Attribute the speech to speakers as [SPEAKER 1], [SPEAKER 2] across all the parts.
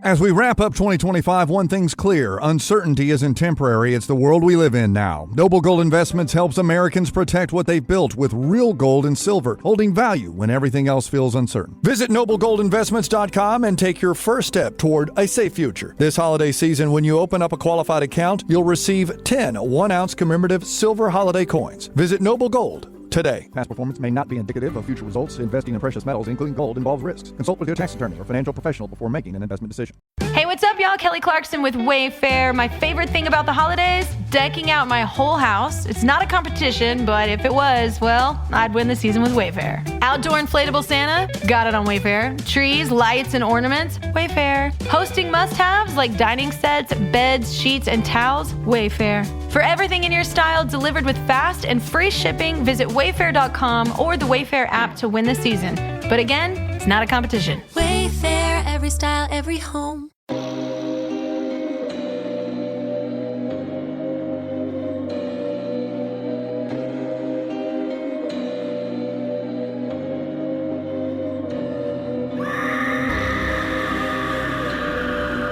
[SPEAKER 1] As we wrap up 2025, one thing's clear. Uncertainty isn't temporary. It's the world we live in now. Noble Gold Investments helps Americans protect what they've built with real gold and silver, holding value when everything else feels uncertain. Visit noblegoldinvestments.com and take your first step toward a safe future. This holiday season, when you open up a qualified account, you'll receive 10 1-ounce commemorative silver holiday coins. Visit Noble Gold today. Past performance may not be indicative of future results. Investing in precious metals, including gold, involves risks. Consult with your tax attorney or financial professional before making an investment decision.
[SPEAKER 2] Hey, what's up, y'all? Kelly Clarkson with Wayfair. My favorite thing about the holidays? Decking out my whole house. It's not a competition, but if it was, well, I'd win the season with Wayfair. Outdoor inflatable Santa? Got it on Wayfair. Trees, lights, and ornaments? Wayfair. Hosting must-haves like dining sets, beds, sheets, and towels? Wayfair. For everything in your style delivered with fast and free shipping, visit wayfair.com or the Wayfair app to win the season. But again, it's not a competition.
[SPEAKER 3] Wayfair, every style, every home.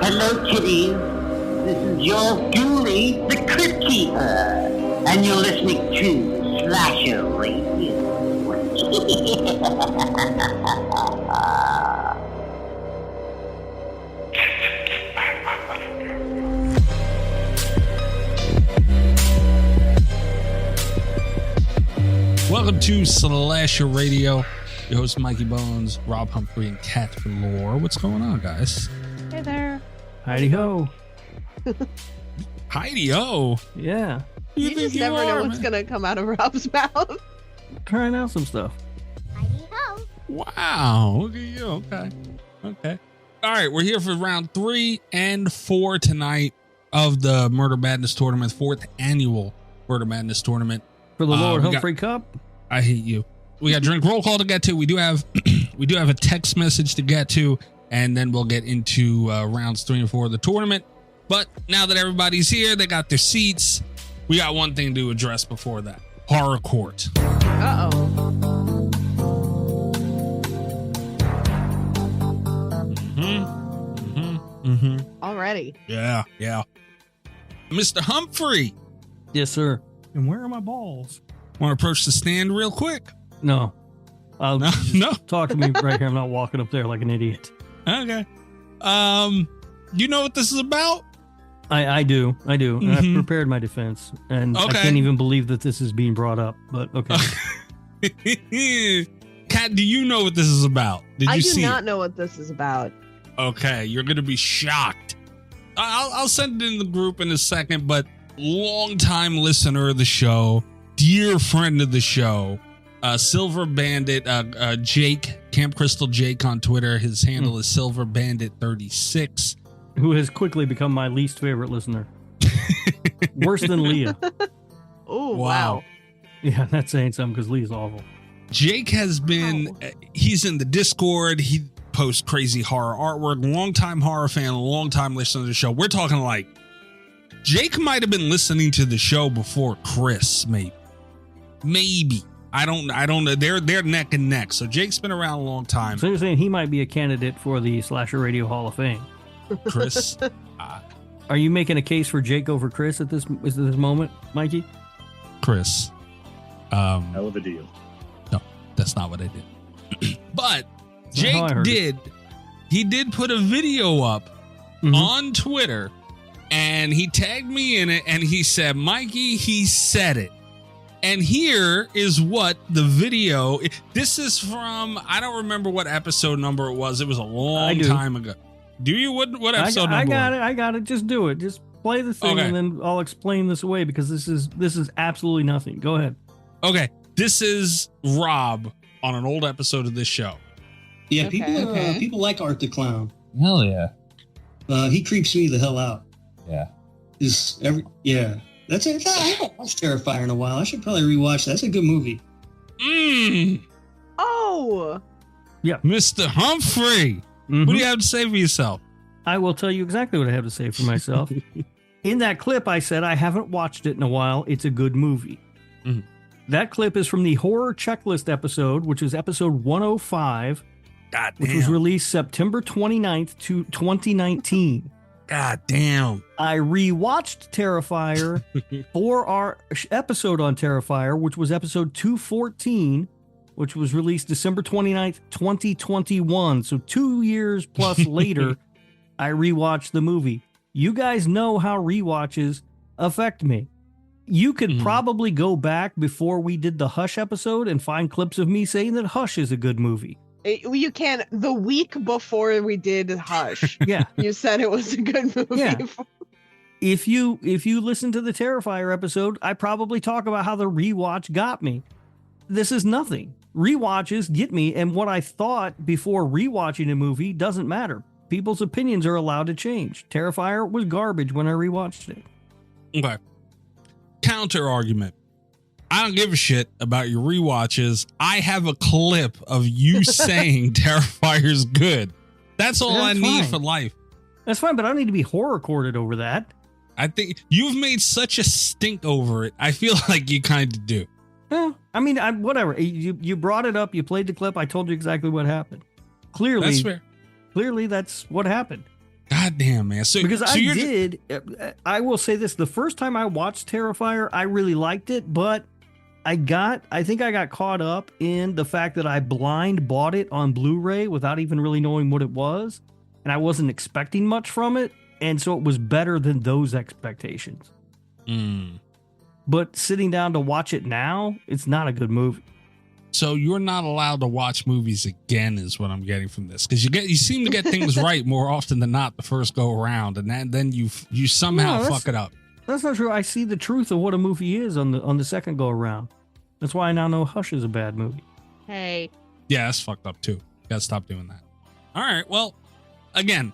[SPEAKER 4] Hello, kitties. This is your Julie, the Crypt Keeper, and you're listening to Slasher Radio.
[SPEAKER 5] Welcome to Slasher Radio. Your host Mikey Bones, Rob Humphrey, and Kat Velour. What's going on, guys?
[SPEAKER 2] Hey there.
[SPEAKER 6] Heidi ho.
[SPEAKER 5] Heidi ho.
[SPEAKER 6] Yeah.
[SPEAKER 7] You just never know what's going to come out of Rob's mouth.
[SPEAKER 6] Trying out some stuff.
[SPEAKER 5] Wow. Look at you. Okay. All right. We're here for round 3 and 4 tonight of the Murder Madness tournament, 4th annual Murder Madness tournament.
[SPEAKER 6] For the Lord Humphrey Cup.
[SPEAKER 5] I hate you. We got drink roll call to get to. We do have a text message to get to, and then we'll get into rounds 3 and 4 of the tournament. But now that everybody's here, they got their seats. We got one thing to address before that. Horror Court.
[SPEAKER 7] Already.
[SPEAKER 5] Yeah. Mr. Humphrey.
[SPEAKER 6] Yes, sir.
[SPEAKER 5] And where are my balls? Want to approach the stand real quick?
[SPEAKER 6] No.
[SPEAKER 5] No.
[SPEAKER 6] Talk to me right here. I'm not walking up there like an idiot.
[SPEAKER 5] Okay. You know what this is about?
[SPEAKER 6] I do. And I've prepared my defense. And I can't even believe that this is being brought up, but okay.
[SPEAKER 5] Kat, do you know what this is about?
[SPEAKER 7] I do not know what this is about.
[SPEAKER 5] Okay, you're going to be shocked. I'll send it in the group in a second, but longtime listener of the show, dear friend of the show, Silver Bandit, Jake, Camp Crystal Jake on Twitter. His handle is Silver Bandit 36.
[SPEAKER 6] Who has quickly become my least favorite listener. Worse than Leah.
[SPEAKER 7] Oh, wow.
[SPEAKER 6] Yeah, that's saying something because Leah's awful.
[SPEAKER 5] Jake has been, he's in the Discord. He posts crazy horror artwork. Longtime horror fan, longtime listener to the show. We're talking like Jake might have been listening to the show before Chris, maybe. I don't know. They're neck and neck. So Jake's been around a long time.
[SPEAKER 6] So you're saying he might be a candidate for the Slasher Radio Hall of Fame?
[SPEAKER 5] Chris,
[SPEAKER 6] are you making a case for Jake over Chris at this moment, Mikey?
[SPEAKER 5] Chris,
[SPEAKER 8] hell of a deal.
[SPEAKER 5] No, that's not what I did. But Jake did. He did put a video up on Twitter, and he tagged me in it, and he said, "Mikey, he said it." And here is what the video. This is from. I don't remember what episode number it was. It was a long time ago. Do you? What episode number?
[SPEAKER 6] I got it. Just do it. Just play the thing, and then I'll explain this away because this is absolutely nothing. Go ahead.
[SPEAKER 5] Okay, this is Rob on an old episode of this show.
[SPEAKER 9] Yeah, people like Art the Clown.
[SPEAKER 10] Hell yeah.
[SPEAKER 9] He creeps me the hell out.
[SPEAKER 10] Yeah.
[SPEAKER 9] That's it. I haven't watched Terrifier in a while. I should probably rewatch that. That's a good movie.
[SPEAKER 7] Oh.
[SPEAKER 6] Yeah.
[SPEAKER 5] Mr. Humphrey. What do you have to say for yourself?
[SPEAKER 6] I will tell you exactly what I have to say for myself. In that clip, I said I haven't watched it in a while. It's a good movie. That clip is from the Horror Checklist episode, which is episode 105.
[SPEAKER 5] God damn.
[SPEAKER 6] Which was released September 29th, 2019.
[SPEAKER 5] God damn.
[SPEAKER 6] I rewatched Terrifier for our episode on Terrifier, which was episode 214, which was released December 29th, 2021. So 2 years plus later, I rewatched the movie. You guys know how rewatches affect me. You could probably go back before we did the Hush episode and find clips of me saying that Hush is a good movie.
[SPEAKER 7] You can. The week before we did Hush,
[SPEAKER 6] Yeah.
[SPEAKER 7] you said it was a good movie.
[SPEAKER 6] Yeah. If you listen to the Terrifier episode, I probably talk about how the rewatch got me. This is nothing. Rewatches get me, and what I thought before rewatching a movie doesn't matter. People's opinions are allowed to change. Terrifier was garbage when I rewatched it.
[SPEAKER 5] Okay. Counter argument. I don't give a shit about your rewatches. I have a clip of you saying Terrifier's good. That's all I need for life.
[SPEAKER 6] That's fine, but I don't need to be horror recorded over that.
[SPEAKER 5] I think you've made such a stink over it. I feel like you kind of do.
[SPEAKER 6] Well, I mean, whatever. You brought it up. You played the clip. I told you exactly what happened. Clearly,
[SPEAKER 5] that's fair.
[SPEAKER 6] Clearly, that's what happened.
[SPEAKER 5] God damn, man.
[SPEAKER 6] I will say this. The first time I watched Terrifier, I really liked it, but I think I got caught up in the fact that I blind bought it on Blu-ray without even really knowing what it was. And I wasn't expecting much from it. And so it was better than those expectations. But sitting down to watch it now, it's not a good movie.
[SPEAKER 5] So you're not allowed to watch movies again is what I'm getting from this. Because you seem to get things right more often than not the first go around. And then you somehow fuck it up.
[SPEAKER 6] That's not true. I see the truth of what a movie is on the second go around. That's why I now know Hush is a bad movie.
[SPEAKER 7] Hey.
[SPEAKER 5] Yeah, that's fucked up too. You gotta stop doing that. All right. Well, again,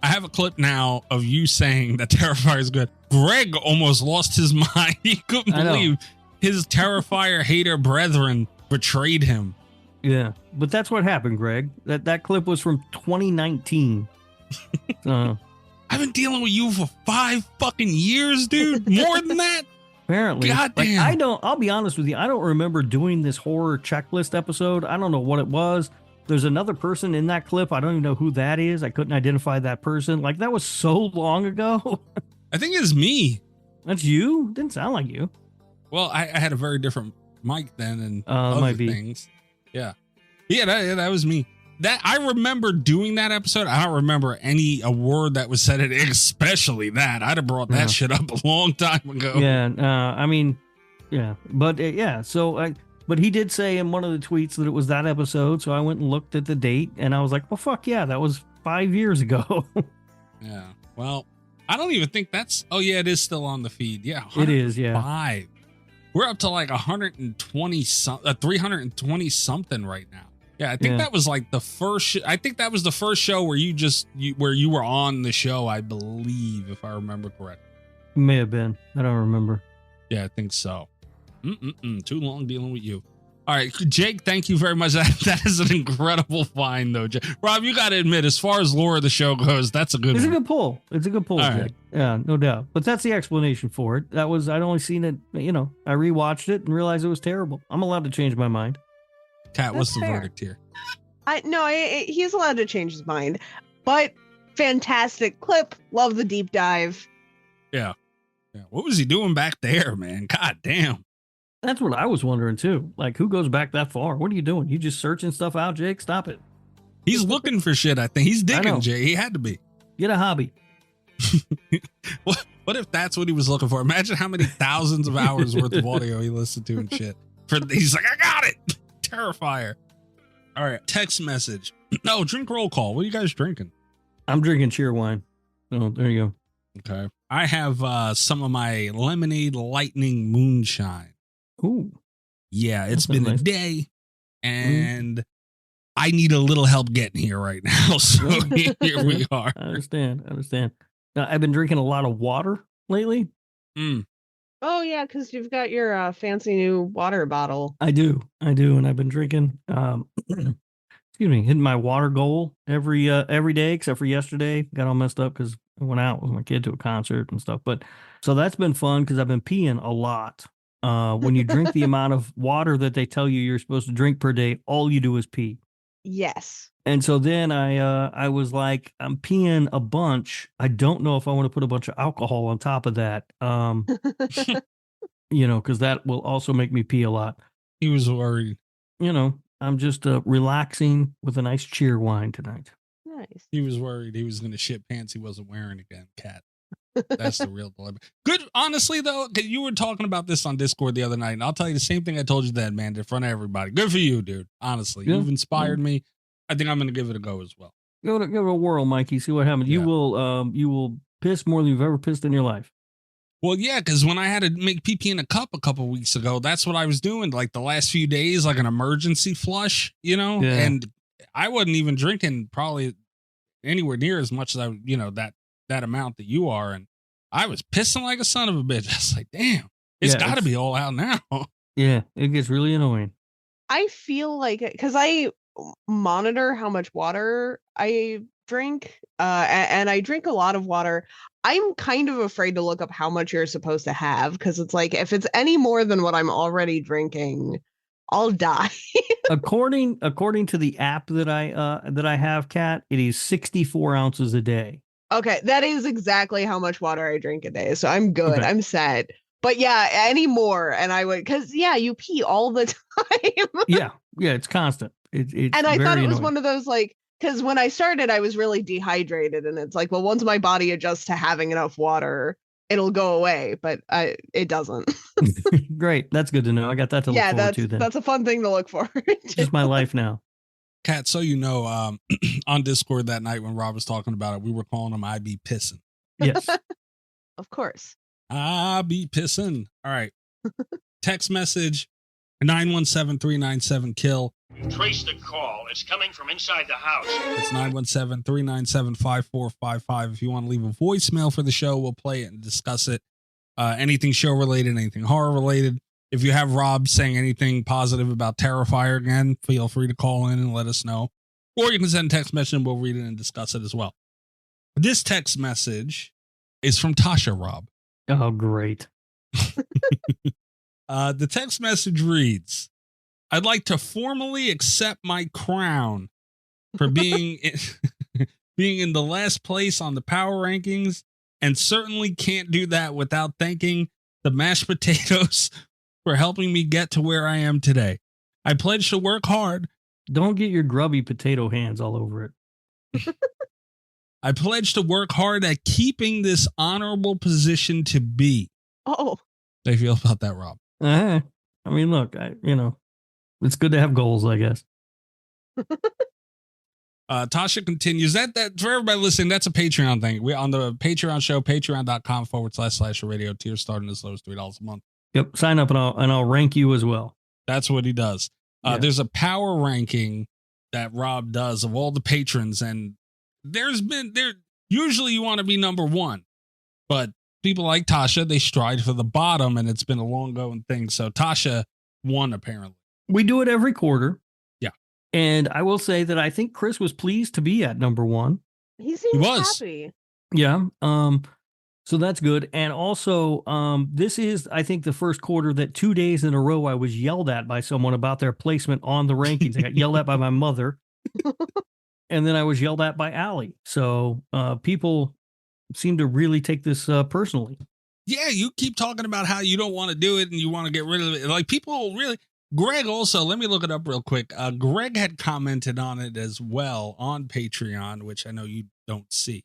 [SPEAKER 5] I have a clip now of you saying that Terrifier is good. Greg almost lost his mind. He couldn't believe his Terrifier hater brethren betrayed him.
[SPEAKER 6] Yeah, but that's what happened, Greg. That clip was from 2019.
[SPEAKER 5] I've been dealing with you for 5 fucking years, dude. More than that.
[SPEAKER 6] Apparently.
[SPEAKER 5] Goddamn.
[SPEAKER 6] I'll be honest with you. I don't remember doing this horror checklist episode. I don't know what it was. There's another person in that clip. I don't even know who that is. I couldn't identify that person. Like, that was so long ago.
[SPEAKER 5] I think it's me.
[SPEAKER 6] That's you? Didn't sound like you.
[SPEAKER 5] Well, I had a very different mic then and
[SPEAKER 6] other
[SPEAKER 5] things. Yeah. Yeah, that was me. That I remember doing that episode. I don't remember a word that was said in it, especially that. I'd have brought that shit up a long time ago.
[SPEAKER 6] Yeah, I mean, yeah. But yeah, so but he did say in one of the tweets that it was that episode, so I went and looked at the date and I was like, well, fuck yeah, that was 5 years ago.
[SPEAKER 5] Yeah. Well, I don't even think that's it is still on the feed. Yeah.
[SPEAKER 6] It is, yeah.
[SPEAKER 5] 5. We're up to like 320 something right now. Yeah, I think that was like the first. I think that was the first show where you were on the show. I believe, if I remember correctly.
[SPEAKER 6] May have been. I don't remember.
[SPEAKER 5] Yeah, I think so. Too long dealing with you. All right, Jake. Thank you very much. That is an incredible find, though. Rob, you got to admit, as far as lore of the show goes, that's a good.
[SPEAKER 6] It's a good pull. It's a good pull, Jake. Right. Yeah, no doubt. But that's the explanation for it. I'd only seen it. I rewatched it and realized it was terrible. I'm allowed to change my mind.
[SPEAKER 5] Kat, what's the verdict here?
[SPEAKER 7] He's allowed to change his mind, but fantastic clip. Love the deep dive.
[SPEAKER 5] Yeah. What was he doing back there, man? God damn.
[SPEAKER 6] That's what I was wondering too. Like, who goes back that far? What are you doing? You just searching stuff out, Jake? Stop it.
[SPEAKER 5] He's looking for shit. I think he's digging, Jay. He had to be.
[SPEAKER 6] Get a hobby.
[SPEAKER 5] What if that's what he was looking for? Imagine how many thousands of hours worth of audio he listened to and shit. He's like, I got it. Terrifier. All right. Text message. No, drink roll call. What are you guys drinking?
[SPEAKER 6] I'm drinking cheer wine. Oh, there you
[SPEAKER 5] go. Okay. I have some of my lemonade lightning moonshine.
[SPEAKER 6] Ooh.
[SPEAKER 5] Yeah, it's been a day and I need a little help getting here right now. So here we are.
[SPEAKER 6] I understand. Now, I've been drinking a lot of water lately.
[SPEAKER 7] Oh, yeah, because you've got your fancy new water bottle.
[SPEAKER 6] I do. And I've been drinking, hitting my water goal every day, except for yesterday. Got all messed up because I went out with my kid to a concert and stuff. But so that's been fun because I've been peeing a lot. When you drink the amount of water that they tell you you're supposed to drink per day, all you do is pee.
[SPEAKER 7] Yes.
[SPEAKER 6] And so then I was like, I'm peeing a bunch. I don't know if I want to put a bunch of alcohol on top of that. Because that will also make me pee a lot.
[SPEAKER 5] He was worried.
[SPEAKER 6] I'm just relaxing with a nice cheer wine tonight.
[SPEAKER 7] Nice.
[SPEAKER 5] He was worried he was going to shit pants he wasn't wearing again, Cat. That's the real dilemma. Good. Honestly, though, you were talking about this on Discord the other night, and I'll tell you the same thing I told you then, man, in front of everybody. Good for you, dude. Honestly, you've inspired me. I think I'm going to give it a go as well.
[SPEAKER 6] Give it a whirl, Mikey. See what happens.
[SPEAKER 5] Yeah.
[SPEAKER 6] You will piss more than you've ever pissed in your life.
[SPEAKER 5] Well, yeah, because when I had to make pee in a cup a couple weeks ago, that's what I was doing. Like the last few days, like an emergency flush,
[SPEAKER 6] Yeah.
[SPEAKER 5] And I wasn't even drinking probably anywhere near as much as that amount that you are, and I was pissing like a son of a bitch. I was like, damn, it's got to be all out now.
[SPEAKER 6] Yeah, it gets really annoying.
[SPEAKER 7] I feel like, because I monitor how much water I drink, and I drink a lot of water. I'm kind of afraid to look up how much you're supposed to have, because it's like, if it's any more than what I'm already drinking, I'll die.
[SPEAKER 6] According to the app that I have, Kat, it is 64 ounces a day.
[SPEAKER 7] Okay, that is exactly how much water I drink a day, so I'm good.
[SPEAKER 6] Okay.
[SPEAKER 7] I'm set. But yeah, any more, and I would, because you pee all the time.
[SPEAKER 6] yeah, it's constant. It's
[SPEAKER 7] and I thought it was
[SPEAKER 6] annoying.
[SPEAKER 7] one of those, like, because when I started, I was really dehydrated, and it's like, well, once my body adjusts to having enough water, it'll go away, but it doesn't.
[SPEAKER 6] Great, that's good to know. I got that to look forward to then.
[SPEAKER 7] That's a fun thing to look forward to.
[SPEAKER 6] It's just my life now.
[SPEAKER 5] Kat, so on Discord that night when Rob was talking about it, we were calling him I be pissing.
[SPEAKER 6] Yes.
[SPEAKER 7] Of course.
[SPEAKER 5] I be pissing. All right. Text message 917-397-KILL.
[SPEAKER 10] Trace the call. It's coming from inside the house.
[SPEAKER 5] It's 917-397-5455. If you want to leave a voicemail for the show, we'll play it and discuss it. Anything show related, anything horror related. If you have Rob saying anything positive about Terrifier again, feel free to call in and let us know. Or you can send a text message and we'll read it and discuss it as well. This text message is from Tasha, Rob.
[SPEAKER 6] Oh, great.
[SPEAKER 5] The text message reads, I'd like to formally accept my crown for being in the last place on the power rankings, and certainly can't do that without thanking the mashed potatoes for helping me get to where I am today. I pledge to work hard.
[SPEAKER 6] Don't get your grubby potato hands all over it.
[SPEAKER 5] I pledge to work hard at keeping this honorable position to be.
[SPEAKER 7] Oh.
[SPEAKER 5] How do you feel about that, Rob?
[SPEAKER 6] I mean, look, it's good to have goals, I guess.
[SPEAKER 5] Tasha continues that for everybody listening, that's a Patreon thing. We on the Patreon show, patreon.com/radio tier starting as low as $3 a month.
[SPEAKER 6] Yep. Sign up and I'll rank you as well.
[SPEAKER 5] That's what he does. There's a power ranking that Rob does of all the patrons, and usually you want to be number one, but people like Tasha, they stride for the bottom, and it's been a long going thing. So Tasha won, apparently.
[SPEAKER 6] We do it every quarter.
[SPEAKER 5] Yeah.
[SPEAKER 6] And I will say that I think Chris was pleased to be at number one.
[SPEAKER 7] He seems happy.
[SPEAKER 6] Yeah. So that's good. And also, this is, I think, the first quarter that 2 days in a row I was yelled at by someone about their placement on the rankings. I got yelled at by my mother. And then I was yelled at by Allie. So people seem to really take this personally.
[SPEAKER 5] Yeah, you keep talking about how you don't want to do it and you want to get rid of it. Like, people really... Greg also, let me look it up real quick. Greg had commented on it as well on Patreon, which I know you don't see.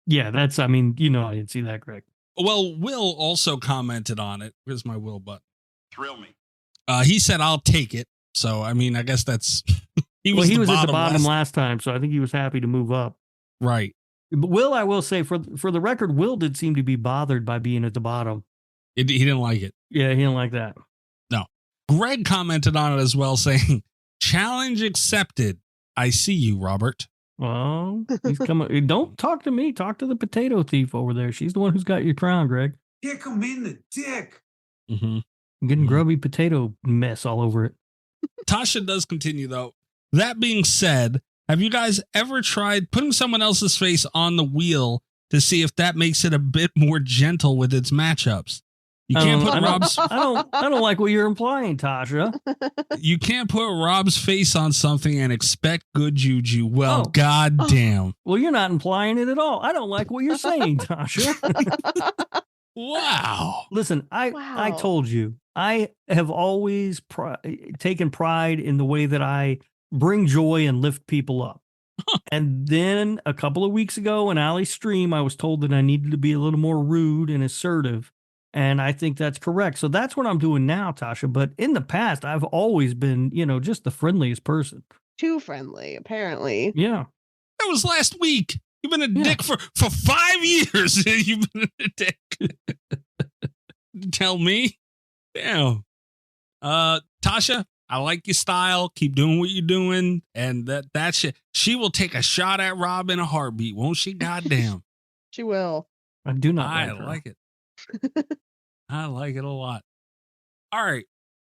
[SPEAKER 6] Yeah, I didn't see that, Greg.
[SPEAKER 5] Well, Will also commented on it. Where's my Will button?
[SPEAKER 10] Thrill me.
[SPEAKER 5] He said, I'll take it. So, I mean, I guess that's...
[SPEAKER 6] he was at the bottom last time, so I think he was happy to move up.
[SPEAKER 5] Right.
[SPEAKER 6] But Will, I will say, for the record, Will did seem to be bothered by being at the bottom.
[SPEAKER 5] He didn't like it.
[SPEAKER 6] Yeah, he didn't like that.
[SPEAKER 5] No. Greg commented on it as well, saying, challenge accepted. I see you, Robert.
[SPEAKER 6] Well, he's coming. Don't talk to me. Talk to the potato thief over there. She's the one who's got your crown, Greg.
[SPEAKER 11] Kick him in the dick.
[SPEAKER 5] Mm-hmm.
[SPEAKER 6] I'm getting grubby potato mess all over it.
[SPEAKER 5] Tasha does continue, though. That being said, have you guys ever tried putting someone else's face on the wheel to see if that makes it a bit more gentle with its matchups? You can't put
[SPEAKER 6] I
[SPEAKER 5] Rob's.
[SPEAKER 6] don't like what you're implying, Tasha.
[SPEAKER 5] You can't put Rob's face on something and expect good juju. Well,
[SPEAKER 6] Oh.
[SPEAKER 5] goddamn.
[SPEAKER 6] Well, you're not implying it at all. I don't like what you're saying, Tasha.
[SPEAKER 5] Wow.
[SPEAKER 6] Listen, I
[SPEAKER 7] Wow.
[SPEAKER 6] told you, I have always taken pride in the way that I bring joy and lift people up. And then a couple of weeks ago in Allie's stream, I was told that I needed to be a little more rude and assertive. And I think that's correct. So that's what I'm doing now, Tasha. But in the past, I've always been, just the friendliest person.
[SPEAKER 7] Too friendly, apparently.
[SPEAKER 6] Yeah.
[SPEAKER 5] That was last week. You've been a dick for 5 years. You've been a dick. Tell me. Damn. Tasha, I like your style. Keep doing what you're doing. And that shit. She will take a shot at Rob in a heartbeat, won't she? Goddamn.
[SPEAKER 7] She will.
[SPEAKER 6] I do not
[SPEAKER 5] I
[SPEAKER 6] like her.
[SPEAKER 5] like it. I like it a lot. All right.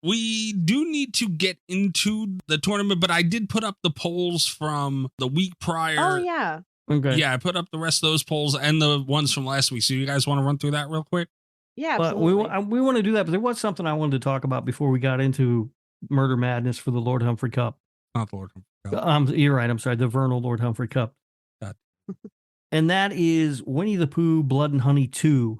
[SPEAKER 5] We do need to get into the tournament, but I did put up the polls from the week prior.
[SPEAKER 7] Oh, yeah.
[SPEAKER 6] Okay.
[SPEAKER 5] Yeah, I put up the rest of those polls and the ones from last week. So you guys want to run through that real quick?
[SPEAKER 7] Yeah,
[SPEAKER 6] But
[SPEAKER 7] absolutely.
[SPEAKER 6] we want to do that. But there was something I wanted to talk about before we got into Murder Madness for the Lord Humphrey Cup.
[SPEAKER 5] Not the Lord Humphrey Cup.
[SPEAKER 6] You're right. I'm sorry. The Vernal Lord Humphrey Cup.
[SPEAKER 5] God.
[SPEAKER 6] And that is Winnie the Pooh Blood and Honey 2.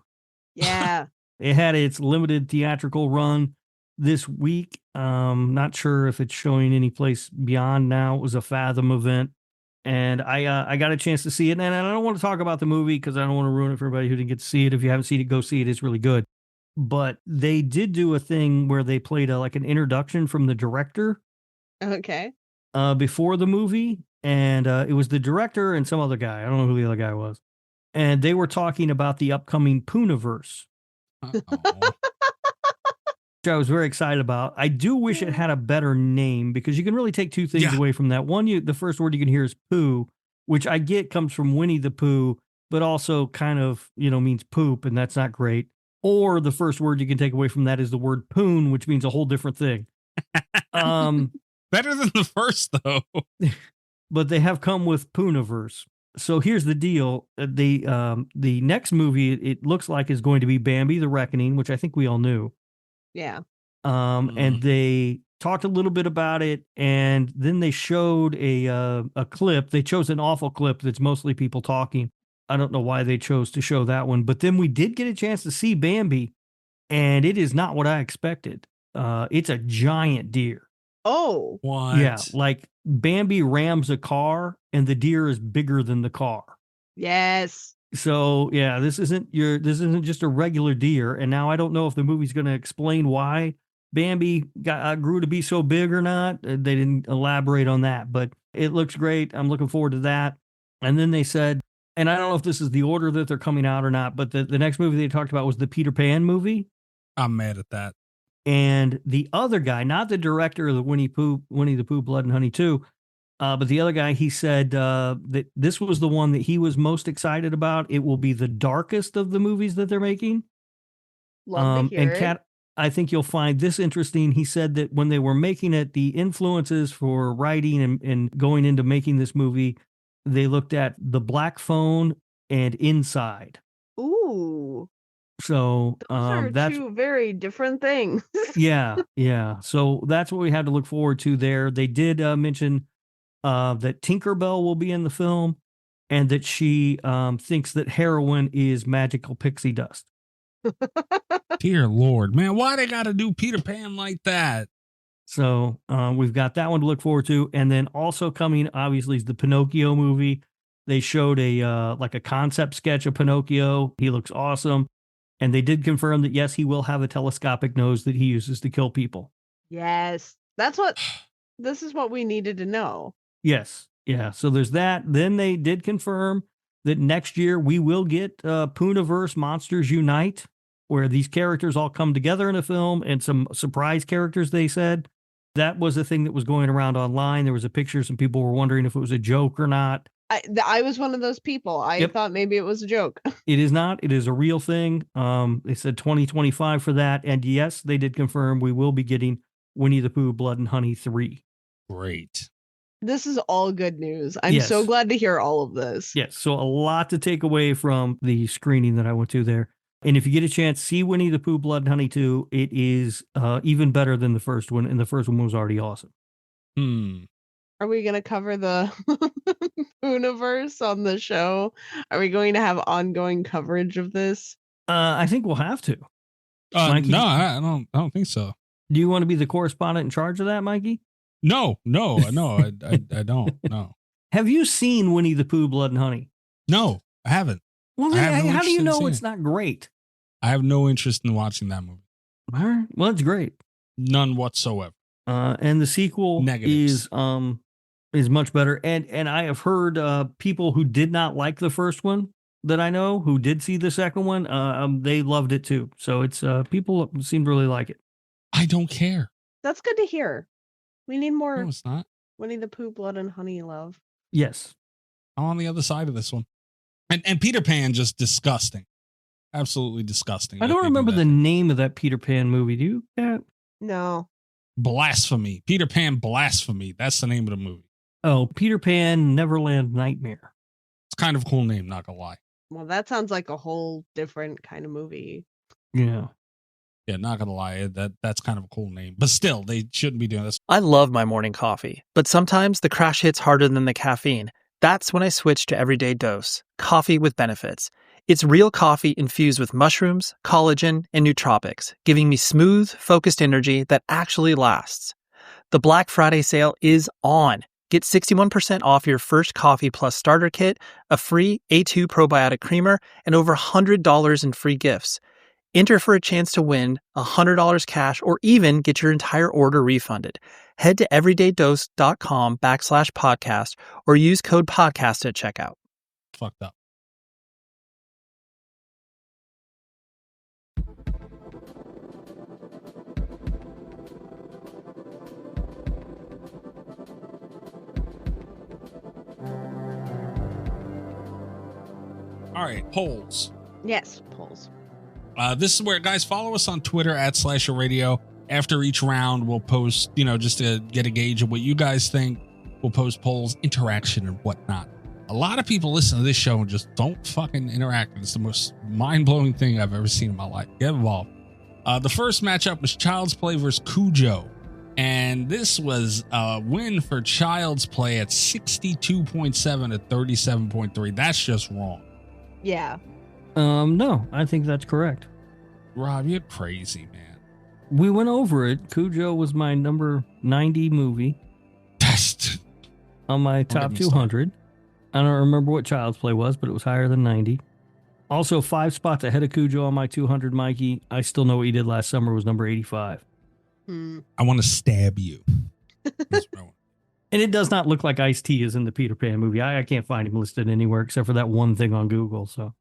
[SPEAKER 7] Yeah.
[SPEAKER 6] It had its limited theatrical run this week. Not sure if it's showing any place beyond now. It was a Fathom event. And I got a chance to see it. And I don't want to talk about the movie because I don't want to ruin it for everybody who didn't get to see it. If you haven't seen it, go see it. It's really good. But they did do a thing where they played like an introduction from the director
[SPEAKER 7] Okay.
[SPEAKER 6] before the movie. And it was the director and some other guy. I don't know who the other guy was. And they were talking about the upcoming Poonaverse, which I was very excited about. I do wish it had a better name because you can really take two things away from that. One, the first word you can hear is poo, which I get comes from Winnie the Pooh, but also kind of, means poop, and that's not great. Or the first word you can take away from that is the word poon, which means a whole different thing.
[SPEAKER 5] Better than the first, though.
[SPEAKER 6] But they have come with Poonaverse. So here's the deal. The next movie, it looks like, is going to be Bambi the Reckoning, which I think we all knew.
[SPEAKER 7] Yeah.
[SPEAKER 6] And they talked a little bit about it, and then they showed a clip. They chose an awful clip that's mostly people talking. I don't know why they chose to show that one, but then we did get a chance to see Bambi, and it is not what I expected. It's a giant deer.
[SPEAKER 7] Oh.
[SPEAKER 5] What?
[SPEAKER 6] Yeah, like Bambi rams a car, and the deer is bigger than the car.
[SPEAKER 7] Yes.
[SPEAKER 6] So yeah, this isn't just a regular deer. And now I don't know if the movie's going to explain why Bambi grew to be so big or not. They didn't elaborate on that, but it looks great. I'm looking forward to that. And then they said, and I don't know if this is the order that they're coming out or not, but the next movie they talked about was the Peter Pan movie.
[SPEAKER 5] I'm mad at that.
[SPEAKER 6] And the other guy, not the director of the Winnie the Pooh Blood and Honey 2, but the other guy, he said that this was the one that he was most excited about. It will be the darkest of the movies that they're making.
[SPEAKER 7] Love to hear
[SPEAKER 6] and Kat, I think you'll find this interesting. He said that when they were making it, the influences for writing and going into making this movie, they looked at The Black Phone and Inside.
[SPEAKER 7] Ooh.
[SPEAKER 6] So
[SPEAKER 7] Those are two very different things.
[SPEAKER 6] yeah. So that's what we had to look forward to there. They did mention that Tinkerbell will be in the film, and that she thinks that heroin is magical pixie dust.
[SPEAKER 5] Dear Lord, man, why they got to do Peter Pan like that?
[SPEAKER 6] So we've got that one to look forward to. And then also coming, obviously, is the Pinocchio movie. They showed a concept sketch of Pinocchio. He looks awesome. And they did confirm that, yes, he will have a telescopic nose that he uses to kill people.
[SPEAKER 7] Yes. This is what we needed to know.
[SPEAKER 6] Yes. Yeah. So there's that. Then they did confirm that next year we will get Poonaverse Monsters Unite, where these characters all come together in a film, and some surprise characters, they said. That was a thing that was going around online. There was a picture. Some people were wondering if it was a joke or not.
[SPEAKER 7] I was one of those people. I thought maybe it was a joke.
[SPEAKER 6] It is not. It is a real thing. They said 2025 for that. And yes, they did confirm we will be getting Winnie the Pooh Blood and Honey 3.
[SPEAKER 5] Great.
[SPEAKER 7] This is all good news. I'm so glad to hear all of this.
[SPEAKER 6] Yes. So a lot to take away from the screening that I went to there. And if you get a chance, see Winnie the Pooh, Blood and Honey 2. It is even better than the first one, and the first one was already awesome.
[SPEAKER 7] Are we going to cover the Universe on the show? Are we going to have ongoing coverage of this?
[SPEAKER 6] I think we'll have to.
[SPEAKER 5] Mikey, no, I don't think so.
[SPEAKER 6] Do you want to be the correspondent in charge of that, Mikey?
[SPEAKER 5] No, I don't. No.
[SPEAKER 6] Have you seen Winnie the Pooh, Blood and Honey?
[SPEAKER 5] No, I haven't.
[SPEAKER 6] Well, then, how do you know it's not great?
[SPEAKER 5] I have no interest in watching that movie.
[SPEAKER 6] All right. Well, it's great.
[SPEAKER 5] None whatsoever.
[SPEAKER 6] And the sequel is much better. And I have heard people who did not like the first one that I know who did see the second one. They loved it too. So it's people seem to really like it.
[SPEAKER 5] I don't care.
[SPEAKER 7] That's good to hear. We need more.
[SPEAKER 5] No, it's not.
[SPEAKER 7] Winnie the Pooh, Blood and Honey love.
[SPEAKER 6] Yes.
[SPEAKER 5] I'm on the other side of this one. And Peter Pan, just disgusting. Absolutely disgusting.
[SPEAKER 6] I don't remember the name of that Peter Pan movie. Do you, Kat?
[SPEAKER 7] No.
[SPEAKER 5] Blasphemy. Peter Pan Blasphemy. That's the name of the movie.
[SPEAKER 6] Oh, Peter Pan Neverland Nightmare.
[SPEAKER 5] It's kind of a cool name, not gonna lie.
[SPEAKER 7] Well, that sounds like a whole different kind of movie.
[SPEAKER 6] Yeah.
[SPEAKER 5] Yeah, not gonna lie. That's kind of a cool name. But still, they shouldn't be doing this.
[SPEAKER 12] I love my morning coffee, but sometimes the crash hits harder than the caffeine. That's when I switch to Everyday Dose, coffee with benefits. It's real coffee infused with mushrooms, collagen, and nootropics, giving me smooth, focused energy that actually lasts. The Black Friday sale is on. Get 61% off your first Coffee Plus starter kit, a free A2 probiotic creamer, and over $100 in free gifts. Enter for a chance to win $100 cash or even get your entire order refunded. Head to everydaydose.com/podcast or use code podcast at checkout.
[SPEAKER 5] Fucked up. All right, polls.
[SPEAKER 7] Yes, polls.
[SPEAKER 5] This is where, guys, follow us on Twitter @SlasherRadio. After each round, we'll post, just to get a gauge of what you guys think. We'll post polls, interaction, and whatnot. A lot of people listen to this show and just don't fucking interact. It's the most mind-blowing thing I've ever seen in my life. Get involved. The first matchup was Child's Play versus Cujo. And this was a win for Child's Play at 62.7 to 37.3. That's just wrong.
[SPEAKER 7] Yeah.
[SPEAKER 6] No, I think that's correct.
[SPEAKER 5] Rob, you're crazy, man.
[SPEAKER 6] We went over it. Cujo was my number 90 movie on my top 200. I don't remember what Child's Play was, but it was higher than 90. Also, 5 spots ahead of Cujo on my 200, Mikey. I Still Know What You Did Last Summer was number 85.
[SPEAKER 5] I want to stab you.
[SPEAKER 6] And it does not look like Ice-T is in the Peter Pan movie. I can't find him listed anywhere except for that one thing on Google. So,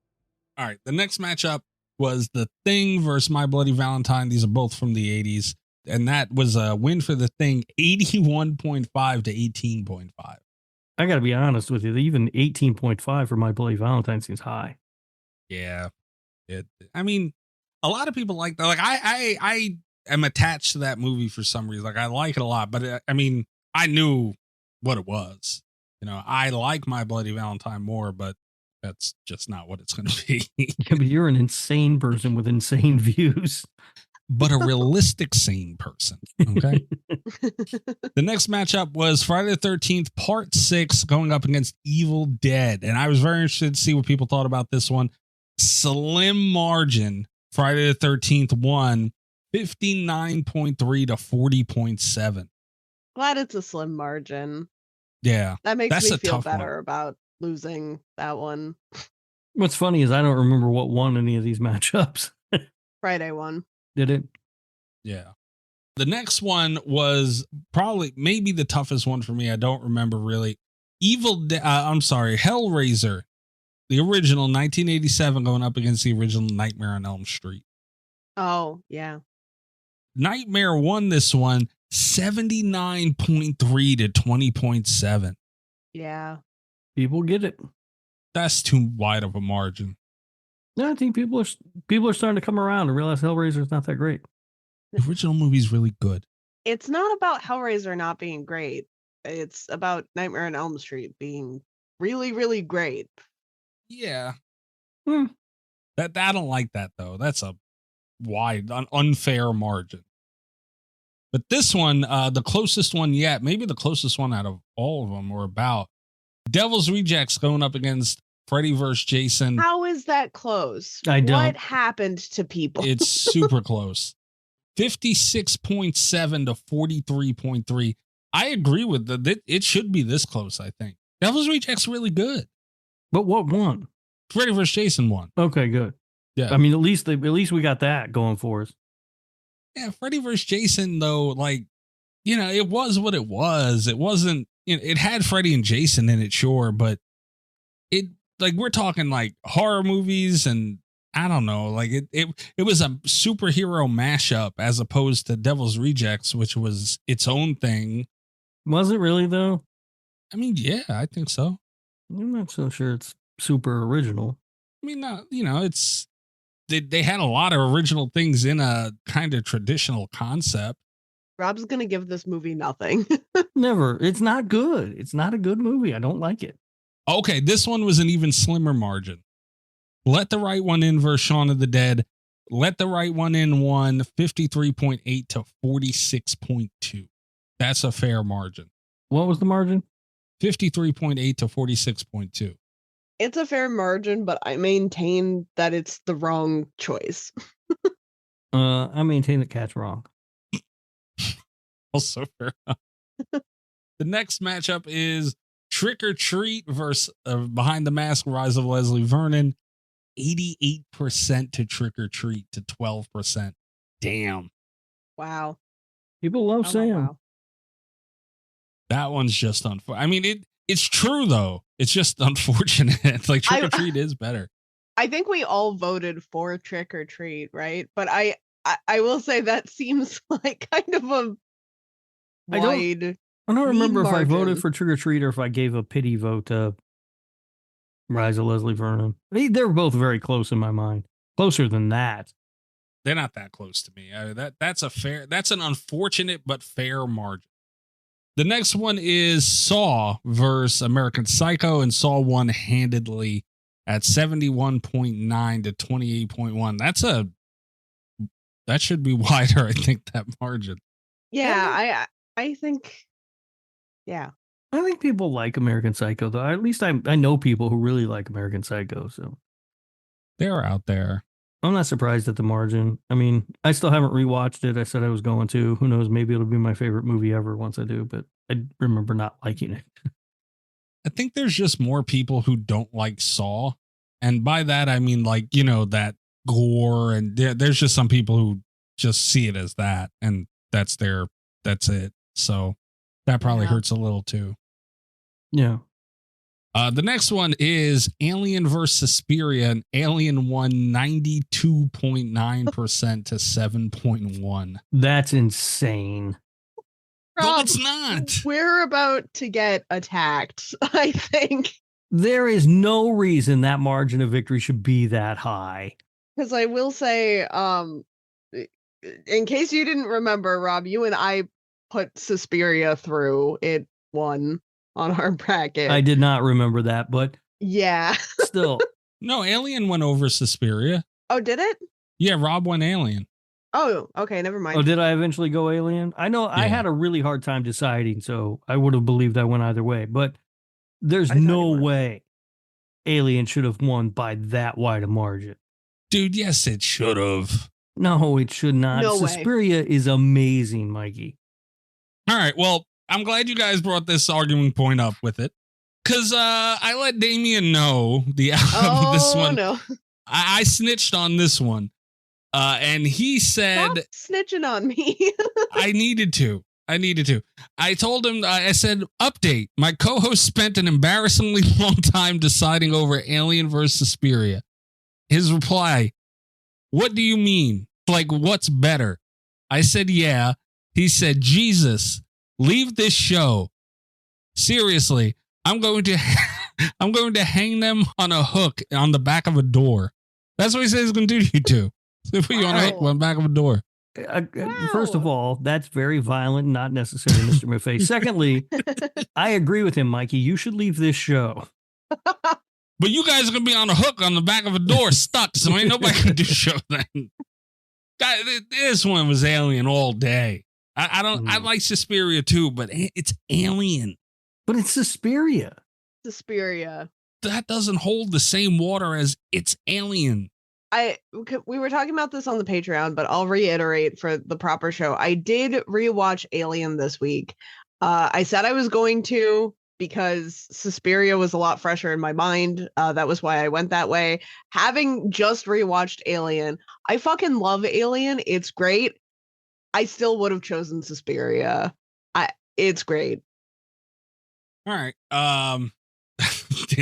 [SPEAKER 5] all right. The next matchup was The Thing versus My Bloody Valentine. These are both from the 80s. And that was a win for The Thing, 81.5 to 18.5.
[SPEAKER 6] I got to be honest with you. Even 18.5 for My Bloody Valentine seems high.
[SPEAKER 5] Yeah. I mean, a lot of people like that. Like, I am attached to that movie for some reason. Like, I like it a lot. But, I mean, I knew what it was. I like My Bloody Valentine more, but that's just not what it's going to be.
[SPEAKER 6] Yeah, but you're an insane person with insane views.
[SPEAKER 5] But a realistic sane person. Okay. The next matchup was Friday the 13th, Part 6, going up against Evil Dead. And I was very interested to see what people thought about this one. Slim margin. Friday the 13th won 59.3 to 40.7.
[SPEAKER 7] Glad it's a slim margin.
[SPEAKER 5] Yeah.
[SPEAKER 7] That makes me feel better about losing that one.
[SPEAKER 6] What's funny is I don't remember what won any of these matchups.
[SPEAKER 7] Friday won.
[SPEAKER 6] Did it?
[SPEAKER 5] Yeah. The next one was maybe the toughest one for me. I don't remember really. Hellraiser, the original 1987, going up against the original Nightmare on Elm Street.
[SPEAKER 7] Oh, yeah.
[SPEAKER 5] Nightmare won this one 79.3 to 20.7.
[SPEAKER 7] Yeah.
[SPEAKER 6] People get it.
[SPEAKER 5] That's too wide of a margin.
[SPEAKER 6] No, I think people are starting to come around and realize Hellraiser is not that great.
[SPEAKER 5] The original movie's really good.
[SPEAKER 7] It's not about Hellraiser not being great. It's about Nightmare on Elm Street being really, really great.
[SPEAKER 5] Yeah. That I don't like that though. That's a wide, unfair margin. But this one, the closest one yet, maybe the closest one out of all of them, or about Devil's Rejects going up against Freddy vs. Jason.
[SPEAKER 7] How is that close?
[SPEAKER 6] I don't.
[SPEAKER 7] What happened to people?
[SPEAKER 5] It's super close. 56.7 to 43.3. I agree with that. It should be this close, I think. Devil's Rejects really good.
[SPEAKER 6] But what won?
[SPEAKER 5] Freddy vs. Jason won.
[SPEAKER 6] Okay, good.
[SPEAKER 5] Yeah.
[SPEAKER 6] I mean, at least we got that going for us.
[SPEAKER 5] Yeah, Freddy vs. Jason, though, like, you know, it was what it was. It wasn't, you know, it had Freddy and Jason in it, sure, but it, like, we're talking like horror movies, and I don't know, like it was a superhero mashup as opposed to Devil's Rejects, which was its own thing.
[SPEAKER 6] Was it really, though?
[SPEAKER 5] I mean, yeah, I think so.
[SPEAKER 6] I'm not so sure it's super original.
[SPEAKER 5] I mean, no, you know, it's, they had a lot of original things in a kind of traditional concept.
[SPEAKER 7] Rob's gonna give this movie nothing.
[SPEAKER 6] Never. It's not good. It's not a good movie. I don't like it.
[SPEAKER 5] Okay, this one was an even slimmer margin. Let the Right One In versus Shaun of the Dead. Let the Right One In won 53.8 to 46.2. That's a fair margin.
[SPEAKER 6] What was the margin?
[SPEAKER 5] 53.8 to 46.2.
[SPEAKER 7] It's a fair margin, but I maintain that it's the wrong choice.
[SPEAKER 6] I maintain that Cat's wrong.
[SPEAKER 5] Also fair enough. The next matchup is Trick or Treat versus Behind the Mask, Rise of Leslie Vernon. 88% to Trick or Treat to 12%. Damn.
[SPEAKER 7] Wow.
[SPEAKER 6] People love Sam.
[SPEAKER 7] Wow.
[SPEAKER 5] That one's just unfortunate. I mean, it's true, though. It's just unfortunate. Like, Trick or Treat is better.
[SPEAKER 7] I think we all voted for Trick or Treat, right? But I will say that seems like kind of a wide.
[SPEAKER 6] I don't remember if I
[SPEAKER 7] margin.
[SPEAKER 6] voted for Trick or Treat or if I gave a pity vote to Rise of Leslie Vernon. They're both very close in my mind. Closer than that.
[SPEAKER 5] They're not that close to me. That's an unfortunate but fair margin. The next one is Saw versus American Psycho, and Saw won handedly at 71.9 to 28.1. That should be wider, I think, that margin.
[SPEAKER 7] Yeah, I think, yeah.
[SPEAKER 6] I think people like American Psycho, though. At least I know people who really like American Psycho, so.
[SPEAKER 5] They're out there.
[SPEAKER 6] I'm not surprised at the margin. I mean, I still haven't rewatched it. I said I was going to. Who knows? Maybe it'll be my favorite movie ever once I do, but I remember not liking it.
[SPEAKER 5] I think there's just more people who don't like Saw. And by that, I mean, like, you know, that gore, and there's just some people who just see it as that, and that's it. So that probably hurts a little too.
[SPEAKER 6] Yeah.
[SPEAKER 5] The next one is Alien vs. Suspiria, and Alien won 92.9% to 7.1.
[SPEAKER 6] That's insane.
[SPEAKER 5] No, it's not.
[SPEAKER 7] We're about to get attacked, I think.
[SPEAKER 6] There is no reason that margin of victory should be that high.
[SPEAKER 7] Because I will say, in case you didn't remember, Rob, you and I put Suspiria through. It won on our bracket.
[SPEAKER 6] I did not remember that, but
[SPEAKER 7] yeah.
[SPEAKER 6] Still.
[SPEAKER 5] No, Alien went over Suspiria.
[SPEAKER 7] Oh, did it?
[SPEAKER 5] Yeah, Rob went Alien.
[SPEAKER 7] Oh, okay, never mind.
[SPEAKER 6] Oh, did I eventually go Alien? I know I had a really hard time deciding, so I would have believed I went either way, but there's no way Alien should have won by that wide a margin.
[SPEAKER 5] Dude, yes, it should have.
[SPEAKER 6] No, it should not.
[SPEAKER 7] No way.
[SPEAKER 6] Suspiria is amazing, Mikey.
[SPEAKER 5] All right, well, I'm glad you guys brought this arguing point up with it, because I let Damien know the outcome of this one.
[SPEAKER 7] No.
[SPEAKER 5] I snitched on this one, and he said,
[SPEAKER 7] Stop snitching on me.
[SPEAKER 5] I needed to. I told him, I said, update. My co-host spent an embarrassingly long time deciding over Alien vs. Suspiria. His reply, what do you mean? Like, what's better? I said, yeah. He said, Jesus, leave this show. Seriously, I'm going to hang them on a hook on the back of a door. That's what he said he's going to do to you two. So put you on the back of a door.
[SPEAKER 6] First of all, that's very violent, not necessary, Mr. Maffei. Secondly, I agree with him, Mikey. You should leave this show.
[SPEAKER 5] But you guys are going to be on a hook on the back of a door stuck, so ain't nobody can do show then. God, this one was Alien all day. I like Suspiria too, but it's Alien.
[SPEAKER 6] But it's Suspiria.
[SPEAKER 5] That doesn't hold the same water as it's Alien.
[SPEAKER 7] We were talking about this on the Patreon, but I'll reiterate for the proper show. I did rewatch Alien this week. I said I was going to because Suspiria was a lot fresher in my mind. That was why I went that way. Having just rewatched Alien, I fucking love Alien. It's great. I still would have chosen Suspiria. It's great.
[SPEAKER 5] All right.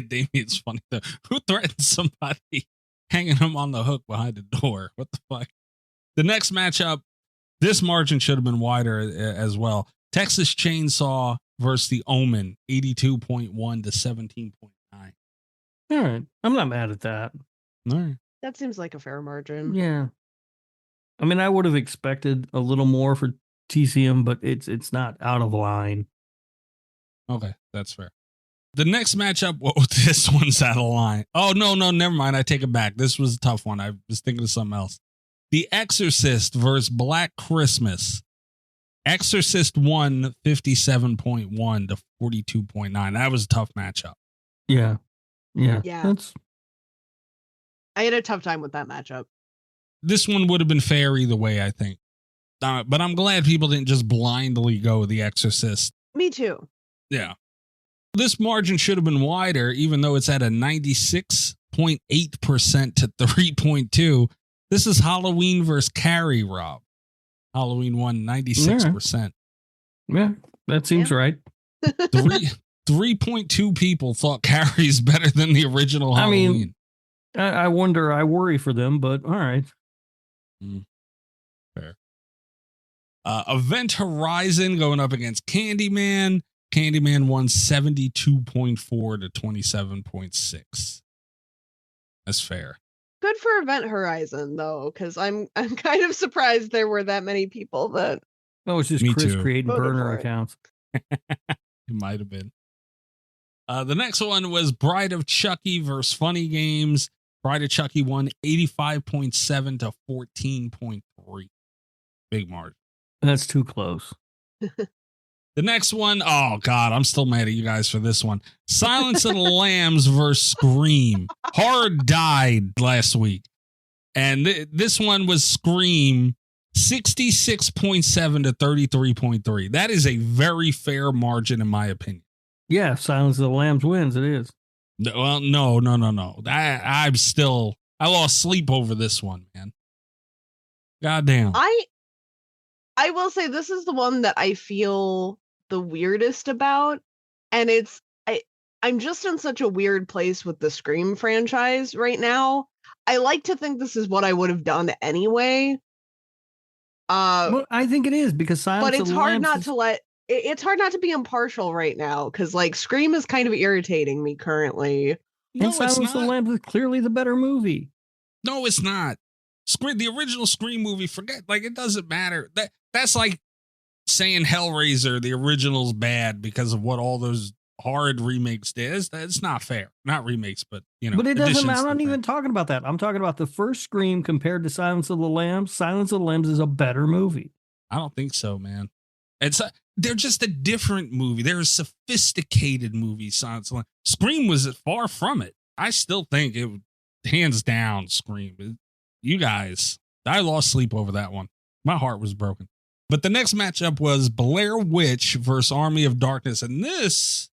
[SPEAKER 5] Damien's funny though. Who threatened somebody hanging him on the hook behind the door? What the fuck? The next matchup, this margin should have been wider as well. Texas Chainsaw versus The Omen, 82.1 to 17.9.
[SPEAKER 6] All right. I'm not mad at that.
[SPEAKER 5] All right.
[SPEAKER 7] That seems like a fair margin.
[SPEAKER 6] Yeah. I mean, I would have expected a little more for TCM, but it's not out of line.
[SPEAKER 5] Okay, that's fair. The next matchup, this one's out of line. Oh, no, never mind. I take it back. This was a tough one. I was thinking of something else. The Exorcist versus Black Christmas. Exorcist won 57.1 to 42.9. That was a tough matchup.
[SPEAKER 6] Yeah.
[SPEAKER 7] I had a tough time with that matchup.
[SPEAKER 5] This one would have been fair either way, I think. But I'm glad people didn't just blindly go The Exorcist.
[SPEAKER 7] Me too.
[SPEAKER 5] Yeah. This margin should have been wider, even though it's at a 96.8% to 3.2. This is Halloween versus Carrie, Rob. Halloween won 96%.
[SPEAKER 6] Yeah, that seems right.
[SPEAKER 5] 3.2 people thought Carrie's better than the original Halloween.
[SPEAKER 6] I mean, I wonder, I worry for them, but all right.
[SPEAKER 5] Fair. Event Horizon going up against Candyman. Candyman won 72.4 to 27.6. That's fair.
[SPEAKER 7] Good for Event Horizon though, because I'm kind of surprised there were that many people that.
[SPEAKER 6] Oh, it's just
[SPEAKER 5] Me
[SPEAKER 6] Chris
[SPEAKER 5] too.
[SPEAKER 6] creating burner accounts.
[SPEAKER 5] It might have been. The next one was Bride of Chucky versus Funny Games. Bride of Chucky won 85.7 to 14.3. Big margin.
[SPEAKER 6] That's too close.
[SPEAKER 5] The next one, oh God, I'm still mad at you guys for this one. Silence of the Lambs versus Scream. Horror died last week. And this one was Scream, 66.7 to 33.3. That is a very fair margin in my opinion.
[SPEAKER 6] Yeah, Silence of the Lambs wins. It is.
[SPEAKER 5] Well, no. I lost sleep over this one, man. Goddamn.
[SPEAKER 7] I will say this is the one that I feel the weirdest about, and I'm just in such a weird place with the Scream franchise right now. I like to think this is what I would have done anyway.
[SPEAKER 6] Well, I think it is because Silence
[SPEAKER 7] but
[SPEAKER 6] of the Lambs
[SPEAKER 7] it's hard not to be impartial right now because like Scream is kind of irritating me currently.
[SPEAKER 6] And Silence of the Lambs is clearly the better movie.
[SPEAKER 5] No, it's not. The original Scream movie, forget, like, it doesn't matter. That's like saying Hellraiser, the original's bad because of what all those hard remakes did. It's not fair. Not remakes, but, you know.
[SPEAKER 6] But it doesn't matter. I'm not even talking about that. I'm talking about the first Scream compared to Silence of the Lambs. Silence of the Lambs is a better movie.
[SPEAKER 5] I don't think so, man. They're just a different movie. They're a sophisticated movie. Silence of the Lambs. Scream was far from it. I still think it, hands down, Scream. You guys, I lost sleep over that one. My heart was broken. But the next matchup was Blair Witch versus Army of Darkness. And this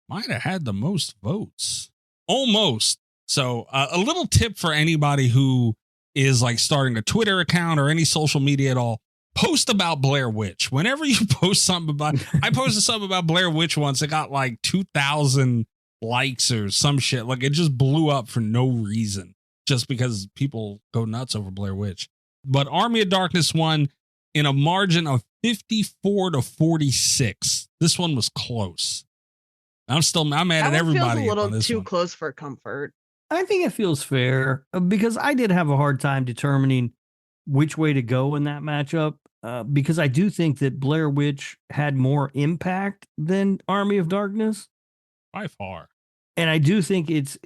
[SPEAKER 5] might have had the most votes. Almost. So a little tip for anybody who is like starting a Twitter account or any social media at all. Post about Blair Witch. Whenever you post something about, I posted something about Blair Witch once. It got like 2,000 likes or some shit. Like it just blew up for no reason. Just because people go nuts over Blair Witch. But Army of Darkness won in a margin of 54 to 46. This one was close. I'm mad at everybody.
[SPEAKER 7] Feels a little too
[SPEAKER 5] one.
[SPEAKER 7] Close for comfort.
[SPEAKER 6] I think it feels fair because I did have a hard time determining which way to go in that matchup because I do think that Blair Witch had more impact than Army of Darkness.
[SPEAKER 5] By far.
[SPEAKER 6] And I do think it's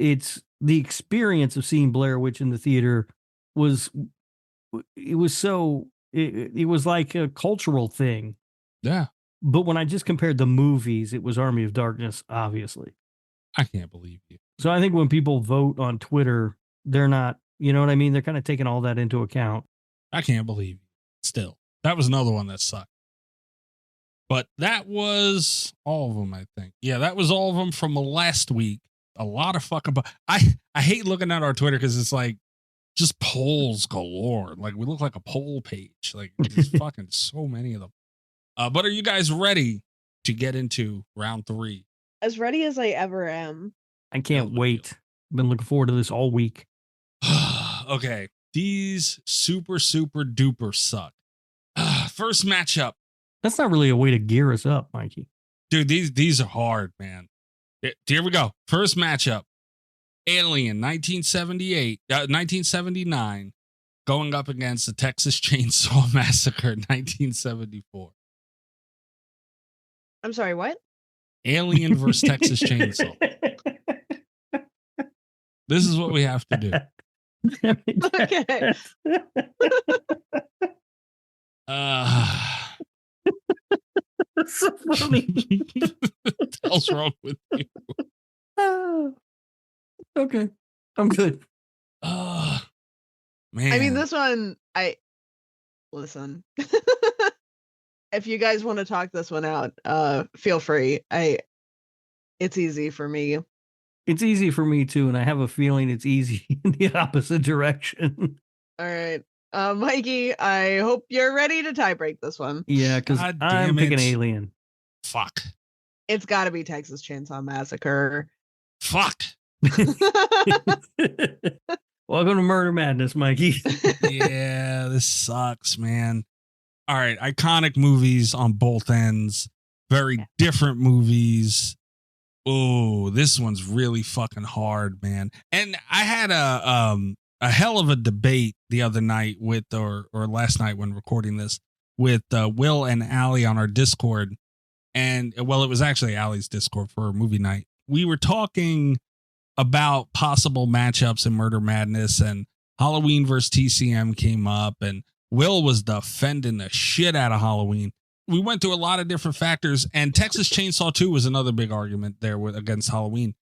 [SPEAKER 6] the experience of seeing Blair Witch in the theater was it was like a cultural thing.
[SPEAKER 5] Yeah.
[SPEAKER 6] But when I just compared the movies, it was Army of Darkness, obviously.
[SPEAKER 5] I can't believe you.
[SPEAKER 6] So I think when people vote on Twitter, they're not, you know what I mean? They're kind of taking all that into account.
[SPEAKER 5] I can't believe you. Still, that was another one that sucked. But that was all of them, I think. Yeah, that was all of them from last week. A lot of fucking... I hate looking at our Twitter because it's like just polls galore. Like, we look like a poll page. Like, there's fucking so many of them. But are you guys ready to get into round 3?
[SPEAKER 7] As ready as I ever am.
[SPEAKER 6] I can't wait. I've been looking forward to this all week.
[SPEAKER 5] Okay. These super, super duper suck. First matchup.
[SPEAKER 6] That's not really a way to gear us up, Mikey.
[SPEAKER 5] Dude, these are hard, man. Here we go. First matchup. Alien 1979 going up against the Texas Chainsaw Massacre 1974.
[SPEAKER 7] I'm sorry, what?
[SPEAKER 5] Alien versus Texas Chainsaw. This is what we have to do.
[SPEAKER 7] Okay.
[SPEAKER 6] That's so funny.
[SPEAKER 5] What the hell's wrong with you?
[SPEAKER 6] Okay. I'm good.
[SPEAKER 5] Man.
[SPEAKER 7] I mean, this one, listen. If you guys want to talk this one out, feel free. It's easy for me.
[SPEAKER 6] It's easy for me too, and I have a feeling it's easy in the opposite direction.
[SPEAKER 7] All right. Mikey, I hope you're ready to tie break this one.
[SPEAKER 6] Yeah, because I'm picking Alien.
[SPEAKER 5] Fuck.
[SPEAKER 7] It's got to be Texas Chainsaw Massacre.
[SPEAKER 5] Fuck.
[SPEAKER 6] Welcome to Murder Madness, Mikey.
[SPEAKER 5] Yeah, this sucks, man. All right, iconic movies on both ends. Very different movies. Oh, this one's really fucking hard, man. And I had a hell of a debate the other night with, or last night when recording this, with Will and Allie on our Discord. And, well, it was actually Allie's Discord for a movie night. We were talking about possible matchups in Murder Madness, and Halloween versus TCM came up, and Will was defending the shit out of Halloween. We went through a lot of different factors, and Texas Chainsaw 2 was another big argument there against Halloween.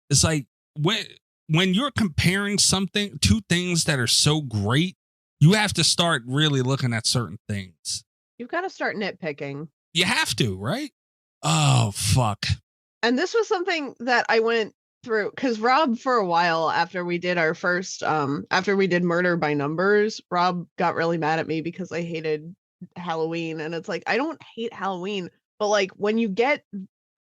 [SPEAKER 5] It's like when you're comparing two things that are so great, you have to start really looking at certain things.
[SPEAKER 7] You've got to start nitpicking.
[SPEAKER 5] You have to, right? Oh, fuck.
[SPEAKER 7] And this was something that I went through because Rob, for a while after we did our first, after we did Murder by Numbers, Rob got really mad at me because I hated Halloween. And it's like, I don't hate Halloween, but like when you get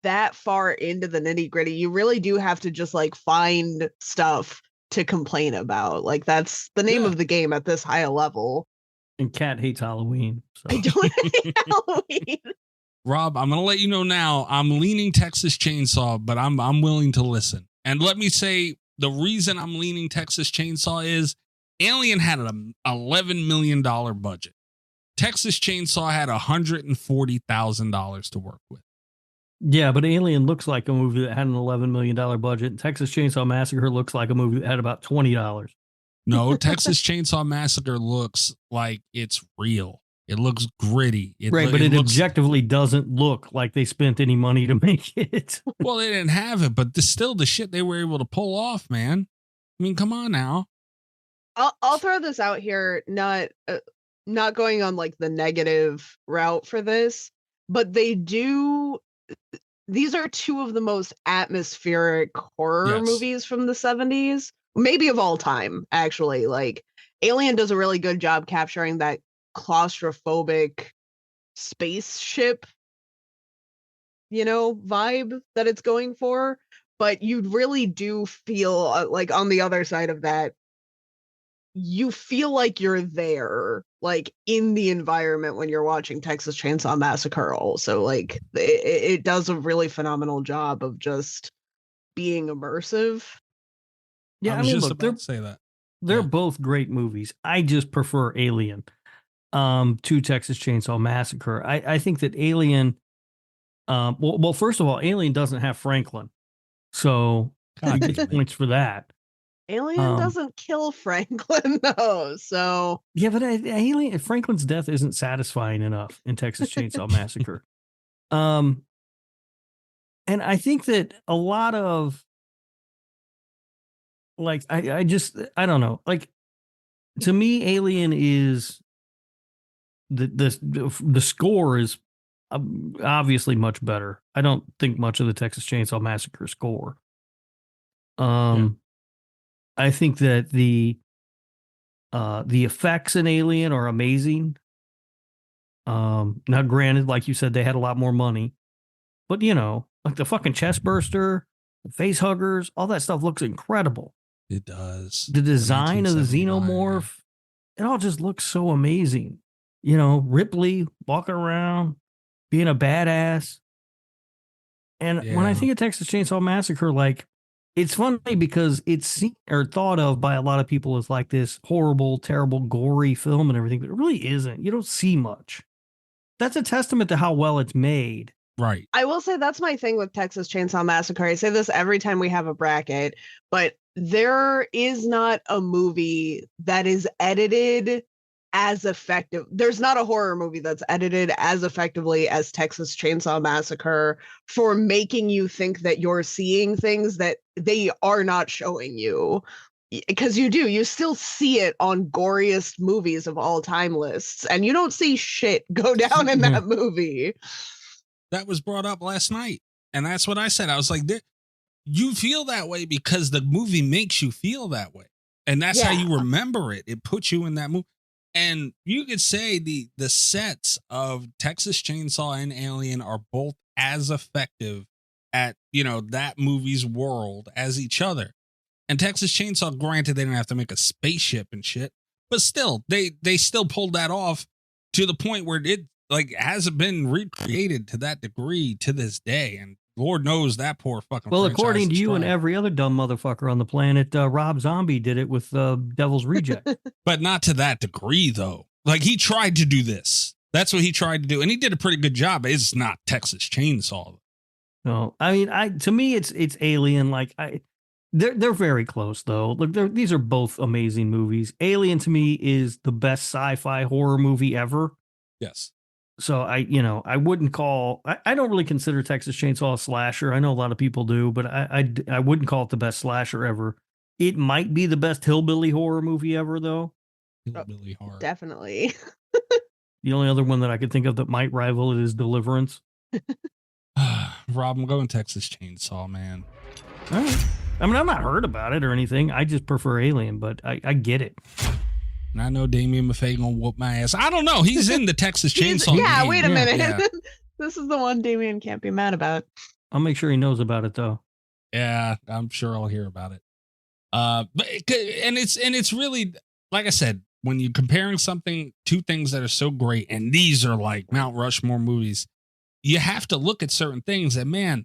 [SPEAKER 7] that far into the nitty gritty, you really do have to just like find stuff to complain about. Like that's the name of the game at this high level.
[SPEAKER 6] And Kat hates Halloween. So.
[SPEAKER 7] I don't hate Halloween.
[SPEAKER 5] Rob, I'm going to let you know now, I'm leaning Texas Chainsaw, but I'm willing to listen. And let me say, the reason I'm leaning Texas Chainsaw is Alien had an $11 million budget. Texas Chainsaw had $140,000 to work with.
[SPEAKER 6] Yeah, but Alien looks like a movie that had an $11 million budget. And Texas Chainsaw Massacre looks like a movie that had about $20.
[SPEAKER 5] No, Texas Chainsaw Massacre looks like it's real. It looks gritty.
[SPEAKER 6] But it objectively doesn't look like they spent any money to make it.
[SPEAKER 5] Well, they didn't have it, but still the shit they were able to pull off, man. I mean, come on now.
[SPEAKER 7] I'll throw this out here, not going on like the negative route for this, but these are two of the most atmospheric horror movies from the 70s, maybe of all time, actually. Like Alien does a really good job capturing that claustrophobic spaceship, vibe that it's going for, but you really do feel like on the other side of that, you feel like you're there, like in the environment when you're watching Texas Chainsaw Massacre. Also, like it does a really phenomenal job of just being immersive.
[SPEAKER 6] Yeah,
[SPEAKER 5] I mean, look,
[SPEAKER 6] they're both great movies. I just prefer Alien to Texas Chainsaw Massacre. I think that Alien, well, first of all, Alien doesn't have Franklin. So
[SPEAKER 5] God
[SPEAKER 6] He gets points for that.
[SPEAKER 7] Alien doesn't kill Franklin though, so
[SPEAKER 6] yeah, but Alien Franklin's death isn't satisfying enough in Texas Chainsaw Massacre. And I think that a lot of like I don't know, like to me, Alien is the score is obviously much better. I don't think much of the Texas Chainsaw Massacre score. I think that the effects in Alien are amazing. Now, granted, like you said, they had a lot more money, but like the fucking chest burster, the face huggers, all that stuff looks incredible.
[SPEAKER 5] It does.
[SPEAKER 6] The design of the xenomorph, it all just looks so amazing. Ripley walking around, being a badass. And when I think of Texas Chainsaw Massacre, like, it's funny because it's seen or thought of by a lot of people as like this horrible, terrible, gory film and everything, but it really isn't. You don't see much. That's a testament to how well it's made.
[SPEAKER 5] Right.
[SPEAKER 7] I will say that's my thing with Texas Chainsaw Massacre. I say this every time we have a bracket, but there is not a movie that is edited as effective. There's not a horror movie that's edited as effectively as Texas Chainsaw Massacre for making you think that you're seeing things that they are not showing you. Because you still see it on goriest movies of all time lists, and you don't see shit go down in that movie.
[SPEAKER 5] That was brought up last night, and that's what I said. I was like, you feel that way because the movie makes you feel that way, and that's how you remember it. It puts you in that movie. And you could say the sets of Texas Chainsaw and Alien are both as effective at, that movie's world as each other. And Texas Chainsaw, granted, they didn't have to make a spaceship and shit, but still, they still pulled that off to the point where it hasn't been recreated to that degree to this day. And Lord knows that poor fucking.
[SPEAKER 6] Well, according to you and every other dumb motherfucker on the planet, Rob Zombie did it with Devil's Reject.
[SPEAKER 5] But not to that degree, though. Like, he tried to do this. That's what he tried to do. And he did a pretty good job. It's not Texas Chainsaw.
[SPEAKER 6] No, I mean, to me, it's Alien. Like, they're very close, though. Look, these are both amazing movies. Alien, to me, is the best sci-fi horror movie ever.
[SPEAKER 5] Yes.
[SPEAKER 6] So I wouldn't call, I don't really consider Texas Chainsaw a slasher. I know a lot of people do, but I wouldn't call it the best slasher ever. It might be the best hillbilly horror movie ever, though.
[SPEAKER 5] Hillbilly horror.
[SPEAKER 7] Definitely.
[SPEAKER 6] The only other one that I could think of that might rival it is Deliverance.
[SPEAKER 5] Rob, I'm going Texas Chainsaw, man.
[SPEAKER 6] All right. I mean, I'm not hurt about it or anything. I just prefer Alien, but I get it.
[SPEAKER 5] And I know Damien Maffei gonna whoop my ass. I don't know. He's in the Texas Chainsaw.
[SPEAKER 7] Yeah, wait a minute. Yeah. This is the one Damien can't be mad about.
[SPEAKER 6] I'll make sure he knows about it, though.
[SPEAKER 5] Yeah, I'm sure I'll hear about it. But it's really, like I said, when you're comparing two things that are so great, and these are like Mount Rushmore movies, you have to look at certain things that, man,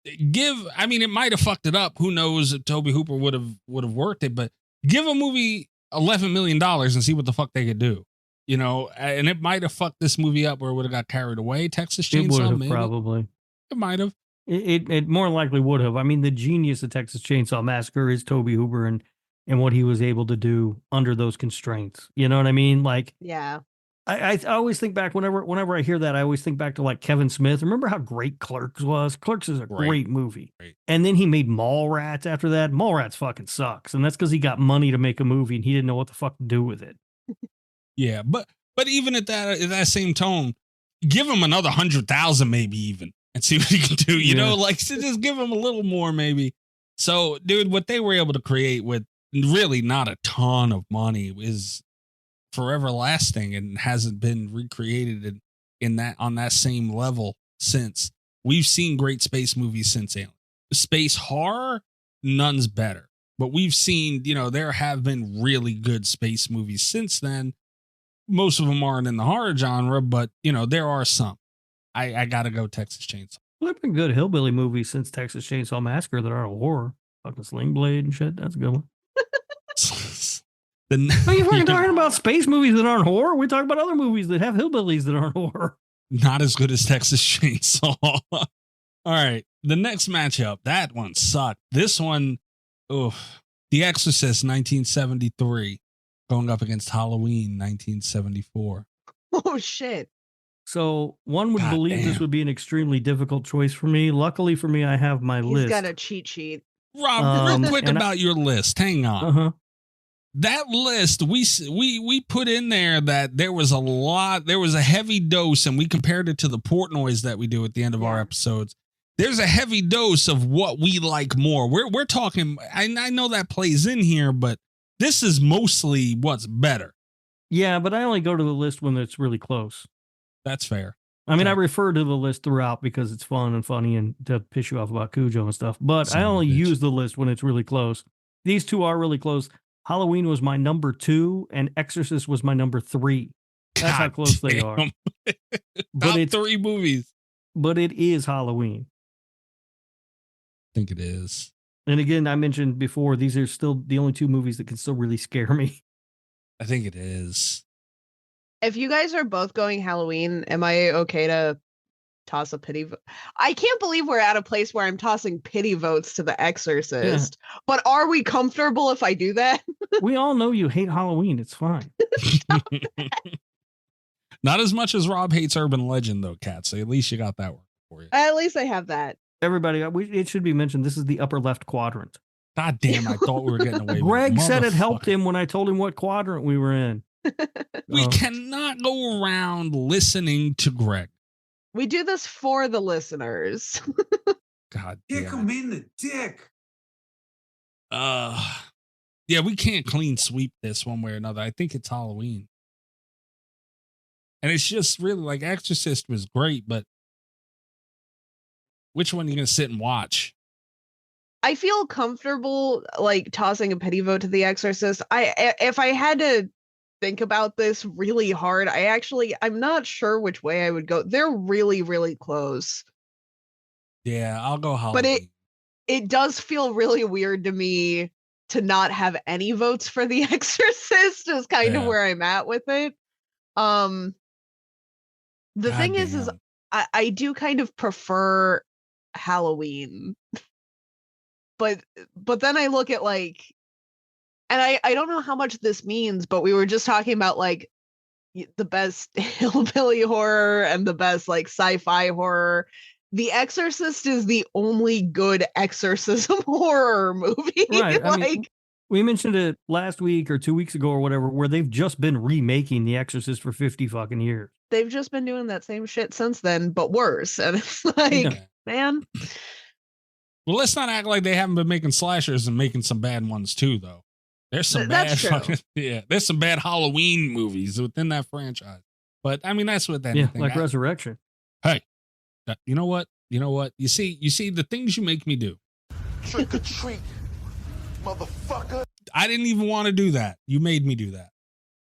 [SPEAKER 5] it might have fucked it up. Who knows if Tobe Hooper would have worked it, but give a movie $11 million and see what the fuck they could do, and it might have fucked this movie up where it would have got carried away. Texas Chainsaw,
[SPEAKER 6] it would have
[SPEAKER 5] maybe.
[SPEAKER 6] Probably.
[SPEAKER 5] It might have.
[SPEAKER 6] It more likely would have. I mean, the genius of Texas Chainsaw Massacre is Tobe Hooper and what he was able to do under those constraints. You know what I mean? Like,
[SPEAKER 7] yeah.
[SPEAKER 6] I always think back whenever I hear that, I always think back to like Kevin Smith. Remember how great Clerks was? Clerks is a great movie. Right. And then he made Mallrats after that. Mallrats fucking sucks. And that's because he got money to make a movie and he didn't know what the fuck to do with it.
[SPEAKER 5] Yeah, but even at that same tone, give him another 100,000 maybe even and see what he can do. You know, like just give him a little more maybe. So, dude, what they were able to create with really not a ton of money is forever lasting and hasn't been recreated in that on that same level since. We've seen great space movies since Alien. Space horror, none's better. But we've seen, there have been really good space movies since then. Most of them aren't in the horror genre, but there are some. I gotta go Texas Chainsaw.
[SPEAKER 6] Well, there've been good hillbilly movies since Texas Chainsaw Massacre that aren't horror. Fucking Sling Blade and shit. That's a good one. Are you fucking talking about space movies that aren't horror? We talk about other movies that have hillbillies that aren't horror.
[SPEAKER 5] Not as good as Texas Chainsaw. All right. The next matchup, that one sucked. This one, The Exorcist 1973 going up against Halloween 1974.
[SPEAKER 7] Oh, shit.
[SPEAKER 6] So one would believe this would be an extremely difficult choice for me. Luckily for me, I have my list.
[SPEAKER 7] He's got a cheat sheet.
[SPEAKER 5] Rob, real quick about your list. Hang on.
[SPEAKER 6] Uh-huh.
[SPEAKER 5] That list, we put in there that there was a heavy dose, and we compared it to the Portnoys that we do at the end of our episodes. There's a heavy dose of what we like more. We're talking, I know that plays in here, but this is mostly what's better.
[SPEAKER 6] Yeah, but I only go to the list when it's really close.
[SPEAKER 5] That's fair.
[SPEAKER 6] I mean, I refer to the list throughout because it's fun and funny and to piss you off about Cujo and stuff, but I only use the list when it's really close. These two are really close. Halloween was my number 2 and Exorcist was my number 3. That's how close they are.
[SPEAKER 5] But it's 3 movies.
[SPEAKER 6] But it is Halloween.
[SPEAKER 5] I think it is.
[SPEAKER 6] And again, I mentioned before, these are still the only 2 movies that can still really scare me.
[SPEAKER 5] I think it is.
[SPEAKER 7] If you guys are both going Halloween, am I okay to toss a pity vote? I can't believe we're at a place where I'm tossing pity votes to The Exorcist. Yeah. But are we comfortable if I do that?
[SPEAKER 6] We all know you hate Halloween. It's fine.
[SPEAKER 5] Not as much as Rob hates Urban Legend, though, Kat. So at least you got that one for you.
[SPEAKER 7] At least I have that.
[SPEAKER 6] Everybody, it should be mentioned, this is the upper left quadrant.
[SPEAKER 5] God damn, I thought we were getting away with it.
[SPEAKER 6] Greg said it helped him when I told him what quadrant we were in.
[SPEAKER 5] We cannot go around listening to Greg.
[SPEAKER 7] We do this for the listeners.
[SPEAKER 5] God
[SPEAKER 11] Kick him in the dick.
[SPEAKER 5] Yeah, we can't clean sweep this one way or another. I think it's Halloween. And it's just really like Exorcist was great, but which one are you going to sit and watch?
[SPEAKER 7] I feel comfortable like tossing a pity vote to The Exorcist. If I had to think about this really hard, I'm not sure which way I would go. They're really, really close.
[SPEAKER 5] Yeah, I'll go Halloween.
[SPEAKER 7] But it does feel really weird to me to not have any votes for The Exorcist is kind of where I'm at with it. The thing is I do kind of prefer Halloween. But then I look at like, and I don't know how much this means, but we were just talking about like the best hillbilly horror and the best like sci-fi horror. The Exorcist is the only good exorcism horror movie.
[SPEAKER 6] Right. I mean, we mentioned it last week or 2 weeks ago or whatever, where they've just been remaking The Exorcist for 50 fucking years.
[SPEAKER 7] They've just been doing that same shit since then, but worse. And it's like, man.
[SPEAKER 5] Well, let's not act like they haven't been making slashers and making some bad ones too, though. There's some bad fucking, there's some bad Halloween movies within that franchise. But I mean, that's what that
[SPEAKER 6] is. Yeah, like Resurrection.
[SPEAKER 5] Hey, you know what? You see the things you make me do.
[SPEAKER 13] Trick or treat, motherfucker.
[SPEAKER 5] I didn't even want to do that. You made me do that.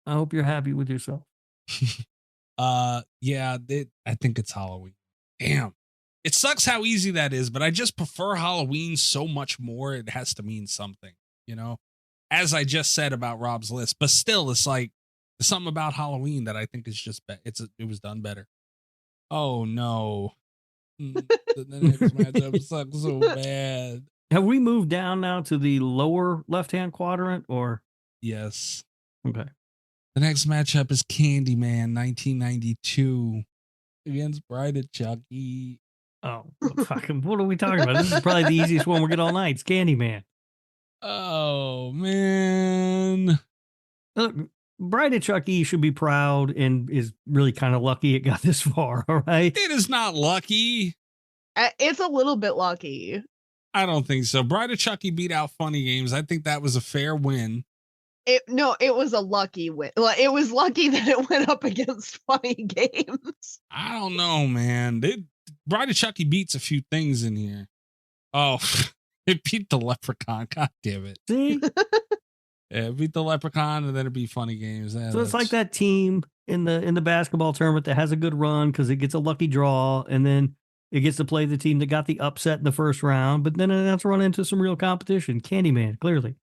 [SPEAKER 6] I hope you're happy with yourself.
[SPEAKER 5] Yeah, I think it's Halloween. Damn. It sucks how easy that is, but I just prefer Halloween so much more. It has to mean something, you know, as I just said about Rob's list, but still it's like there's something about Halloween that I think is just, it was done better. Oh no. The next matchup sucks so bad.
[SPEAKER 6] Have we moved down now to the lower left-hand quadrant or?
[SPEAKER 5] Yes.
[SPEAKER 6] Okay.
[SPEAKER 5] The next matchup is Candyman 1992 against Bride of Chucky.
[SPEAKER 6] Oh, fucking, what are we talking about? This is probably the easiest one we'll get all night. It's Candyman.
[SPEAKER 5] Oh, man.
[SPEAKER 6] Look, Bride of Chucky should be proud and is really kind of lucky it got this far, all right?
[SPEAKER 5] It is not lucky.
[SPEAKER 7] It's a little bit lucky.
[SPEAKER 5] I don't think so. Bride of Chucky beat out Funny Games. I think that was a fair win.
[SPEAKER 7] It was a lucky win. It was lucky that it went up against Funny Games.
[SPEAKER 5] I don't know, man. Bride of Chucky beats a few things in here. Oh, it beat the Leprechaun. God damn it.
[SPEAKER 6] See?
[SPEAKER 5] Yeah, it beat the Leprechaun and then it beat Funny Games. Yeah,
[SPEAKER 6] so it's like that team in the basketball tournament that has a good run because it gets a lucky draw and then it gets to play the team that got the upset in the first round, but then it has to run into some real competition. Candyman, clearly.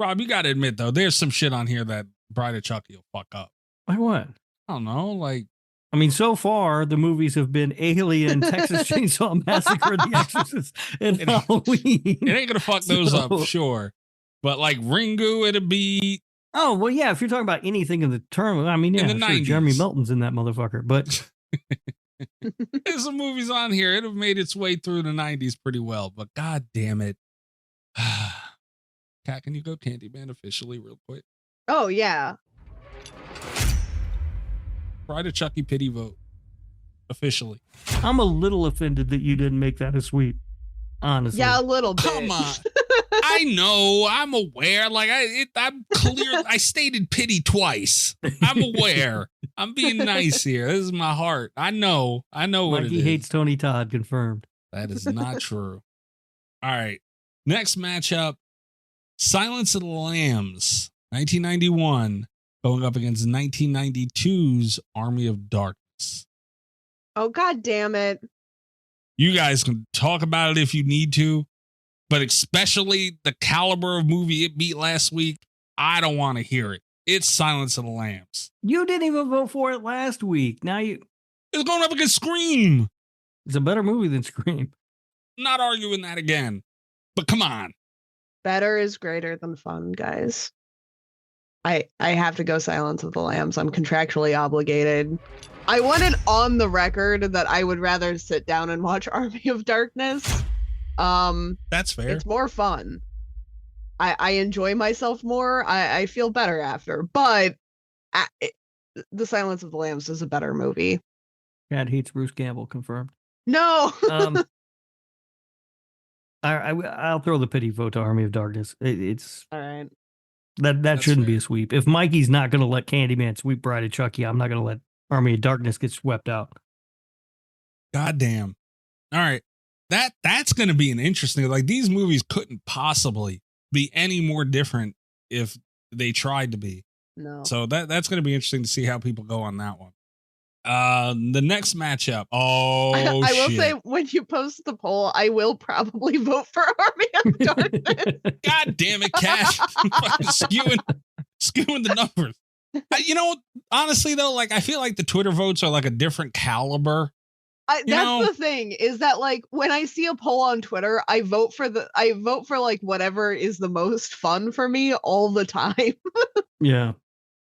[SPEAKER 5] Rob, you got to admit, though, there's some shit on here that Bride of Chucky will fuck up.
[SPEAKER 6] Like what?
[SPEAKER 5] I don't know, like
[SPEAKER 6] I mean, so far the movies have been Alien, Texas Chainsaw Massacre, The Exorcist, and Halloween.
[SPEAKER 5] It ain't gonna fuck those up, sure. But like Ringu, it'd be.
[SPEAKER 6] Oh well, yeah. If you're talking about anything in the term, I mean, yeah,
[SPEAKER 5] in the
[SPEAKER 6] sure,
[SPEAKER 5] 90s.
[SPEAKER 6] Jeremy Milton's in that motherfucker. But
[SPEAKER 5] there's some movies on here. It'd have made its way through the 90s pretty well. But god damn it, Kat, can you go Candyman officially real quick?
[SPEAKER 7] Oh yeah.
[SPEAKER 5] Try to Chucky pity vote officially.
[SPEAKER 6] I'm a little offended that you didn't make that a sweep. Honestly,
[SPEAKER 7] Yeah, a little bit.
[SPEAKER 5] Come on. I know. I'm aware. Like I'm clear. I stated pity twice. I'm aware. I'm being nice here. This is my heart. I know what it
[SPEAKER 6] Mikey
[SPEAKER 5] is.
[SPEAKER 6] hates Tony Todd. Confirmed.
[SPEAKER 5] That is not true. All right. Next matchup: Silence of the Lambs, 1991, going up against 1992's Army of Darkness.
[SPEAKER 7] Oh god damn it.
[SPEAKER 5] You guys can talk about it if you need to, but especially the caliber of movie it beat last week, I don't want to hear it. It's Silence of the Lambs.
[SPEAKER 6] You didn't even vote for it last week. Now it's
[SPEAKER 5] going up against Scream.
[SPEAKER 6] It's a better movie than Scream.
[SPEAKER 5] Not arguing that again, but come on.
[SPEAKER 7] Better is greater than fun, guys. I have to go Silence of the Lambs. I'm contractually obligated. I want it on the record that I would rather sit down and watch Army of Darkness.
[SPEAKER 5] That's fair.
[SPEAKER 7] It's more fun. I enjoy myself more. I feel better after. But The Silence of the Lambs is a better movie.
[SPEAKER 6] Cat hates Bruce Campbell. Confirmed.
[SPEAKER 7] No.
[SPEAKER 6] I'll throw the pity vote to Army of Darkness. It's
[SPEAKER 7] all right.
[SPEAKER 6] That shouldn't be a sweep. If Mikey's not going to let Candyman sweep Bride of Chucky, I'm not going to let Army of Darkness get swept out.
[SPEAKER 5] God damn. All right. That's going to be an interesting, like these movies couldn't possibly be any more different if they tried to be.
[SPEAKER 7] No.
[SPEAKER 5] So that's going to be interesting to see how people go on that one. The next matchup. Oh,
[SPEAKER 7] I will
[SPEAKER 5] shit.
[SPEAKER 7] say when you post the poll, I will probably vote for Army of Darkness.
[SPEAKER 5] God damn it, Cash. skewing the numbers. Honestly though, like I feel like the Twitter votes are like a different caliber.
[SPEAKER 7] That's the thing is that like when I see a poll on Twitter, I vote for like whatever is the most fun for me all the time.
[SPEAKER 6] Yeah.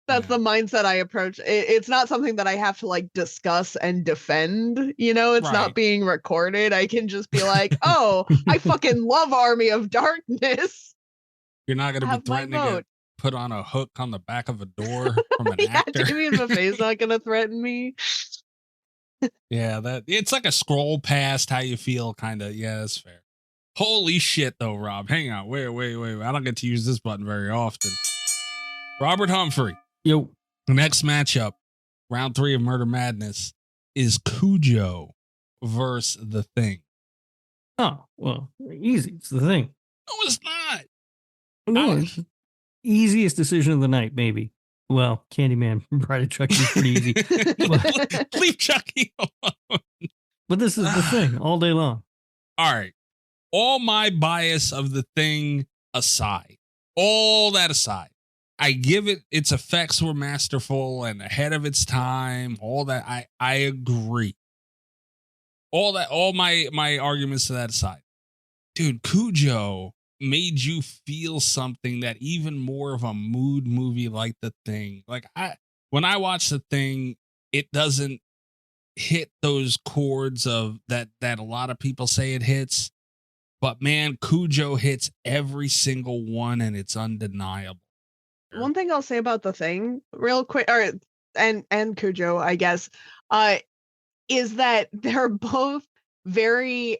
[SPEAKER 7] That's the mindset I approach. It's not something that I have to like discuss and defend. It's not being recorded. I can just be like, oh, I fucking love Army of Darkness.
[SPEAKER 5] You're not going to be threatening to get put on a hook on the back of a door from an actor.
[SPEAKER 7] Jimmy in the face not going to threaten me.
[SPEAKER 5] Yeah, it's like a scroll past how you feel kind of. Yeah, that's fair. Holy shit though, Rob. Hang on. Wait. I don't get to use this button very often. Robert Humphrey.
[SPEAKER 6] Yo.
[SPEAKER 5] The next matchup, round 3 of Murder Madness, is Cujo versus The Thing.
[SPEAKER 6] Oh, well, easy. It's The Thing.
[SPEAKER 5] No, it's not.
[SPEAKER 6] No, it's easiest decision of the night, maybe. Well, Candyman, Bride of Chucky is pretty easy.
[SPEAKER 5] Leave Chucky alone.
[SPEAKER 6] But this is The Thing all day long.
[SPEAKER 5] All right. All my bias of The Thing aside, all that aside, I give it its effects were masterful and ahead of its time. All that I agree. All my arguments to that aside. Dude, Cujo made you feel something that even more of a mood movie like The Thing. Like when I watch The Thing, it doesn't hit those chords of that a lot of people say it hits. But man, Cujo hits every single one and it's undeniable.
[SPEAKER 7] One thing I'll say about The Thing real quick, and Cujo, I guess, is that they're both very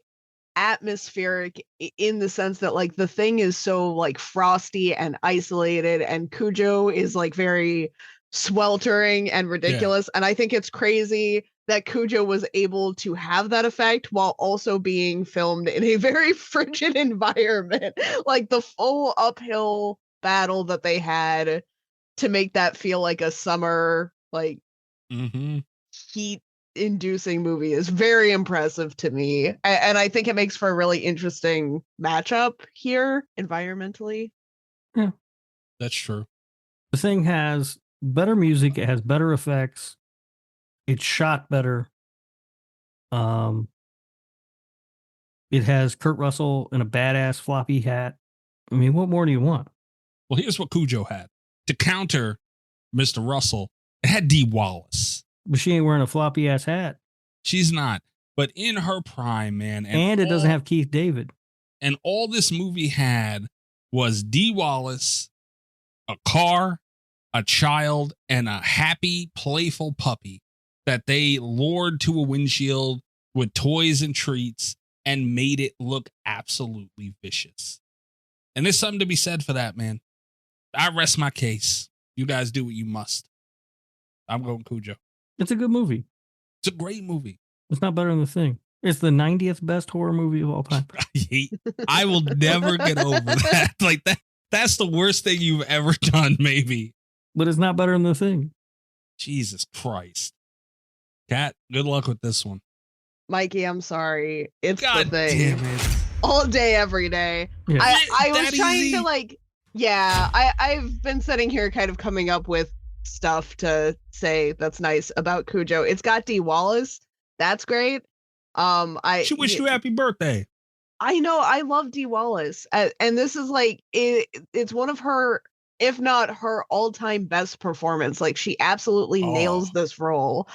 [SPEAKER 7] atmospheric in the sense that like The Thing is so like frosty and isolated, and Cujo is like very sweltering and ridiculous. Yeah. And I think it's crazy that Cujo was able to have that effect while also being filmed in a very frigid environment, like the full uphill battle that they had to make that feel like a summer like heat inducing movie is very impressive to me, and I think it makes for a really interesting matchup here environmentally.
[SPEAKER 6] Yeah,
[SPEAKER 5] that's true.
[SPEAKER 6] The Thing has better music, it has better effects, It's shot better. It has Kurt Russell in a badass floppy hat. I mean, what more do you want?
[SPEAKER 5] Well, here's what Cujo had. To counter Mr. Russell, it had Dee Wallace.
[SPEAKER 6] But she ain't wearing a floppy ass hat.
[SPEAKER 5] She's not. But in her prime, man.
[SPEAKER 6] And it doesn't have Keith David.
[SPEAKER 5] And all this movie had was Dee Wallace, a car, a child, and a happy, playful puppy that they lured to a windshield with toys and treats and made it look absolutely vicious. And there's something to be said for that, man. I rest my case. You guys do what you must. I'm going Cujo.
[SPEAKER 6] It's a good movie.
[SPEAKER 5] It's a great movie.
[SPEAKER 6] It's not better than The Thing. It's the 90th best horror movie of all time.
[SPEAKER 5] I will never get over that. Like that's the worst thing you've ever done, maybe.
[SPEAKER 6] But it's not better than The Thing.
[SPEAKER 5] Jesus Christ. Kat, good luck with this one.
[SPEAKER 7] Mikey, I'm sorry. It's
[SPEAKER 5] God
[SPEAKER 7] The Thing.
[SPEAKER 5] damn it.
[SPEAKER 7] All day, every day.
[SPEAKER 6] Yeah.
[SPEAKER 7] I was
[SPEAKER 5] That
[SPEAKER 7] trying
[SPEAKER 5] easy?
[SPEAKER 7] to I've been sitting here kind of coming up with stuff to say that's nice about Cujo. It's got Dee Wallace. That's great.
[SPEAKER 5] She wished you happy birthday.
[SPEAKER 7] I know. I love Dee Wallace. And this is like, it's one of her, if not her all-time best performance. Like, she absolutely nails this role.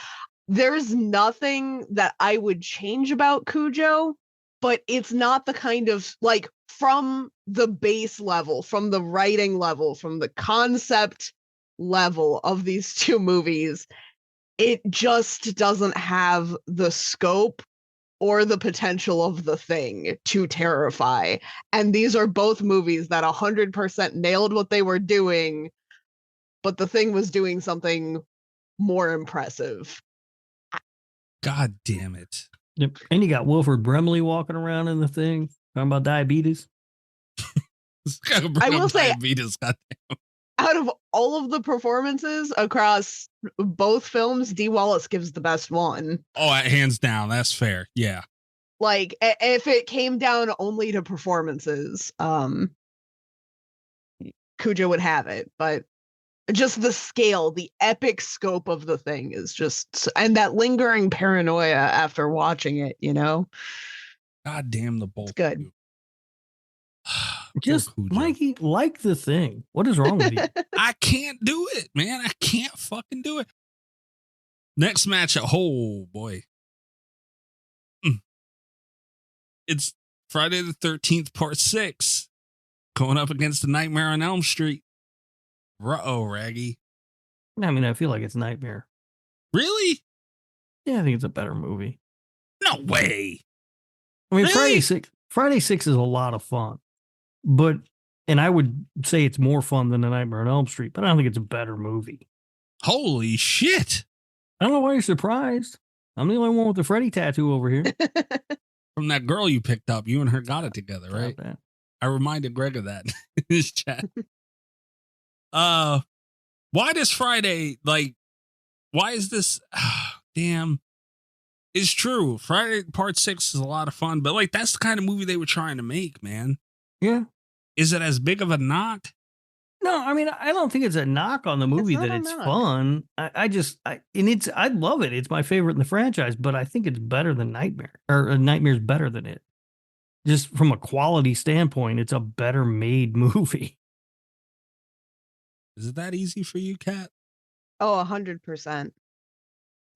[SPEAKER 7] There's nothing that I would change about Cujo, but it's not the kind of, like, from the base level, from the writing level, from the concept level of these two movies, it just doesn't have the scope or the potential of The Thing to terrify. And these are both movies that 100% nailed what they were doing, but The Thing was doing something more impressive.
[SPEAKER 5] God damn it.
[SPEAKER 6] Yep. And you got Wilford Brimley walking around in The Thing, talking about diabetes.
[SPEAKER 7] I will say,
[SPEAKER 5] diabetes, goddamn.
[SPEAKER 7] out of all of the performances across both films, Dee Wallace gives the best one.
[SPEAKER 5] Oh, hands down. That's fair. Yeah.
[SPEAKER 7] Like, if it came down only to performances, Cujo would have it. But just the scale, the epic scope of The Thing is just, and that lingering paranoia after watching it, you know?
[SPEAKER 5] God damn the both.
[SPEAKER 7] It's good.
[SPEAKER 6] Just, Mikey, like The Thing. What is wrong with you?
[SPEAKER 5] I can't do it, man. I can't fucking do it. Next matchup. Oh, boy. It's Friday the 13th, part 6. Going up against the Nightmare on Elm Street. Ruh-oh, Raggy.
[SPEAKER 6] I mean, I feel like it's Nightmare.
[SPEAKER 5] Really?
[SPEAKER 6] Yeah, I think it's a better movie.
[SPEAKER 5] No way.
[SPEAKER 6] I mean,
[SPEAKER 5] Really?
[SPEAKER 6] Friday 6 is a lot of fun. And I would say it's more fun than The Nightmare on Elm Street, but I don't think it's a better movie.
[SPEAKER 5] Holy shit.
[SPEAKER 6] I don't know why you're surprised. I'm the only one with the Freddy tattoo over here.
[SPEAKER 5] From that girl you picked up, you and her got it together, right? I reminded Greg of that in his chat. Why does Friday, like, why is this? Damn. It's true. Friday part 6 is a lot of fun, but like, that's the kind of movie they were trying to make, man.
[SPEAKER 6] Yeah.
[SPEAKER 5] Is it as big of a knock?
[SPEAKER 6] No, I mean, I don't think it's a knock on the movie that it's fun. I love it. It's my favorite in the franchise, but I think it's better than Nightmare, or Nightmare's better than it. Just from a quality standpoint, it's a better made movie.
[SPEAKER 5] Is it that easy for you, Kat?
[SPEAKER 7] Oh, 100%.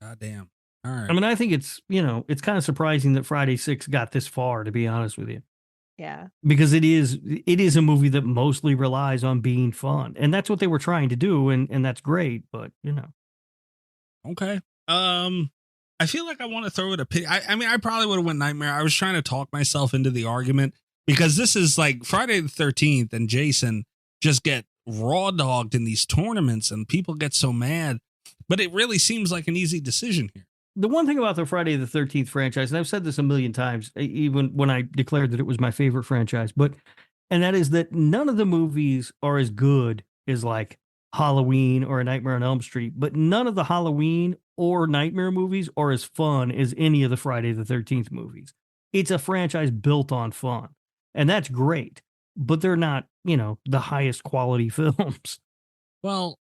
[SPEAKER 5] God damn. All right.
[SPEAKER 6] I mean, I think it's kind of surprising that Friday 6 got this far, to be honest with you.
[SPEAKER 7] Yeah.
[SPEAKER 6] Because it is a movie that mostly relies on being fun. And that's what they were trying to do, and that's great, but
[SPEAKER 5] Okay. I feel like I want to throw it a pit. I mean, I probably would have went Nightmare. I was trying to talk myself into the argument because this is like Friday the 13th and Jason just get raw dogged in these tournaments and people get so mad, but it really seems like an easy decision here.
[SPEAKER 6] The one thing about the Friday the 13th franchise, and I've said this a million times, even when I declared that it was my favorite franchise, and that is that none of the movies are as good as like Halloween or A Nightmare on Elm Street, but none of the Halloween or Nightmare movies are as fun as any of the Friday the 13th movies. It's a franchise built on fun, and that's great, but they're not, the highest quality films.
[SPEAKER 5] Well,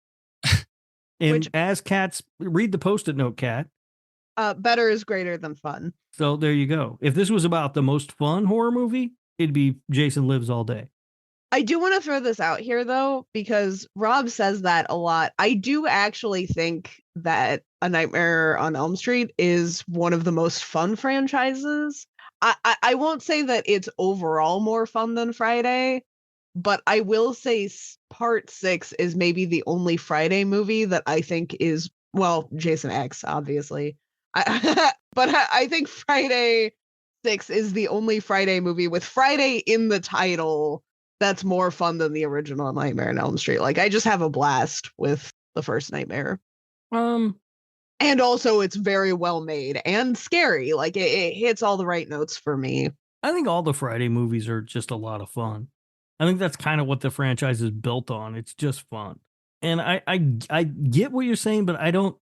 [SPEAKER 6] and as Kat's, read the Post-it note, Kat.
[SPEAKER 7] Better is greater than fun.
[SPEAKER 6] So there you go. If this was about the most fun horror movie, it'd be Jason Lives All Day.
[SPEAKER 7] I do want to throw this out here, though, because Rob says that a lot. I do actually think that A Nightmare on Elm Street is one of the most fun franchises. I won't say that it's overall more fun than Friday, but I will say Part 6 is maybe the only Friday movie that I think is, well, Jason X, obviously. But I think Friday 6 is the only Friday movie with Friday in the title that's more fun than the original Nightmare on Elm Street. Like, I just have a blast with the first Nightmare. And also it's very well made and scary. Like, it hits all the right notes for me.
[SPEAKER 6] I think all the Friday movies are just a lot of fun. I think that's kind of what the franchise is built on. It's just fun. And I get what you're saying, but I don't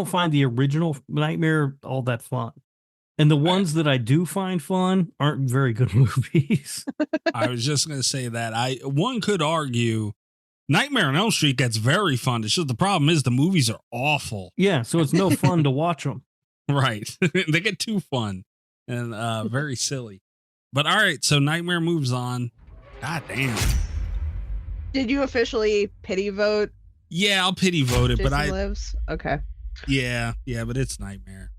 [SPEAKER 6] find the original Nightmare all that fun. And the ones that I do find fun aren't very good movies.
[SPEAKER 5] I was just going to say that. One could argue Nightmare on Elm Street gets very fun. It's just the problem is the movies are awful.
[SPEAKER 6] Yeah, so it's no fun to watch them.
[SPEAKER 5] Right. They get too fun and very silly. But all right, so Nightmare moves on. God damn.
[SPEAKER 7] Did you officially pity vote?
[SPEAKER 5] Yeah, I'll pity vote it,
[SPEAKER 7] Jason
[SPEAKER 5] but
[SPEAKER 7] Lives? Okay.
[SPEAKER 5] Yeah, but it's Nightmare.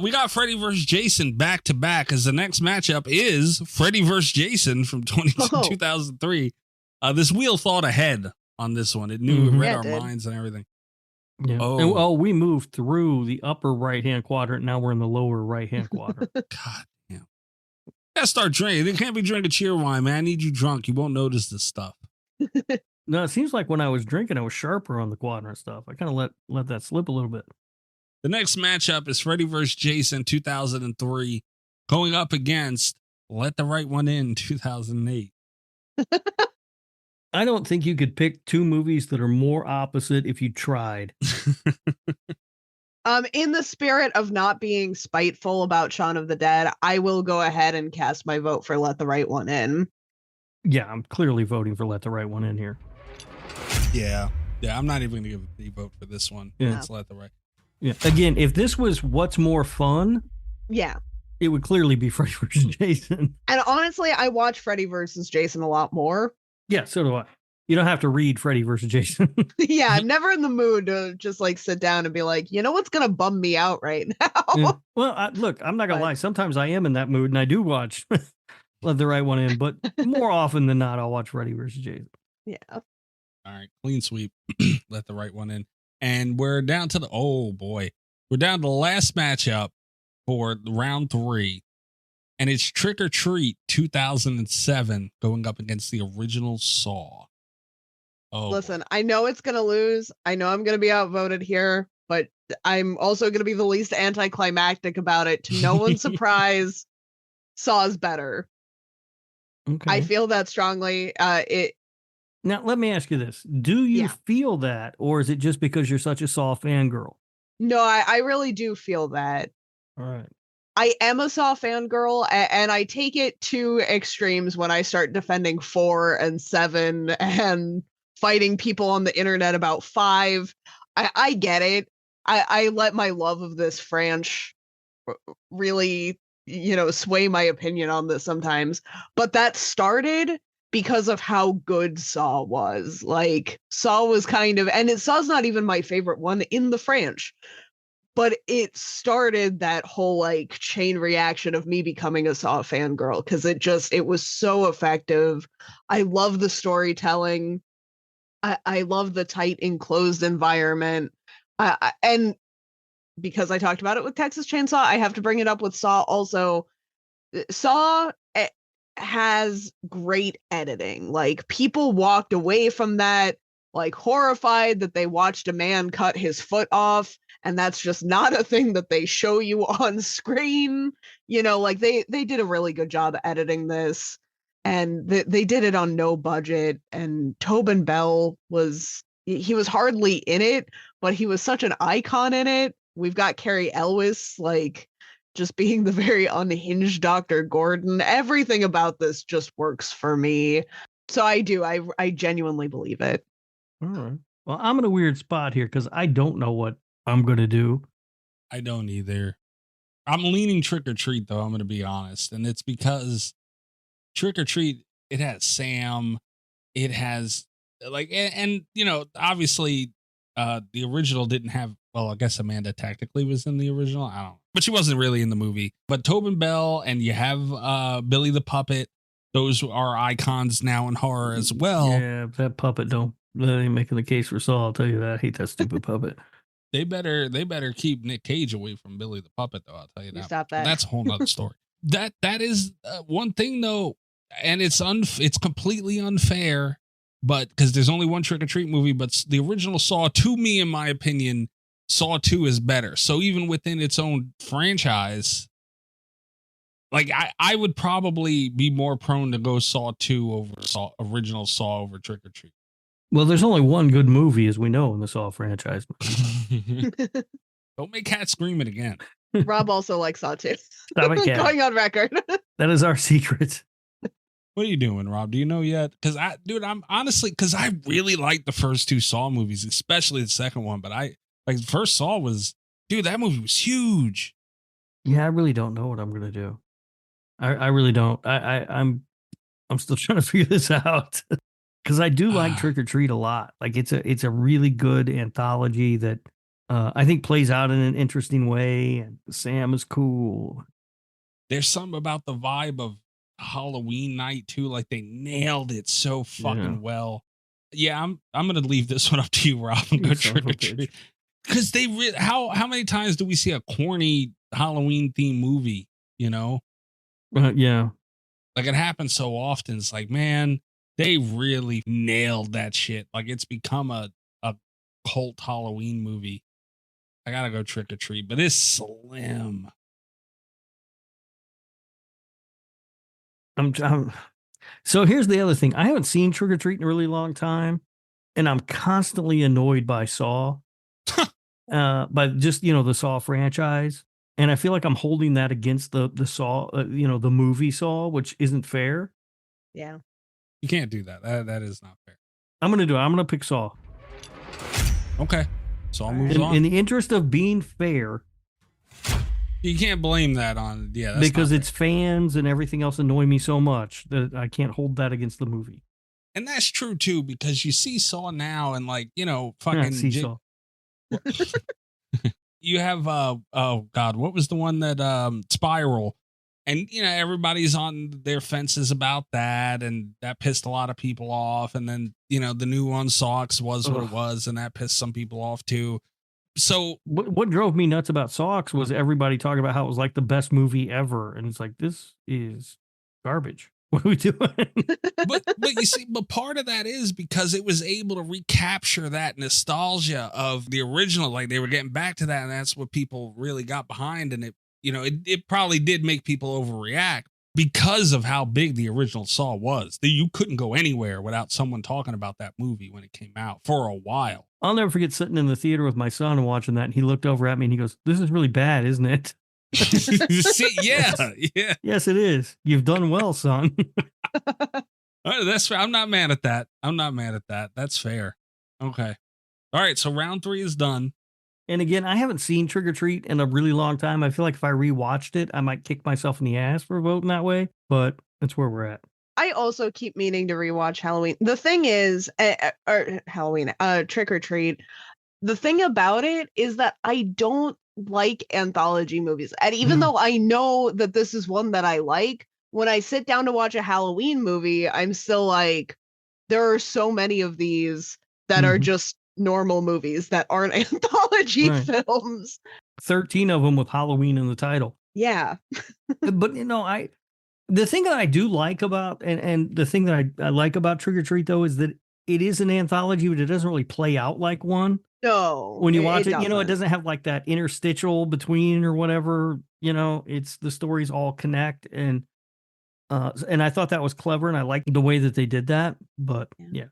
[SPEAKER 5] We got Freddy vs. Jason back to back as the next matchup is Freddy vs. Jason from 2003. This wheel thought ahead on this one. It knew, it read our minds and everything.
[SPEAKER 6] Yeah.
[SPEAKER 5] Oh.
[SPEAKER 6] And, we moved through the upper right-hand quadrant. Now we're in the lower right-hand quadrant.
[SPEAKER 5] God damn. Gotta start drinking. They can't be drinking cheer wine, man. I need you drunk. You won't notice this stuff.
[SPEAKER 6] No, it seems like when I was drinking, I was sharper on the quadrant stuff. I kind of let that slip a little bit.
[SPEAKER 5] The next matchup is Freddy vs. Jason 2003 going up against Let the Right One In 2008.
[SPEAKER 6] I don't think you could pick two movies that are more opposite if you tried.
[SPEAKER 7] In the spirit of not being spiteful about Shaun of the Dead, I will go ahead and cast my vote for Let the Right One In.
[SPEAKER 6] Yeah, I'm clearly voting for Let the Right One In here.
[SPEAKER 5] Yeah, I'm not even going to give a vote for this one.
[SPEAKER 6] Yeah.
[SPEAKER 5] Let's Let the Right.
[SPEAKER 6] Yeah. Again, if this was what's more fun,
[SPEAKER 7] yeah,
[SPEAKER 6] it would clearly be Freddy vs. Jason.
[SPEAKER 7] And honestly, I watch Freddy vs. Jason a lot more.
[SPEAKER 6] Yeah, so do I. You don't have to read Freddy vs. Jason.
[SPEAKER 7] Yeah, I'm never in the mood to just like sit down and be like, you know what's going to bum me out right now?
[SPEAKER 6] Yeah. Well, look, I'm not going to lie. Sometimes I am in that mood and I do watch Let the Right One In, but more often than not, I'll watch Freddy vs. Jason.
[SPEAKER 7] Yeah.
[SPEAKER 5] All right, clean sweep. Let the Right One In. And we're down to we're down to the last matchup for round 3. And it's Trick or Treat 2007 going up against the original Saw. Oh,
[SPEAKER 7] listen, I know it's going to lose. I know I'm going to be outvoted here, but I'm also going to be the least anticlimactic about it. To no one's surprise, Saw's better.
[SPEAKER 6] Okay.
[SPEAKER 7] I feel that strongly.
[SPEAKER 6] Now, let me ask you this. Do you feel that, or is it just because you're such a Saw fangirl?
[SPEAKER 7] No, I really do feel that.
[SPEAKER 6] All right.
[SPEAKER 7] I am a Saw fangirl, and I take it to extremes when I start defending 4 and 7 and fighting people on the internet about 5. I get it. I let my love of this franchise really, sway my opinion on this sometimes. But that started because of how good Saw was. Like, Saw was kind of, and Saw's not even my favorite one in the franchise, but it started that whole like chain reaction of me becoming a Saw fangirl because it was so effective. I love the storytelling. I love the tight enclosed environment. And because I talked about it with Texas Chainsaw, I have to bring it up with Saw also. Saw has great editing. Like, people walked away from that like horrified that they watched a man cut his foot off, and that's just not a thing that they show you on screen. Like they did a really good job editing this, and they did it on no budget. And Tobin Bell was hardly in it, but he was such an icon in it. We've got Carrie Elwes, like, just being the very unhinged Dr. Gordon. Everything about this just works for me. So I genuinely believe it.
[SPEAKER 6] All right. Well, I'm in a weird spot here because I don't know what I'm going to do.
[SPEAKER 5] I don't either. I'm leaning Trick or Treat though. I'm going to be honest, and it's because Trick or Treat, it has Sam, it has like, and you know, obviously, the original didn't have. Well, I guess Amanda technically was in the original. I don't know, but she wasn't really in the movie. But Tobin Bell and you have Billy the Puppet. Those are icons now in horror as well.
[SPEAKER 6] Yeah, that puppet that ain't making the case for Saw. I'll tell you that. I hate that stupid puppet.
[SPEAKER 5] They better keep Nick Cage away from Billy the Puppet, though. I'll tell you that.
[SPEAKER 7] Stop that.
[SPEAKER 5] But that's a whole nother story. That is one thing though, and it's completely unfair. But because there's only one Trick or Treat movie, but the original Saw, to me, in my opinion, Saw 2 is better. So even within its own franchise, like I would probably be more prone to go Saw 2 over original Saw over Trick or Treat.
[SPEAKER 6] Well, there's only one good movie, as we know, in the Saw franchise.
[SPEAKER 5] Don't make Cat scream it again.
[SPEAKER 7] Rob also likes Saw 2.
[SPEAKER 6] Stop it, Cat.
[SPEAKER 7] Going on record.
[SPEAKER 6] That is our secret.
[SPEAKER 5] What are you doing, Rob? Do you know yet? Because I really like the first two Saw movies, especially the second one. But the first Saw that movie was huge.
[SPEAKER 6] Yeah, I really don't know what I'm gonna do. I really don't. I'm still trying to figure this out. Because I do like Trick or Treat a lot. Like it's a really good anthology that I think plays out in an interesting way, and Sam is cool.
[SPEAKER 5] There's something about the vibe of Halloween night too. Like they nailed it so fucking well. Yeah, I'm gonna leave this one up to you, Rob, and go Trick or Treat. Because how many times do we see a corny Halloween themed movie? You know?
[SPEAKER 6] Yeah.
[SPEAKER 5] Like it happens so often. It's like, man. They really nailed that shit. Like it's become a cult Halloween movie. I gotta go Trick or Treat, but it's slim.
[SPEAKER 6] So here's the other thing. I haven't seen Trick or Treat in a really long time, and I'm constantly annoyed by Saw, by just the Saw franchise, and I feel like I'm holding that against the Saw, the movie Saw, which isn't fair.
[SPEAKER 7] Yeah.
[SPEAKER 5] You can't do that. That is not fair.
[SPEAKER 6] I'm going to pick Saw.
[SPEAKER 5] Okay. Saw moves on.
[SPEAKER 6] In the interest of being fair.
[SPEAKER 5] You can't blame that on, that's
[SPEAKER 6] because it's fans and everything else annoy me so much that I can't hold that against the movie.
[SPEAKER 5] And that's true too, because you see Saw now and fucking.
[SPEAKER 6] Saw.
[SPEAKER 5] You have, oh God, what was the one that, Spiral? And, everybody's on their fences about that. And that pissed a lot of people off. And then, the new one, Socks, was what it was. And that pissed some people off too. So
[SPEAKER 6] what drove me nuts about Socks was everybody talking about how it was like the best movie ever. And it's like, this is garbage. What are we doing?
[SPEAKER 5] but you see, but part of that is because it was able to recapture that nostalgia of the original. Like they were getting back to that. And that's what people really got behind. And it probably did make people overreact because of how big the original Saw was. You couldn't go anywhere without someone talking about that movie when it came out for a while.
[SPEAKER 6] I'll never forget sitting in the theater with my son and watching that. And he looked over at me and he goes, "This is really bad, isn't it?"
[SPEAKER 5] See, yeah.
[SPEAKER 6] Yes, it is. You've done well, son.
[SPEAKER 5] That's fair. I'm not mad at that. That's fair. Okay. All right. So round 3 is done.
[SPEAKER 6] And again, I haven't seen Trick or Treat in a really long time. I feel like if I rewatched it, I might kick myself in the ass for voting that way, but that's where we're at.
[SPEAKER 7] I also keep meaning to rewatch Halloween. The thing is, Trick or Treat. The thing about it is that I don't like anthology movies. And even though I know that this is one that I like, when I sit down to watch a Halloween movie, I'm still like, there are so many of these that are just normal movies that aren't anthology films.
[SPEAKER 6] 13 of them with Halloween in the title.
[SPEAKER 7] Yeah.
[SPEAKER 6] But the thing that I do like about and the thing that I like about Trick or Treat though is that it is an anthology, but it doesn't really play out like one.
[SPEAKER 7] No.
[SPEAKER 6] When you watch it, it doesn't have like that interstitial between or whatever, it's the stories all connect and I thought that was clever and I liked the way that they did that, but yeah.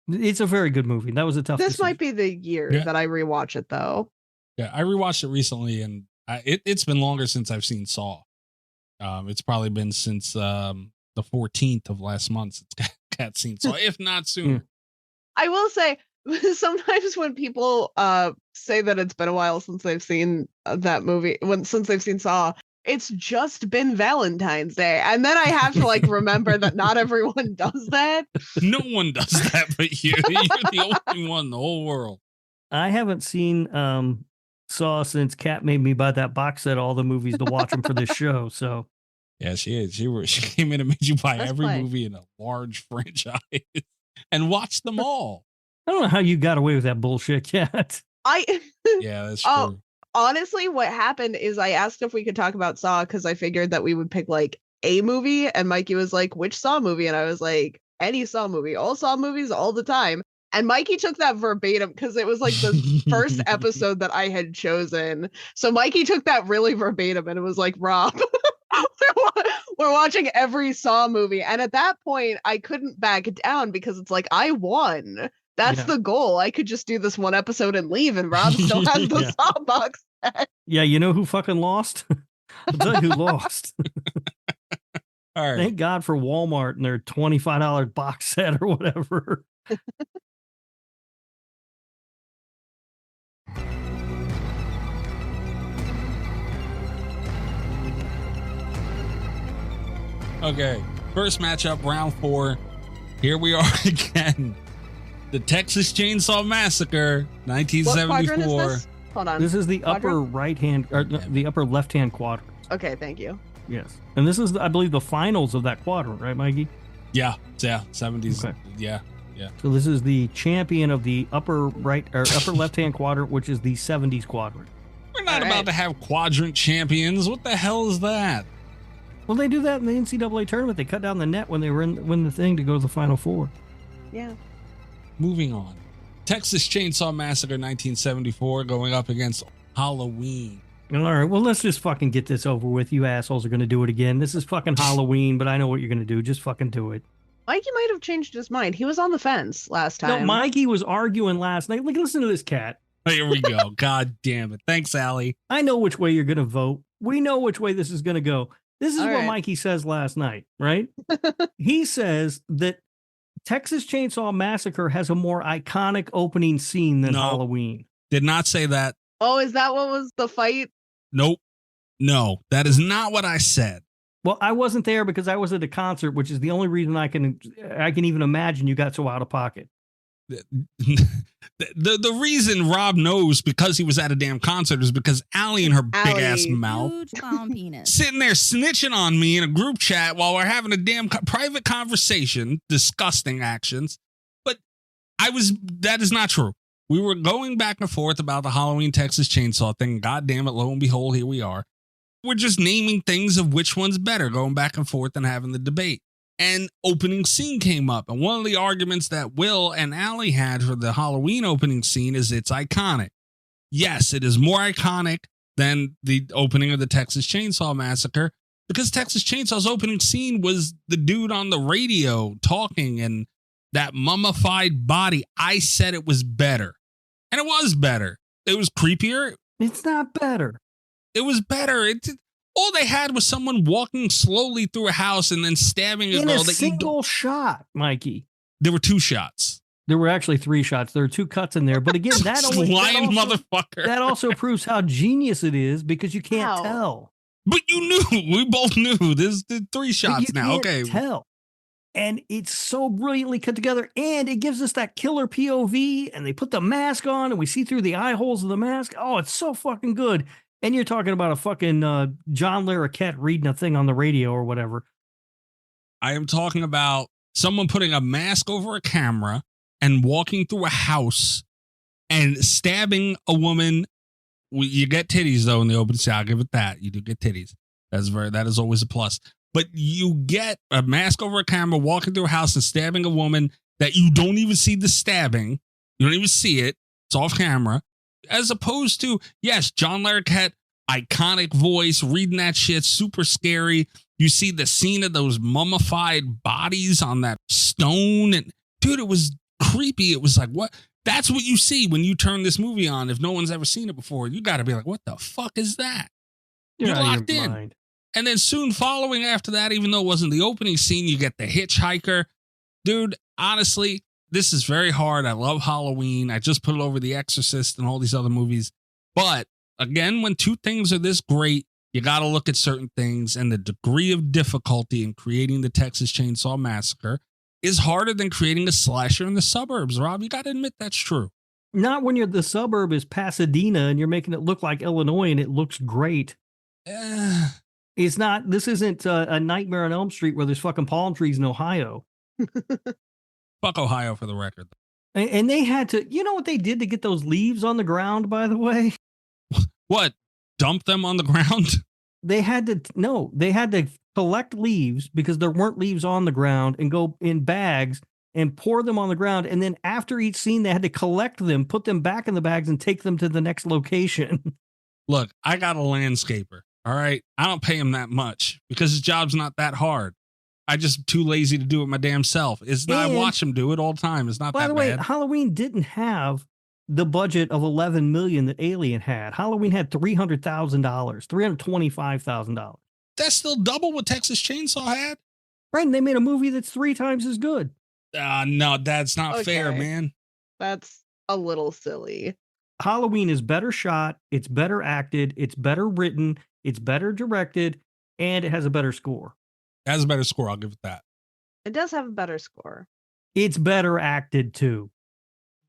[SPEAKER 6] It's a very good movie. That was a tough
[SPEAKER 7] This
[SPEAKER 6] decision.
[SPEAKER 7] might be the year that I rewatch it, though.
[SPEAKER 5] Yeah, I rewatched it recently, and it's been longer since I've seen Saw. It's probably been since the 14th of last month since Cat seen Saw, if not sooner.
[SPEAKER 7] I will say, sometimes when people say that it's been a while since they've seen that movie, since they've seen Saw, it's just been Valentine's Day. And then I have to like remember that not everyone does that.
[SPEAKER 5] No one does that but you. You're the only one in the whole world.
[SPEAKER 6] I haven't seen Saw since Kat made me buy that box set of all the movies to watch them for this show. So
[SPEAKER 5] yeah, she is. She came in and made you buy every movie in a large franchise and watch them all.
[SPEAKER 6] I don't know how you got away with that bullshit, Kat.
[SPEAKER 5] Yeah, that's true.
[SPEAKER 7] Honestly, what happened is I asked if we could talk about Saw because I figured that we would pick like a movie, and Mikey was like, which Saw movie? And I was like, any Saw movie, all Saw movies all the time. And Mikey took that verbatim because it was like the first episode that I had chosen. So Mikey took that really verbatim and it was like, Rob, we're watching every Saw movie. And at that point, I couldn't back down because it's like, I won. That's the goal. I could just do this one episode and leave, and Rob still has the Saw box set.
[SPEAKER 6] Yeah, you know who fucking lost? I'll tell you who lost.
[SPEAKER 5] All right.
[SPEAKER 6] Thank God for Walmart and their $25 box set or whatever.
[SPEAKER 5] Okay, first matchup, round 4. Here we are again. The Texas Chainsaw Massacre, 1974.
[SPEAKER 7] What quadrant is this? Hold on.
[SPEAKER 6] This is the upper right hand, or the upper left hand quadrant.
[SPEAKER 7] Okay, thank you.
[SPEAKER 6] Yes, and this is, I believe, the finals of that quadrant, right, Mikey?
[SPEAKER 5] Yeah, 70s.
[SPEAKER 6] Okay.
[SPEAKER 5] Yeah.
[SPEAKER 6] So this is the champion of the upper right or upper left hand quadrant, which is the 70s quadrant.
[SPEAKER 5] We're not about to have quadrant champions. What the hell is that?
[SPEAKER 6] Well, they do that in the NCAA tournament. They cut down the net when they win the thing to go to the Final Four.
[SPEAKER 7] Yeah.
[SPEAKER 5] Moving on. Texas Chainsaw Massacre 1974 going up against Halloween.
[SPEAKER 6] All right, well, let's just fucking get this over with. You assholes are going to do it again. This is fucking Halloween, but I know what you're going to do. Just fucking do it.
[SPEAKER 7] Mikey might have changed his mind. He was on the fence last time.
[SPEAKER 6] No, Mikey was arguing last night. Like, listen to this, Cat.
[SPEAKER 5] Here we go. God damn it. Thanks, Allie.
[SPEAKER 6] I know which way you're going to vote. We know which way this is going to go. This is
[SPEAKER 7] All
[SPEAKER 6] what
[SPEAKER 7] right.
[SPEAKER 6] Mikey says last night, right? He says that Texas Chainsaw Massacre has a more iconic opening scene than Halloween.
[SPEAKER 5] Did not say that.
[SPEAKER 7] Oh, is that what was the fight?
[SPEAKER 5] Nope. No, that is not what I said.
[SPEAKER 6] Well, I wasn't there because I was at a concert, which is the only reason I can even imagine you got so out of pocket.
[SPEAKER 5] The reason Rob knows because he was at a damn concert is because Allie and her big ass mouth sitting there snitching on me in a group chat while we're having a damn private conversation, disgusting actions. But that is not true. We were going back and forth about the Halloween Texas Chainsaw thing. God damn it, lo and behold, here we are. We're just naming things of which one's better, going back and forth and having the debate. And opening scene came up. And one of the arguments that Will and Allie had for the Halloween opening scene is it's iconic. Yes, it is more iconic than the opening of the Texas Chainsaw Massacre because Texas Chainsaw's opening scene was the dude on the radio talking and that mummified body. I said it was better. And it was better. It was creepier.
[SPEAKER 6] It's not better.
[SPEAKER 5] It was better. All they had was someone walking slowly through a house and then stabbing a
[SPEAKER 6] in
[SPEAKER 5] girl.
[SPEAKER 6] a single shot, Mikey.
[SPEAKER 5] There were 2 shots.
[SPEAKER 6] There were actually 3 shots. There are 2 cuts in there. But again,
[SPEAKER 5] lying motherfucker.
[SPEAKER 6] That also proves how genius it is because you can't tell.
[SPEAKER 5] But you knew. We both knew. There's 3 shots now. Okay.
[SPEAKER 6] Tell. And it's so brilliantly cut together. And it gives us that killer POV. And they put the mask on and we see through the eye holes of the mask. Oh, it's so fucking good. And you're talking about a fucking John Larroquette reading a thing on the radio or whatever.
[SPEAKER 5] I am talking about someone putting a mask over a camera and walking through a house and stabbing a woman. You get titties, though, in the open scene. I'll give it that. You do get titties. That is always a plus. But you get a mask over a camera, walking through a house and stabbing a woman that you don't even see the stabbing. You don't even see it. It's off camera. As opposed to, yes, John Larroquette, iconic voice, reading that shit, super scary. You see the scene of those mummified bodies on that stone. And dude, it was creepy. It was like, what? That's what you see when you turn this movie on. If no one's ever seen it before, you got to be like, what the fuck is that? You're locked in. Mind. And then soon following after that, even though it wasn't the opening scene, you get the hitchhiker. Dude, honestly, this is very hard. I love Halloween. I just put it over The Exorcist and all these other movies. But again, when two things are this great, you got to look at certain things, and the degree of difficulty in creating the Texas Chainsaw Massacre is harder than creating a slasher in the suburbs. Rob, you got to admit that's true.
[SPEAKER 6] Not when the suburb is Pasadena and you're making it look like Illinois and it looks great. It's not. This isn't a Nightmare on Elm Street where there's fucking palm trees in Ohio.
[SPEAKER 5] Fuck Ohio for the record.
[SPEAKER 6] And they had to, you know what they did to get those leaves on the ground, by the way?
[SPEAKER 5] What? Dump them on the ground?
[SPEAKER 6] They had to collect leaves because there weren't leaves on the ground and go in bags and pour them on the ground. And then after each scene, they had to collect them, put them back in the bags and take them to the next location.
[SPEAKER 5] Look, I got a landscaper. All right. I don't pay him that much because his job's not that hard. I just too lazy to do it my damn self. I watch him do it all the time. It's not that bad. By the way,
[SPEAKER 6] Halloween didn't have the budget of $11 million that Alien had. Halloween had $300,000, $325,000.
[SPEAKER 5] That's still double what Texas Chainsaw had.
[SPEAKER 6] Right, and they made a movie that's 3 times as good.
[SPEAKER 5] No, that's not fair, man.
[SPEAKER 7] That's a little silly.
[SPEAKER 6] Halloween is better shot, it's better acted, it's better written, it's better directed, and it has a better score.
[SPEAKER 5] It has a better score, I'll give it that.
[SPEAKER 7] It does have a better score.
[SPEAKER 6] It's better acted, too.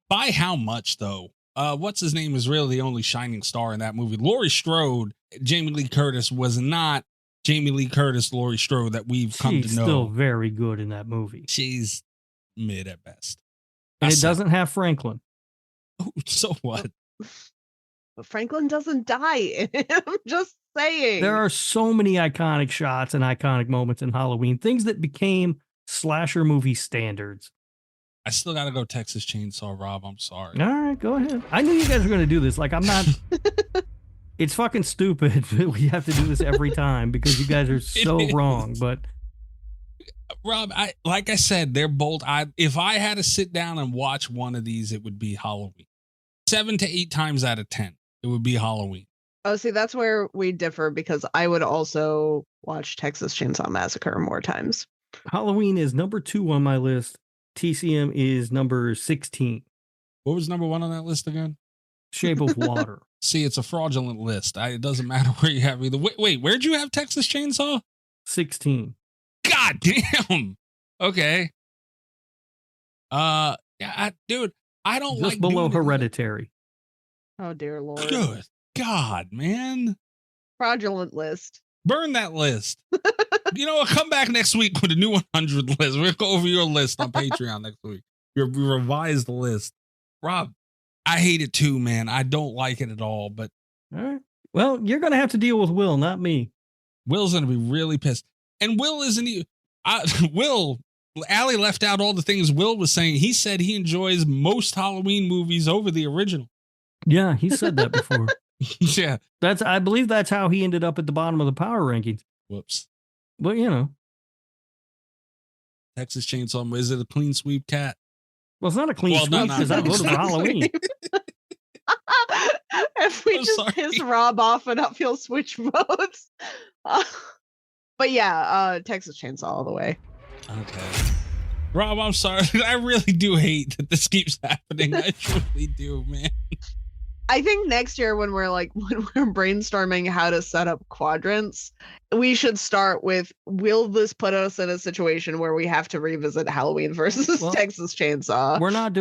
[SPEAKER 5] By how much, though? What's his name is really the only shining star in that movie. Laurie Strode, Jamie Lee Curtis was not Jamie Lee Curtis, Laurie Strode that we've come to know.
[SPEAKER 6] She's still very good in that movie.
[SPEAKER 5] She's mid at best.
[SPEAKER 6] And it doesn't have Franklin.
[SPEAKER 5] So what?
[SPEAKER 7] But Franklin doesn't die in it. I'm just saying.
[SPEAKER 6] There are so many iconic shots and iconic moments in Halloween, things that became slasher movie standards.
[SPEAKER 5] I still got to go Texas Chainsaw, Rob. I'm sorry.
[SPEAKER 6] All right, go ahead. I knew you guys were going to do this. Like, I'm not. It's fucking stupid that we have to do this every time because you guys are so wrong. But
[SPEAKER 5] Rob, like I said, they're both. If I had to sit down and watch one of these, it would be Halloween. 7 to 8 times out of 10, it would be Halloween.
[SPEAKER 7] Oh, see, that's where we differ because I would also watch Texas Chainsaw Massacre more times.
[SPEAKER 6] Halloween is number 2 on my list. TCM is number 16.
[SPEAKER 5] What was number 1 on that list again?
[SPEAKER 6] Shape of Water.
[SPEAKER 5] See, it's a fraudulent list. It doesn't matter where you have either. Wait, where'd you have Texas Chainsaw?
[SPEAKER 6] 16.
[SPEAKER 5] God damn. Okay. Dude, I don't
[SPEAKER 6] just
[SPEAKER 5] like
[SPEAKER 6] below Hereditary.
[SPEAKER 7] Oh dear Lord.
[SPEAKER 5] Good God, man.
[SPEAKER 7] Fraudulent list.
[SPEAKER 5] Burn that list. You know what? Come back next week with a new 100 list. We'll go over your list on Patreon next week. Your revised list. Rob, I hate it too, man. I don't like it at all, but.
[SPEAKER 6] All right. Well, you're going to have to deal with Will, not me.
[SPEAKER 5] Will's going to be really pissed. And Will isn't even. Allie left out all the things Will was saying. He said he enjoys most Halloween movies over the original.
[SPEAKER 6] Yeah, he said that before.
[SPEAKER 5] Yeah.
[SPEAKER 6] I believe that's how he ended up at the bottom of the power rankings.
[SPEAKER 5] Whoops.
[SPEAKER 6] But, you know.
[SPEAKER 5] Texas Chainsaw, is it a clean sweep, Cat?
[SPEAKER 6] Well, it's not a clean sweep because I voted for Halloween.
[SPEAKER 7] If we piss Rob off enough, he'll switch votes. But yeah, Texas Chainsaw all the way.
[SPEAKER 5] Okay. Rob, I'm sorry. I really do hate that this keeps happening. I truly do, man.
[SPEAKER 7] I think next year when we're brainstorming how to set up quadrants, we should start with, will this put us in a situation where we have to revisit Halloween versus Texas Chainsaw?
[SPEAKER 6] We're not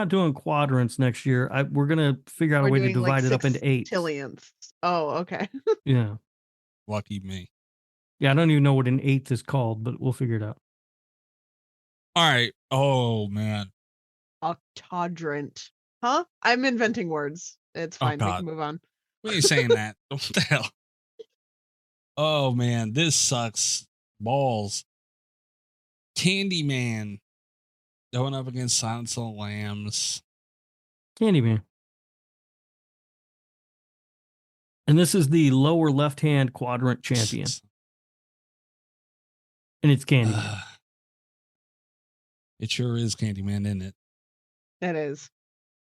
[SPEAKER 6] doing quadrants next year. We're going to figure out a way to divide it up into 8.
[SPEAKER 7] Tillionths. Oh, okay.
[SPEAKER 6] Yeah.
[SPEAKER 5] Lucky me.
[SPEAKER 6] Yeah, I don't even know what an 8th is called, but we'll figure it out.
[SPEAKER 5] All right. Oh, man.
[SPEAKER 7] Octodrant. Huh? I'm inventing words. It's fine. We can move on.
[SPEAKER 5] What are you saying that? What the hell? Oh, man. This sucks. Balls. Candyman going up against Silence of the Lambs.
[SPEAKER 6] Candyman. And this is the lower left-hand quadrant champion. And it's Candyman.
[SPEAKER 5] It sure is Candyman, isn't it?
[SPEAKER 7] It is.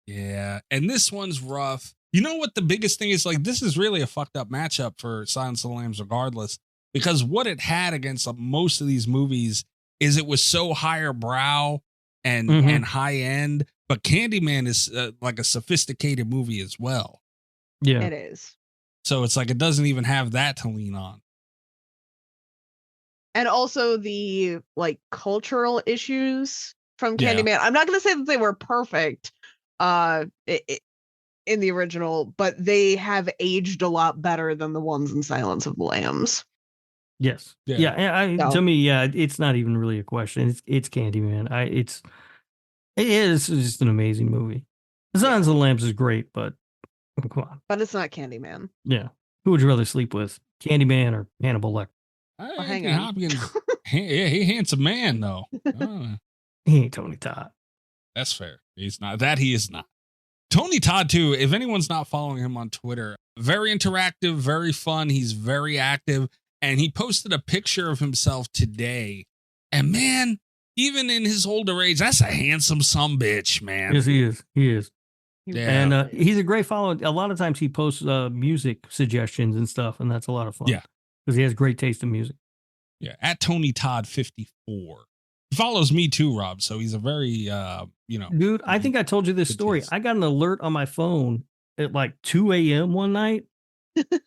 [SPEAKER 5] Yeah. And this one's rough. You know what the biggest thing is? Like, this is really a fucked up matchup for Silence of the Lambs regardless, because what it had against most of these movies is it was so higher brow and high end, but Candyman is like a sophisticated movie as well.
[SPEAKER 6] Yeah,
[SPEAKER 7] it is.
[SPEAKER 5] So it's like it doesn't even have that to lean on.
[SPEAKER 7] And also the like cultural issues from Candyman. I'm not going to say that they were perfect in the original, but they have aged a lot better than the ones in Silence of the Lambs.
[SPEAKER 6] Yes. Yeah. To me, it's not even really a question. It's Candyman. It is just an amazing movie. Silence of the Lambs is great, but come on.
[SPEAKER 7] But it's not Candyman.
[SPEAKER 6] Yeah. Who would you rather sleep with, Candyman or Hannibal Lecter?
[SPEAKER 5] Hang on. Hopkins, he handsome man though.
[SPEAKER 6] He ain't Tony Todd.
[SPEAKER 5] That's fair. He's not. That he is not. Tony Todd too. If anyone's not following him on Twitter, very interactive, very fun. He's very active, and he posted a picture of himself today. And man, even in his older age, that's a handsome sumbitch, man.
[SPEAKER 6] Yes, he is. He is.
[SPEAKER 5] Yeah.
[SPEAKER 6] And he's a great follower. A lot of times he posts music suggestions and stuff, and that's a lot of fun.
[SPEAKER 5] Yeah.
[SPEAKER 6] Because he has great taste in music.
[SPEAKER 5] Yeah. At Tony Todd 54. He follows me too, Rob. So he's a very,
[SPEAKER 6] Dude, I think I told you this story.
[SPEAKER 5] taste.
[SPEAKER 6] I got an alert on my phone at like 2 a.m. one night.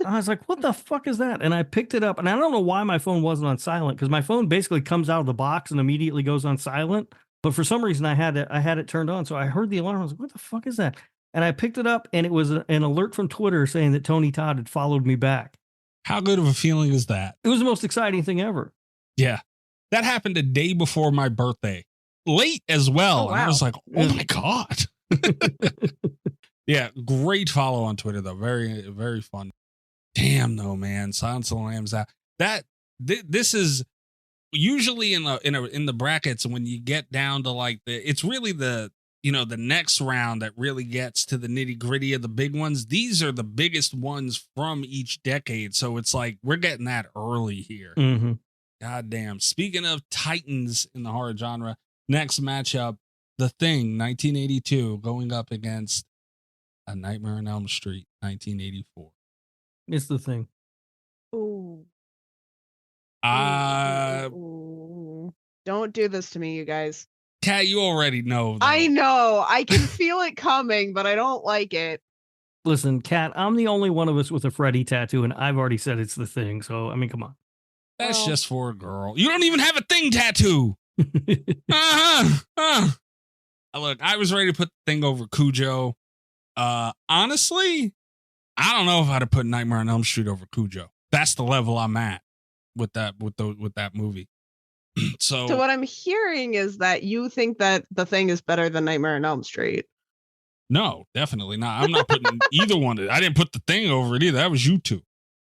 [SPEAKER 6] I was like, what the fuck is that? And I picked it up, and I don't know why my phone wasn't on silent, because my phone basically comes out of the box and immediately goes on silent. But for some reason, I had it turned on. So I heard the alarm. I was like, what the fuck is that? And I picked it up, and it was an alert from Twitter saying that Tony Todd had followed me back.
[SPEAKER 5] How good of a feeling is that?
[SPEAKER 6] It was the most exciting thing ever.
[SPEAKER 5] Yeah. That happened a day before my birthday. Late as well.
[SPEAKER 7] Oh, wow.
[SPEAKER 5] And I was like, oh my God. Yeah. Great follow on Twitter, though. Very, very fun. Damn, though, man. Silence of the Lambs out. This is usually in the brackets when you get down to like it's really the next round that really gets to the nitty gritty of the big ones. These are the biggest ones from each decade. So it's like, we're getting that early here.
[SPEAKER 6] Mm-hmm.
[SPEAKER 5] God damn. Speaking of titans in the horror genre, next matchup, The Thing, 1982, going up against A Nightmare on Elm Street, 1984.
[SPEAKER 6] It's The Thing.
[SPEAKER 7] Ooh. Don't do this to me, you guys.
[SPEAKER 5] Kat, you already know. Though.
[SPEAKER 7] I know. I can feel it coming, but I don't like it.
[SPEAKER 6] Listen, Kat, I'm the only one of us with a Freddy tattoo, and I've already said it's The Thing. So, I mean, come on.
[SPEAKER 5] That's just for a girl. You don't even have a Thing tattoo. Look, I was ready to put The Thing over Cujo. Honestly, I don't know if I'd have put Nightmare on Elm Street over Cujo. That's the level I'm at with that movie. So
[SPEAKER 7] what I'm hearing is that you think that The Thing is better than Nightmare on Elm Street.
[SPEAKER 5] No, definitely not. I'm not putting either one. I didn't put The Thing over it either. That was you two.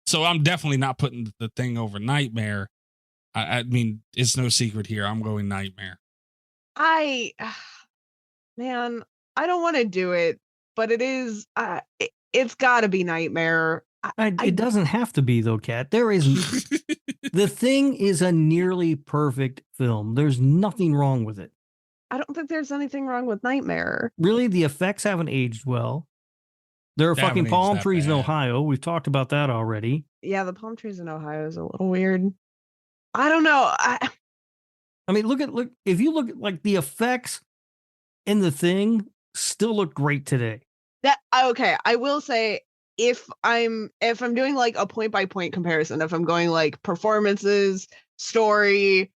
[SPEAKER 5] So I'm definitely not putting The Thing over Nightmare. I mean, it's no secret here. I'm going Nightmare.
[SPEAKER 7] Man, I don't want to do it, but it is. It's got to be Nightmare.
[SPEAKER 6] It doesn't have to be, though, Kat. There is. The Thing is a nearly perfect film. There's nothing wrong with it.
[SPEAKER 7] I don't think there's anything wrong with Nightmare.
[SPEAKER 6] Really, the effects haven't aged well. There are fucking palm trees in Ohio. We've talked about that already.
[SPEAKER 7] Yeah, the palm trees in Ohio is a little weird. I don't know.
[SPEAKER 6] I mean, look. If you look at like the effects in The Thing, still look great today.
[SPEAKER 7] Okay, I will say if I'm doing like a point by point comparison, if I'm going like performances, story,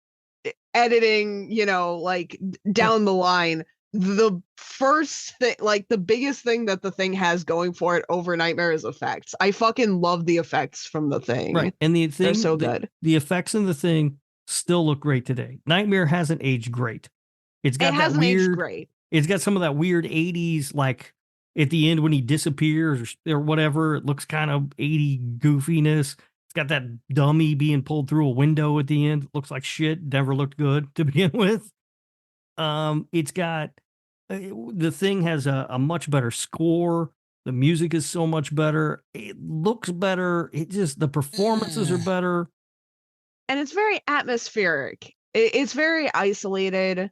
[SPEAKER 7] editing, like down the line, the first thing, like the biggest thing that The Thing has going for it over Nightmare is effects. I fucking love the effects from The Thing.
[SPEAKER 6] Right. And the thing,
[SPEAKER 7] they're so good.
[SPEAKER 6] The effects in The Thing still look great today. Nightmare hasn't aged great. It hasn't aged great. It's got some of that weird 80s, like at the end when he disappears or whatever, it looks kind of 80 goofiness. It's got that dummy being pulled through a window at the end. It looks like shit. Never looked good to begin with. It's got The Thing has a much better score. The music is so much better. It looks better. The performances are better.
[SPEAKER 7] And it's very atmospheric. It's very isolated.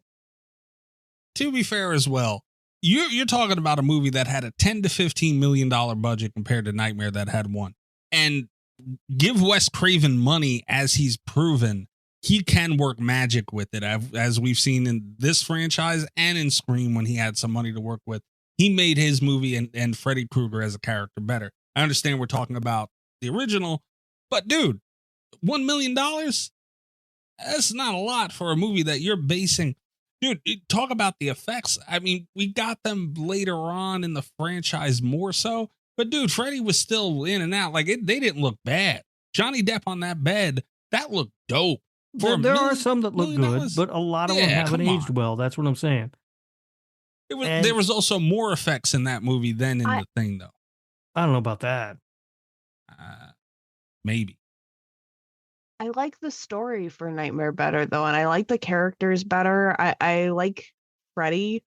[SPEAKER 5] To be fair as well, you're talking about a movie that had a $10 to $15 million budget compared to Nightmare that had one. And give Wes Craven money as he's proven. he can work magic with it, as we've seen in this franchise and in Scream when he had some money to work with. He made his movie and Freddy Krueger as a character better. I understand we're talking about the original, but dude, $1 million? That's not a lot for a movie that you're basing. Dude, talk about the effects. I mean, we got them later on in the franchise more so, but dude, Freddy was still in and out. Like they didn't look bad. Johnny Depp on that bed, that looked dope.
[SPEAKER 6] There are some that look good, but a lot of them haven't aged well. That's what I'm saying.
[SPEAKER 5] There was also more effects in that movie than in the thing, though.
[SPEAKER 6] I don't know about that.
[SPEAKER 5] Maybe.
[SPEAKER 7] I like the story for Nightmare better, though, and I like the characters better. I like Freddy.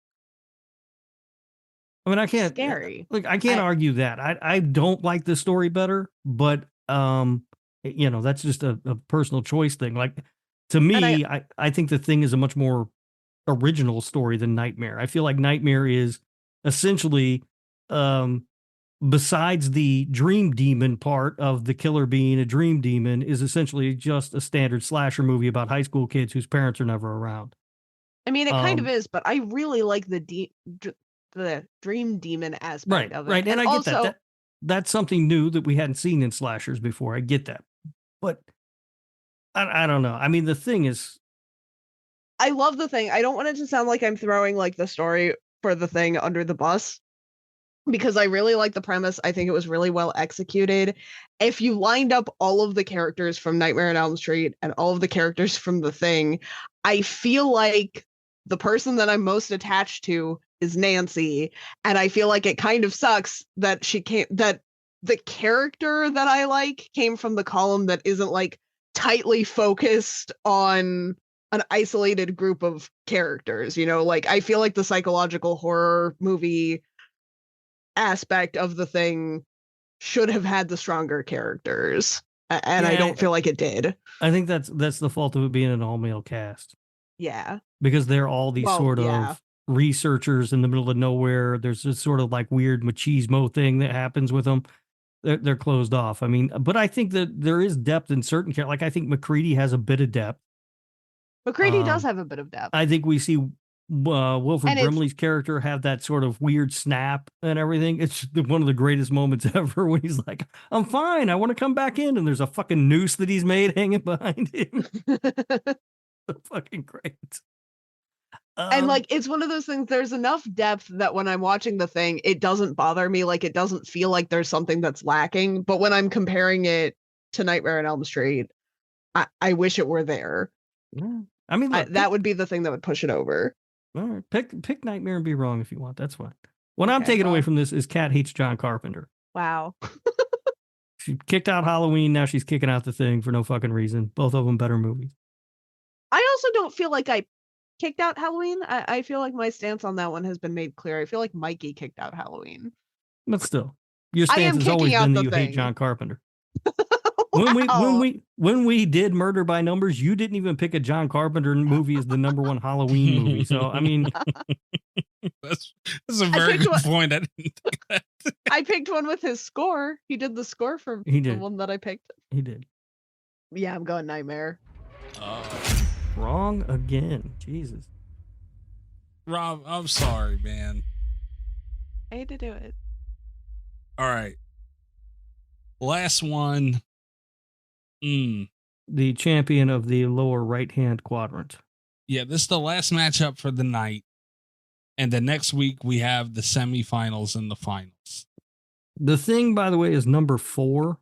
[SPEAKER 6] I mean, I can't.
[SPEAKER 7] Scary.
[SPEAKER 6] Look, I can't argue that. I don't like the story better, but that's just a personal choice thing. Like, to me, I think the thing is a much more original story than Nightmare. I feel like Nightmare is essentially, besides the dream demon part of the killer being a dream demon, is essentially just a standard slasher movie about high school kids whose parents are never around.
[SPEAKER 7] I mean, it kind of is, but I really like the dream demon aspect of it.
[SPEAKER 6] Right, and I get that. That's something new that we hadn't seen in slashers before. I get that. But I don't know. I mean, the thing is,
[SPEAKER 7] I love the thing. I don't want it to sound like I'm throwing like the story for the thing under the bus, because I really like the premise. I think it was really well executed. If you lined up all of the characters from Nightmare on Elm Street and all of the characters from The Thing, I feel like the person that I'm most attached to is Nancy, and I feel like it kind of sucks that that the character that I like came from the column that isn't like tightly focused on an isolated group of characters. Like I feel like the psychological horror movie aspect of The Thing should have had the stronger characters, and I don't feel like it did.
[SPEAKER 6] I think that's the fault of it being an all-male cast.
[SPEAKER 7] Yeah,
[SPEAKER 6] because they're all these of researchers in the middle of nowhere. There's this sort of like weird machismo thing that happens with them. They're closed off. I mean, but I think that there is depth in certain characters. Like I think McCready has a bit of depth.
[SPEAKER 7] McCready does have a bit of depth.
[SPEAKER 6] I think we see Wilford Brimley's character have that sort of weird snap and everything. It's one of the greatest moments ever when he's like, I'm fine, I want to come back in. And there's a fucking noose that he's made hanging behind him. Fucking great.
[SPEAKER 7] And like, it's one of those things, there's enough depth that when I'm watching The Thing, it doesn't bother me. Like, it doesn't feel like there's something that's lacking. But when I'm comparing it to Nightmare on Elm Street, I wish it were there.
[SPEAKER 6] Yeah. I mean, look,
[SPEAKER 7] that would be the thing that would push it over.
[SPEAKER 6] All right, pick Nightmare and be wrong if you want. That's fine. What I'm taking away from this is Kat hates John Carpenter.
[SPEAKER 7] Wow.
[SPEAKER 6] She kicked out Halloween. Now she's kicking out The Thing for no fucking reason. Both of them better movies.
[SPEAKER 7] I also don't feel like I kicked out Halloween. I feel like my stance on that one has been made clear. I feel like Mikey kicked out Halloween.
[SPEAKER 6] But still, your stance has always been that you hate John Carpenter. When we did Murder by Numbers, you didn't even pick a John Carpenter movie as the number one Halloween movie. So I mean,
[SPEAKER 5] that's a very good point. I didn't think that.
[SPEAKER 7] I picked one with his score. He did the score for the one that I picked.
[SPEAKER 6] He did.
[SPEAKER 7] Yeah, I'm going Nightmare.
[SPEAKER 6] Wrong again. Jesus.
[SPEAKER 5] Rob, I'm sorry, man.
[SPEAKER 7] I hate to do it.
[SPEAKER 5] All right. Last one.
[SPEAKER 6] The champion of the lower right-hand quadrant.
[SPEAKER 5] Yeah, this is the last matchup for the night. And the next week we have the semifinals and the finals.
[SPEAKER 6] The Thing, by the way, is number 4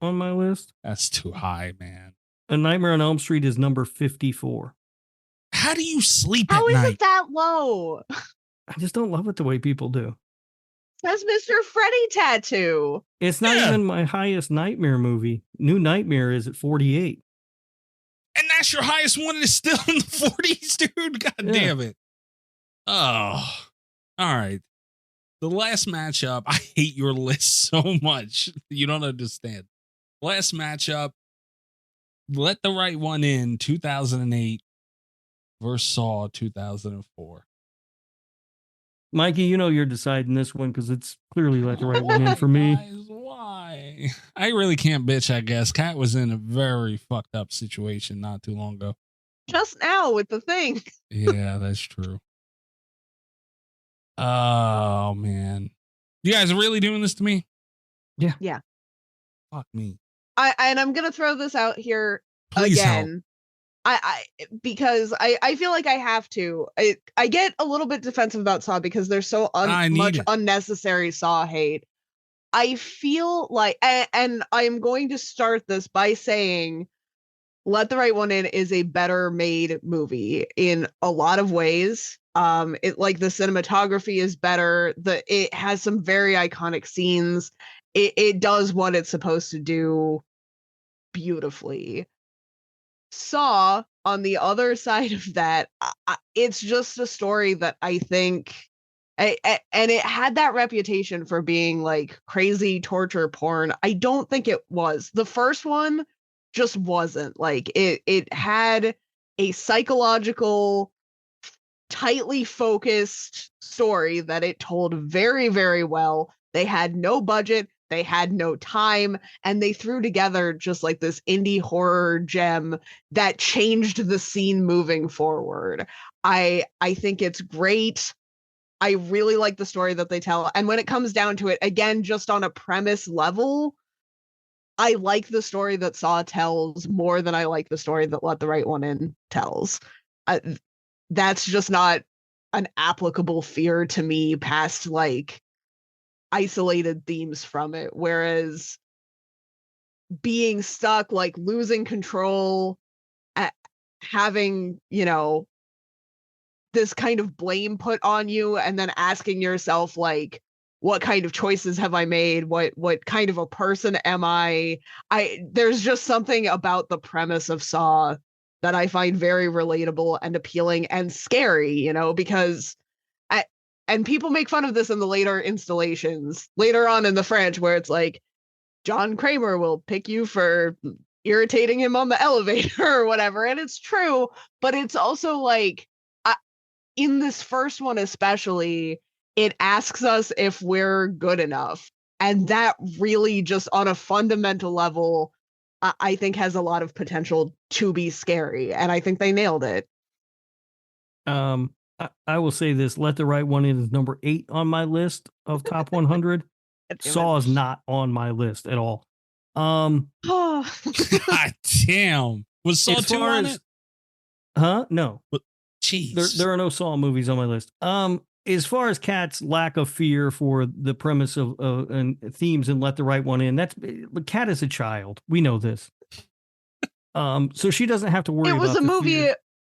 [SPEAKER 6] on my list.
[SPEAKER 5] That's too high, man.
[SPEAKER 6] A Nightmare on Elm Street is number 54.
[SPEAKER 5] How do you sleep at
[SPEAKER 7] night?
[SPEAKER 5] How
[SPEAKER 7] is it that low?
[SPEAKER 6] I just don't love it the way people do.
[SPEAKER 7] That's Mr. Freddy tattoo.
[SPEAKER 6] It's not even my highest Nightmare movie. New Nightmare is at 48.
[SPEAKER 5] And that's your highest one, and it's still in the 40s, dude. God damn it. Oh, all right. The last matchup, I hate your list so much. You don't understand. Last matchup, Let the Right One In, 2008 versus Saw, 2004.
[SPEAKER 6] Mikey, you know you're deciding this one because it's clearly Let the Right One In for me.
[SPEAKER 5] Why? I really can't bitch, I guess. Kat was in a very fucked up situation not too long ago.
[SPEAKER 7] Just now with the thing.
[SPEAKER 5] Yeah, that's true. Oh, man. You guys are really doing this to me?
[SPEAKER 6] Yeah.
[SPEAKER 7] Yeah.
[SPEAKER 5] Fuck me.
[SPEAKER 7] I'm going to throw this out here
[SPEAKER 5] Please
[SPEAKER 7] again.
[SPEAKER 5] help.
[SPEAKER 7] Because I feel like I have to. I get a little bit defensive about Saw because there's so much unnecessary Saw hate. I feel like, and I'm going to start this by saying Let the Right One In is a better made movie in a lot of ways. It, like, the cinematography is better. It has some very iconic scenes. It does what it's supposed to do beautifully. Saw, on the other side of that, it's just a story that I think, and it had that reputation for being like crazy torture porn. I don't think it was. The first one just wasn't. Like, it had a psychological, tightly focused story that it told very, very well. They had no budget, they had no time, and they threw together just like this indie horror gem that changed the scene moving forward. I think it's great. I really like the story that they tell. And when it comes down to it, again, just on a premise level, I like the story that Saw tells more than I like the story that Let the Right One In tells. That's just not an applicable fear to me past like isolated themes from it. Whereas being stuck, like losing control, having, this kind of blame put on you, and then asking yourself, like, what kind of choices have I made? What kind of a person am I? There's just something about the premise of Saw that I find very relatable and appealing and scary, because and people make fun of this in the later installations, later on in the French, where it's like, John Kramer will pick you for irritating him on the elevator or whatever. And it's true, but it's also like, in this first one especially, it asks us if we're good enough. And that really, just on a fundamental level, I think has a lot of potential to be scary. And I think they nailed it.
[SPEAKER 6] I will say this: Let the Right One In is number 8 on my list of top 100. Saw is not on my list at all.
[SPEAKER 5] God damn. Was Saw 2 on it?
[SPEAKER 6] Huh? No.
[SPEAKER 5] Jeez.
[SPEAKER 6] There are no Saw movies on my list. As far as Kat's lack of fear for the premise of and themes in Let the Right One In, Kat is a child. We know this. So she doesn't have to worry about it.
[SPEAKER 7] It was a movie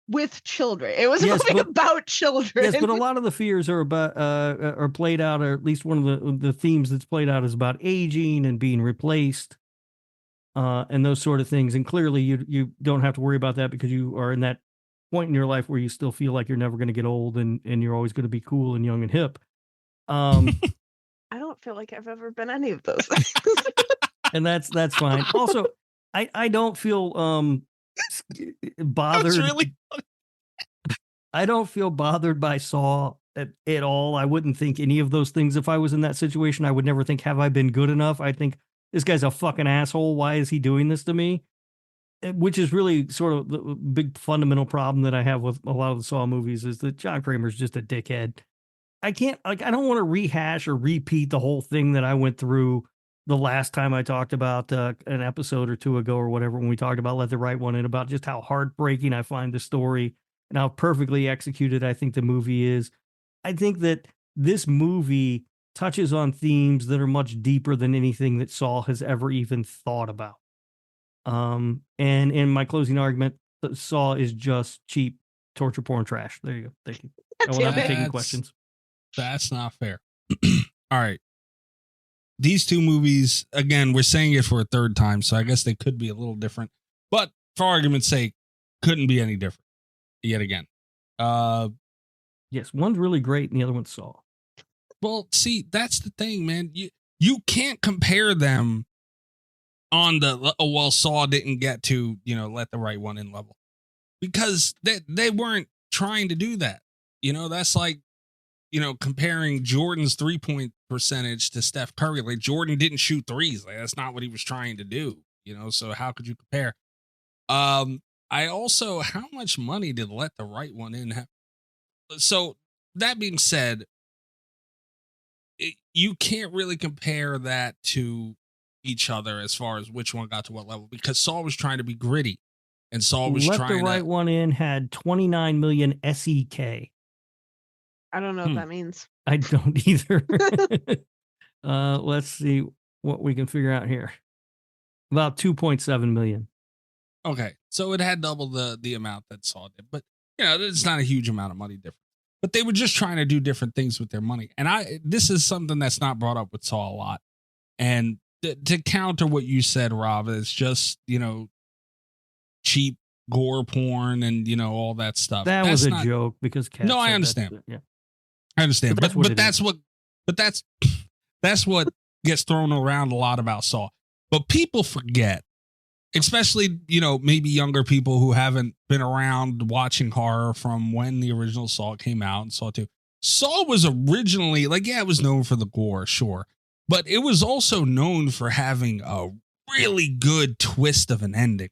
[SPEAKER 7] with children. It was a movie about children.
[SPEAKER 6] Yes, but a lot of the fears are about are played out, or at least one of the themes that's played out is about aging and being replaced, and those sort of things. And clearly, you don't have to worry about that because you are in that point in your life where you still feel like you're never going to get old and you're always going to be cool and young and hip.
[SPEAKER 7] I don't feel like I've ever been any of those things.
[SPEAKER 6] And that's fine. Also, I don't feel bothered.
[SPEAKER 5] That's really
[SPEAKER 6] I don't feel bothered by Saw at all. I wouldn't think any of those things. If I was in that situation, I would never think, have I been good enough? I think, this guy's a fucking asshole. Why is he doing this to me? Which is really sort of the big fundamental problem that I have with a lot of the Saw movies, is that John Kramer's just a dickhead. I don't want to rehash or repeat the whole thing that I went through the last time I talked about an episode or two ago or whatever, when we talked about Let the Right One In, about just how heartbreaking I find the story and how perfectly executed I think the movie is. I think that this movie touches on themes that are much deeper than anything that Saw has ever even thought about. And in my closing argument, Saw is just cheap torture porn trash. There you go. Thank you. I will not be taking questions.
[SPEAKER 5] That's not fair. All right. These two movies, again, we're saying it for a third time, so I guess they could be a little different. But for argument's sake, couldn't be any different yet again.
[SPEAKER 6] Yes, one's really great and the other one's Saw.
[SPEAKER 5] Well, see, that's the thing, man. You can't compare them on the, Saw didn't get to, Let the Right One In level. Because they weren't trying to do that. That's like comparing Jordan's 3-point percentage to Steph Curry, like Jordan didn't shoot threes. Like that's not what he was trying to do, so how could you compare? I also, how much money did Let the Right One In have? So that being said, you can't really compare that to each other as far as which one got to what level, because Saul was trying to be gritty and Saul was
[SPEAKER 6] Let the Right One In had 29 million SEK.
[SPEAKER 7] I don't know what that means.
[SPEAKER 6] I don't either. Let's see what we can figure out here. About 2.7 million.
[SPEAKER 5] Okay, so it had double the amount that Saul did, but it's not a huge amount of money difference. But they were just trying to do different things with their money, and this is something that's not brought up with Saul a lot. And to counter what you said, Rob, it's just cheap gore porn and all that stuff.
[SPEAKER 6] That was a joke because Kat
[SPEAKER 5] no, I understand. I understand, but that's what gets thrown around a lot about Saw. But people forget, especially maybe younger people who haven't been around watching horror from when the original Saw came out and Saw 2. Saw was originally it was known for the gore, sure, but it was also known for having a really good twist of an ending.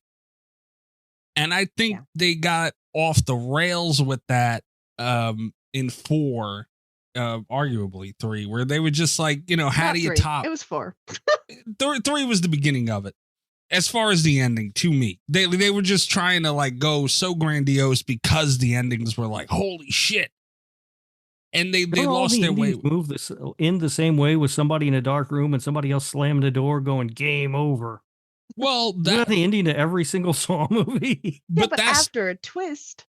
[SPEAKER 5] And I think they got off the rails with that in 4. Arguably 3, where they were just how do you top?
[SPEAKER 7] It was 4.
[SPEAKER 5] 3 was the beginning of it. As far as the ending, to me, they were just trying to go so grandiose because the endings were holy shit, and they lost their way.
[SPEAKER 6] Move this in the same way with somebody in a dark room and somebody else slamming the door, going game over.
[SPEAKER 5] Well,
[SPEAKER 6] that's the ending to every single Saw movie.
[SPEAKER 7] But that's after a twist,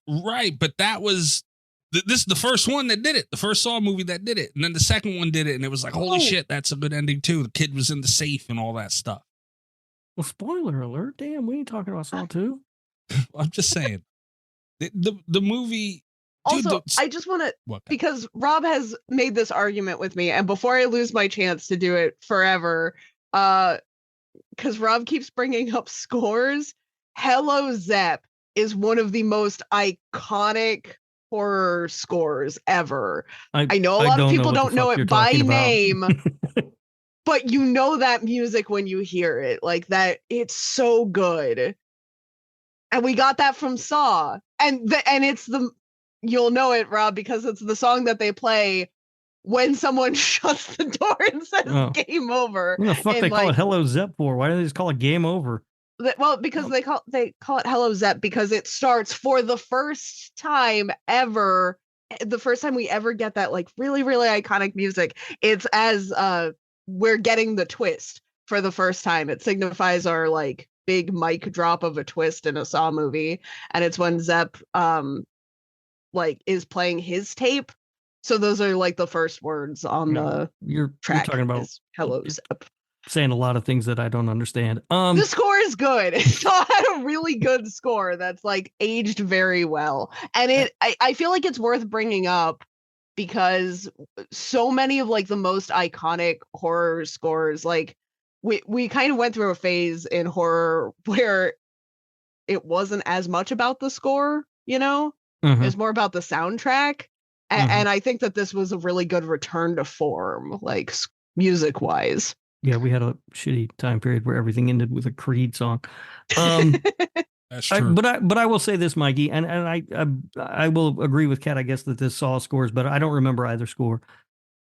[SPEAKER 5] right? But that was. This is the first one that did it. The first Saw movie that did it. And then the second one did it. And it was holy shit, that's a good ending too. The kid was in the safe and all that stuff.
[SPEAKER 6] Well, spoiler alert. Damn, we ain't talking about Saw 2.
[SPEAKER 5] I'm just saying. The movie.
[SPEAKER 7] Also, I just want to, because Rob has made this argument with me. And before I lose my chance to do it forever, because Rob keeps bringing up scores, Hello Zep is one of the most iconic horror scores ever. I know a lot of people don't know it by name, but that music when you hear it, that it's so good. And we got that from Saw, and it's you'll know it, Rob, because it's the song that they play when someone shuts the door and says game over.
[SPEAKER 6] What the fuck they call it Hello Zep for? Why do they just call it game over?
[SPEAKER 7] Well, because they call it Hello Zep because it starts for the first time ever. The first time we ever get that really, really iconic music. It's as we're getting the twist for the first time. It signifies our big mic drop of a twist in a Saw movie, and it's when Zep is playing his tape. So those are the first words on the track.
[SPEAKER 6] You're talking about
[SPEAKER 7] Hello Zep.
[SPEAKER 6] Saying a lot of things that I don't understand.
[SPEAKER 7] The score is good. Saw had a really good score that's aged very well, and I feel like it's worth bringing up because so many of the most iconic horror scores, we kind of went through a phase in horror where it wasn't as much about the score, it was more about the soundtrack, and I think that this was a really good return to form, music wise.
[SPEAKER 6] Yeah, we had a shitty time period where everything ended with a Creed song.
[SPEAKER 5] That's true.
[SPEAKER 6] But I will say this, Mikey, and I will agree with Kat, I guess, that this Saw scores, but I don't remember either score.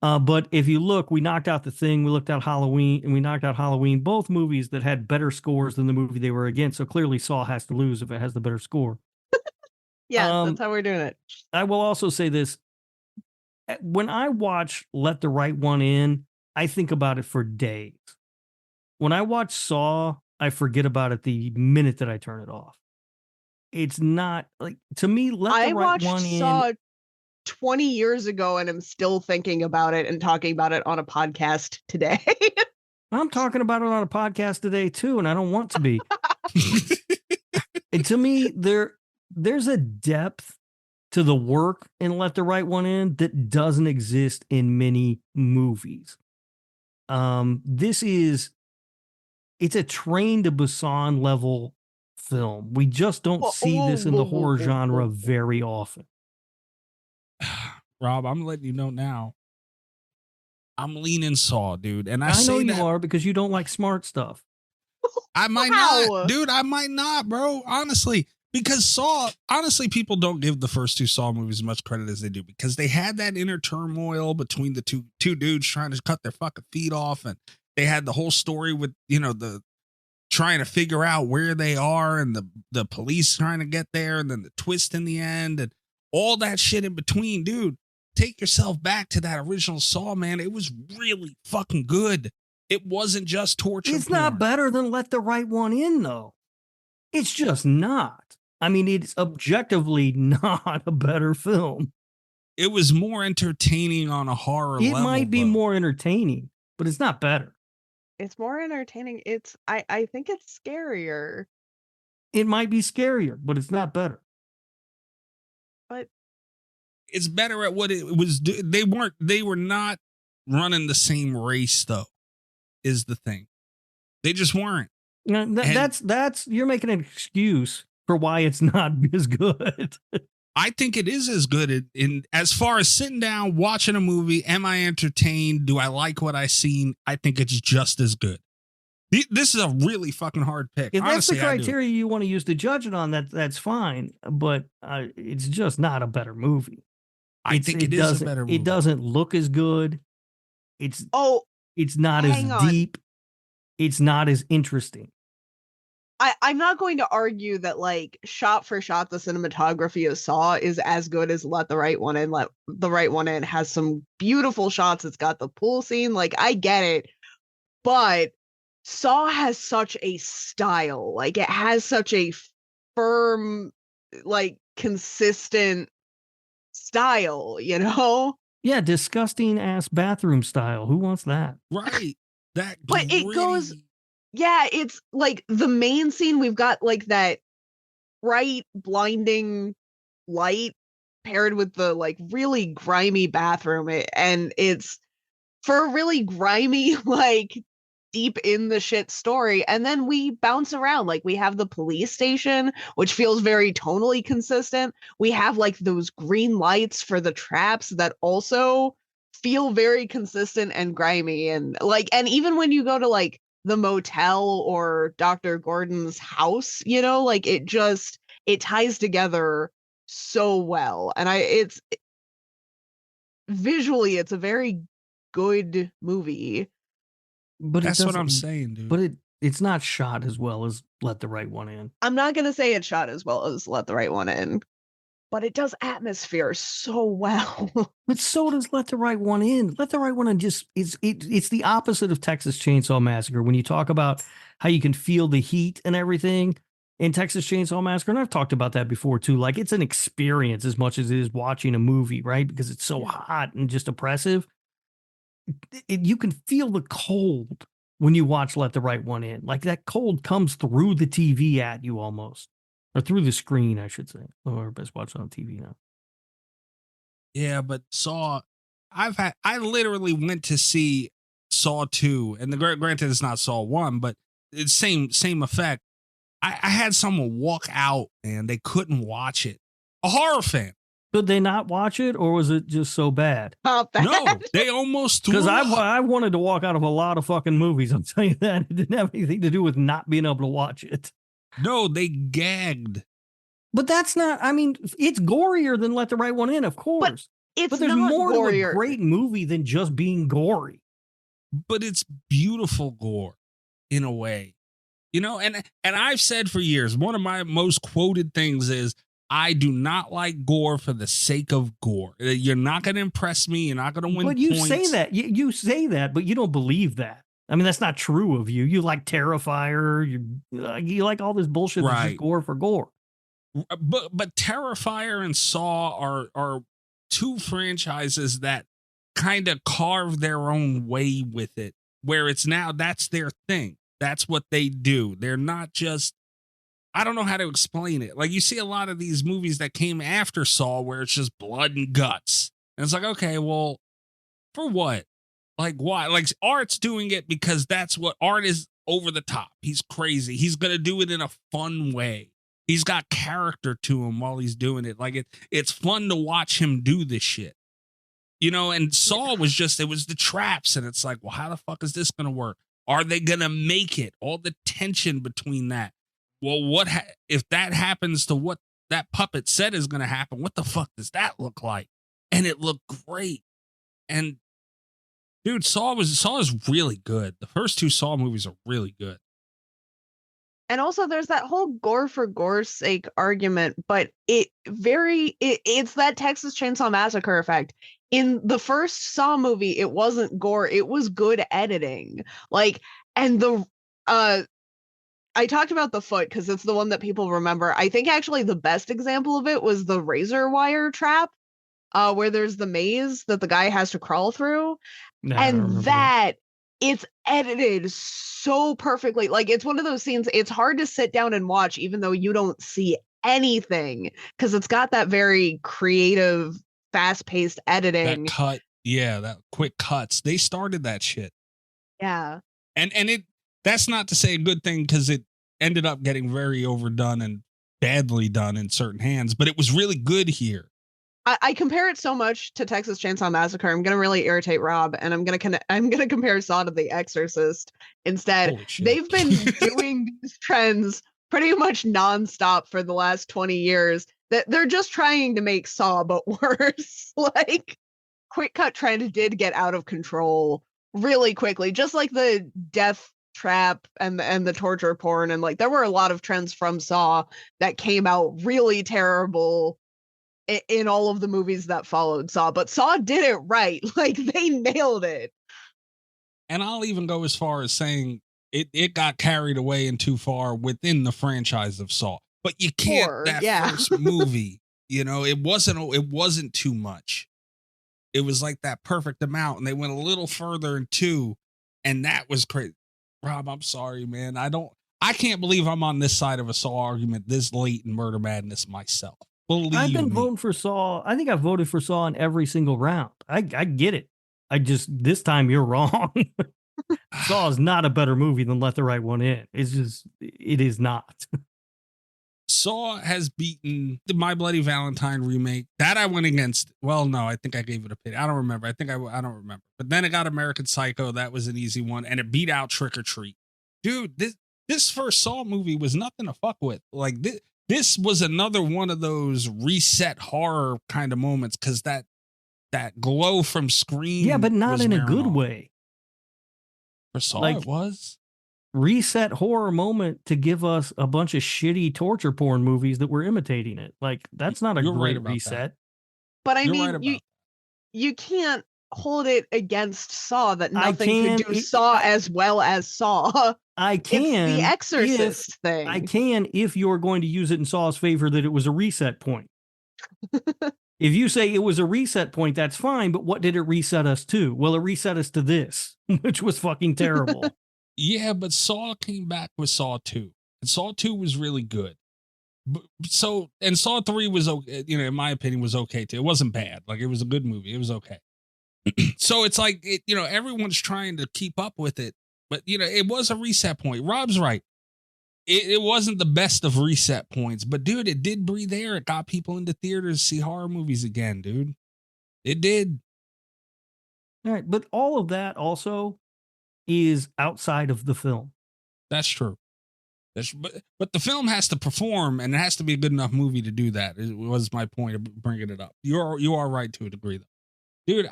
[SPEAKER 6] But if you look, we knocked out The Thing, we looked at Halloween, and we knocked out Halloween, both movies that had better scores than the movie they were against. So clearly Saw has to lose if it has the better score.
[SPEAKER 7] Yeah, that's how we're doing it.
[SPEAKER 6] I will also say this. When I watch Let the Right One In, I think about it for days. When I watch Saw, I forget about it the minute that I turn it off. It's not to me, Let the Right One In. I watched Saw
[SPEAKER 7] 20 years ago and I'm still thinking about it and talking about it on a podcast today.
[SPEAKER 6] I'm talking about it on a podcast today too, and I don't want to be. And to me, there's a depth to the work in Let the Right One In that doesn't exist in many movies. It's a Train to Busan level film. We just don't see this in the horror genre very often.
[SPEAKER 5] Rob, I'm letting you know now. I'm leaning Saw, dude. And I
[SPEAKER 6] know
[SPEAKER 5] say
[SPEAKER 6] you
[SPEAKER 5] that,
[SPEAKER 6] are because you don't like smart stuff.
[SPEAKER 5] I might not, dude. I might not, bro. Honestly, because Saw, honestly, people don't give the first two Saw movies as much credit as they do because they had that inner turmoil between the two dudes trying to cut their fucking feet off, and they had the whole story with the trying to figure out where they are and the police trying to get there, and then the twist in the end and all that shit in between, dude. Take yourself back to that original Saw, man. It was really fucking good. It wasn't just torture.
[SPEAKER 6] It's not better than Let the Right One In, though. It's just not. I mean, it's objectively not a better film.
[SPEAKER 5] It was more entertaining on a horror level.
[SPEAKER 6] It might be more entertaining, but it's not better.
[SPEAKER 7] It's more entertaining. I think it's scarier.
[SPEAKER 6] It might be scarier, but it's not better.
[SPEAKER 7] But
[SPEAKER 5] it's better at what it was. They were not running the same race, though, is the thing. They just weren't.
[SPEAKER 6] That's you're making an excuse for why it's not as good.
[SPEAKER 5] I think it is as good in as far as sitting down, watching a movie. Am I entertained? Do I like what I seen? I think it's just as good. This is a really fucking hard pick.
[SPEAKER 6] If
[SPEAKER 5] Honestly,
[SPEAKER 6] that's the criteria you want to use to judge it on, that's fine. But it's just not a better movie.
[SPEAKER 5] I think it is a better movie.
[SPEAKER 6] It doesn't look as good. It's not as deep. It's not as interesting.
[SPEAKER 7] I'm not going to argue that, like, shot for shot, the cinematography of Saw is as good as Let the Right One In. Let the Right One In has some beautiful shots. It's got the pool scene. Like, I get it. But Saw has such a style. Like, it has such a firm, like, consistent style, you know?
[SPEAKER 6] Yeah, disgusting ass bathroom style. Who wants that?
[SPEAKER 5] Right. But
[SPEAKER 7] it goes... Yeah, it's like the main scene, we've got like that bright, blinding light paired with the like really grimy bathroom. And it's for a really grimy, like deep in the shit story. And then we bounce around. Like we have the police station, which feels very tonally consistent. We have like those green lights for the traps that also feel very consistent and grimy. And like, and even when you go to like the motel or Dr. Gordon's house, you know, like it ties together so well. And it's visually, it's a very good movie.
[SPEAKER 6] But
[SPEAKER 5] that's what I'm saying, dude.
[SPEAKER 6] But it's not shot as well as Let the Right One In.
[SPEAKER 7] I'm not going to say it's shot as well as Let the Right One In, but it does atmosphere so well.
[SPEAKER 6] But so does Let the Right One In. Let the Right One In it's the opposite of Texas Chainsaw Massacre. When you talk about how you can feel the heat and everything in Texas Chainsaw Massacre, and I've talked about that before too, like it's an experience as much as it is watching a movie, right? Because it's so hot and just oppressive. You can feel the cold when you watch Let the Right One In. Like that cold comes through the TV at you almost. Or through the screen, I should say. Oh, everybody's watching on TV now.
[SPEAKER 5] Yeah, but Saw, I literally went to see Saw 2, and granted it's not Saw 1, but it's same effect. I had someone walk out and they couldn't watch it. A horror fan.
[SPEAKER 6] Could they not watch it, or was it just so bad?
[SPEAKER 7] Not bad.
[SPEAKER 5] No, they almost threw
[SPEAKER 6] Because
[SPEAKER 5] up.
[SPEAKER 6] I wanted to walk out of a lot of fucking movies. I'll tell you that. It didn't have anything to do with not being able to watch it.
[SPEAKER 5] No, they gagged.
[SPEAKER 6] But that's not, I mean, it's gorier than Let the Right One In, of course. But there's more to a great movie than just being gory.
[SPEAKER 5] But it's beautiful gore in a way. You know, and I've said for years, one of my most quoted things is, I do not like gore for the sake of gore. You're not going to impress me. You're not going to win
[SPEAKER 6] points. But you say that. You say that, but you don't believe that. I mean, that's not true of you. You like Terrifier. You like all this bullshit that's just gore for gore.
[SPEAKER 5] But Terrifier and Saw are two franchises that kind of carve their own way with it, where it's now that's their thing. That's what they do. They're not just, I don't know how to explain it. Like you see a lot of these movies that came after Saw where it's just blood and guts. And it's like, okay, well, for what? Like, why? Like, Art's doing it because that's what Art is, over the top. He's crazy. He's going to do it in a fun way. He's got character to him while he's doing it. Like, it's fun to watch him do this shit. You know, and Saw was just, it was the traps, and it's like, well, how the fuck is this going to work? Are they going to make it? All the tension between that. Well, if that happens to what that puppet said is going to happen, what the fuck does that look like? And it looked great. And dude, Saw is really good. The first two Saw movies are really good.
[SPEAKER 7] And also there's that whole gore for gore's sake argument, but it's that Texas Chainsaw Massacre effect. In the first Saw movie, it wasn't gore, it was good editing. Like, and I talked about the foot because it's the one that people remember. I think actually the best example of it was the razor wire trap, where there's the maze that the guy has to crawl through.
[SPEAKER 6] No,
[SPEAKER 7] and that it's edited so perfectly. Like, it's one of those scenes, it's hard to sit down and watch even though you don't see anything, because it's got that very creative, fast-paced editing.
[SPEAKER 5] That quick cuts. They started that shit.
[SPEAKER 7] Yeah.
[SPEAKER 5] And that's not to say a good thing, because it ended up getting very overdone and badly done in certain hands, but it was really good here.
[SPEAKER 7] I compare it so much to Texas Chainsaw Massacre. I'm gonna really irritate Rob, and I'm gonna compare Saw to The Exorcist instead. They've been doing these trends pretty much nonstop for the last 20 years. That they're just trying to make Saw but worse. Like, quick cut trend did get out of control really quickly, just like the death trap and the torture porn, and like there were a lot of trends from Saw that came out really terrible in all of the movies that followed Saw, but Saw did it right. Like, they nailed it.
[SPEAKER 5] And I'll even go as far as saying it got carried away and too far within the franchise of Saw. But you can't, first movie, you know, it wasn't too much. It was like that perfect amount, and they went a little further in 2, and that was crazy. Rob, I'm sorry, man. I can't believe I'm on this side of a Saw argument this late in Murder Madness myself.
[SPEAKER 6] I've been voting for Saw. I think I've voted for Saw in every single round. I get it. This time you're wrong. Saw is not a better movie than Let the Right One In. It is not.
[SPEAKER 5] Saw has beaten the My Bloody Valentine remake. That I went against. Well, no, I think I gave it a pity. I don't remember. I don't remember. But then it got American Psycho. That was an easy one. And it beat out Trick or Treat. Dude, this first Saw movie was nothing to fuck with. Like, this was another one of those reset horror kind of moments, because that glow from Scream.
[SPEAKER 6] Yeah, but not in a good way.
[SPEAKER 5] For Saw, it was.
[SPEAKER 6] Reset horror moment to give us a bunch of shitty torture porn movies that were imitating it. Like, that's not a great reset.
[SPEAKER 5] That.
[SPEAKER 7] But I mean, you can't hold it against Saw that nothing could do Saw as well as Saw.
[SPEAKER 6] I can.
[SPEAKER 7] It's the Exorcist thing.
[SPEAKER 6] I can, if you're going to use it in Saw's favor, that it was a reset point. If you say it was a reset point, that's fine. But what did it reset us to? Well, it reset us to this, which was fucking terrible.
[SPEAKER 5] Yeah, but Saw came back with Saw 2. And Saw 2 was really good. And Saw 3 was, you know, in my opinion, was okay too. It wasn't bad. Like, it was a good movie. It was okay. So it's like, you know, everyone's trying to keep up with it. But, you know, it was a reset point. Rob's right. It wasn't the best of reset points. But, dude, it did breathe air. It got people into theaters to see horror movies again, dude. It did.
[SPEAKER 6] All right. But all of that also is outside of the film.
[SPEAKER 5] That's true. But the film has to perform, and it has to be a good enough movie to do that. It was my point of bringing it up. You are right to a degree, though. Dude,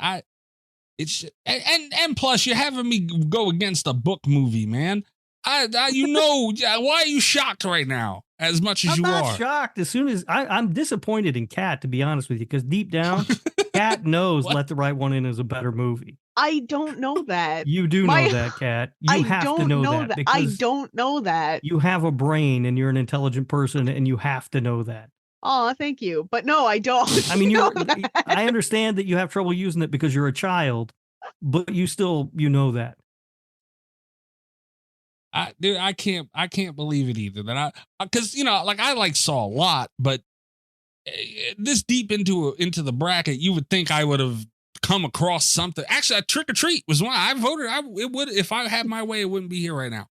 [SPEAKER 5] and plus you're having me go against a book movie, man. You know, why are you shocked right now? As much as you are.
[SPEAKER 6] I'm not shocked. As soon as I'm disappointed in Kat, to be honest with you, because deep down, Kat knows Let the Right One In is a better movie.
[SPEAKER 7] I don't know that.
[SPEAKER 6] You do know that, Kat. You have to know that.
[SPEAKER 7] I don't know that.
[SPEAKER 6] You have a brain and you're an intelligent person, and you have to know that.
[SPEAKER 7] Oh, thank you. But no, I don't.
[SPEAKER 6] I mean, I understand that you have trouble using it because you're a child, but you know that.
[SPEAKER 5] Dude, I can't believe it either. That because, you know, like, I like Saw a lot, but this deep into the bracket, you would think I would have come across something. Actually, Trick or Treat was one I voted. It would, if I had my way, it wouldn't be here right now.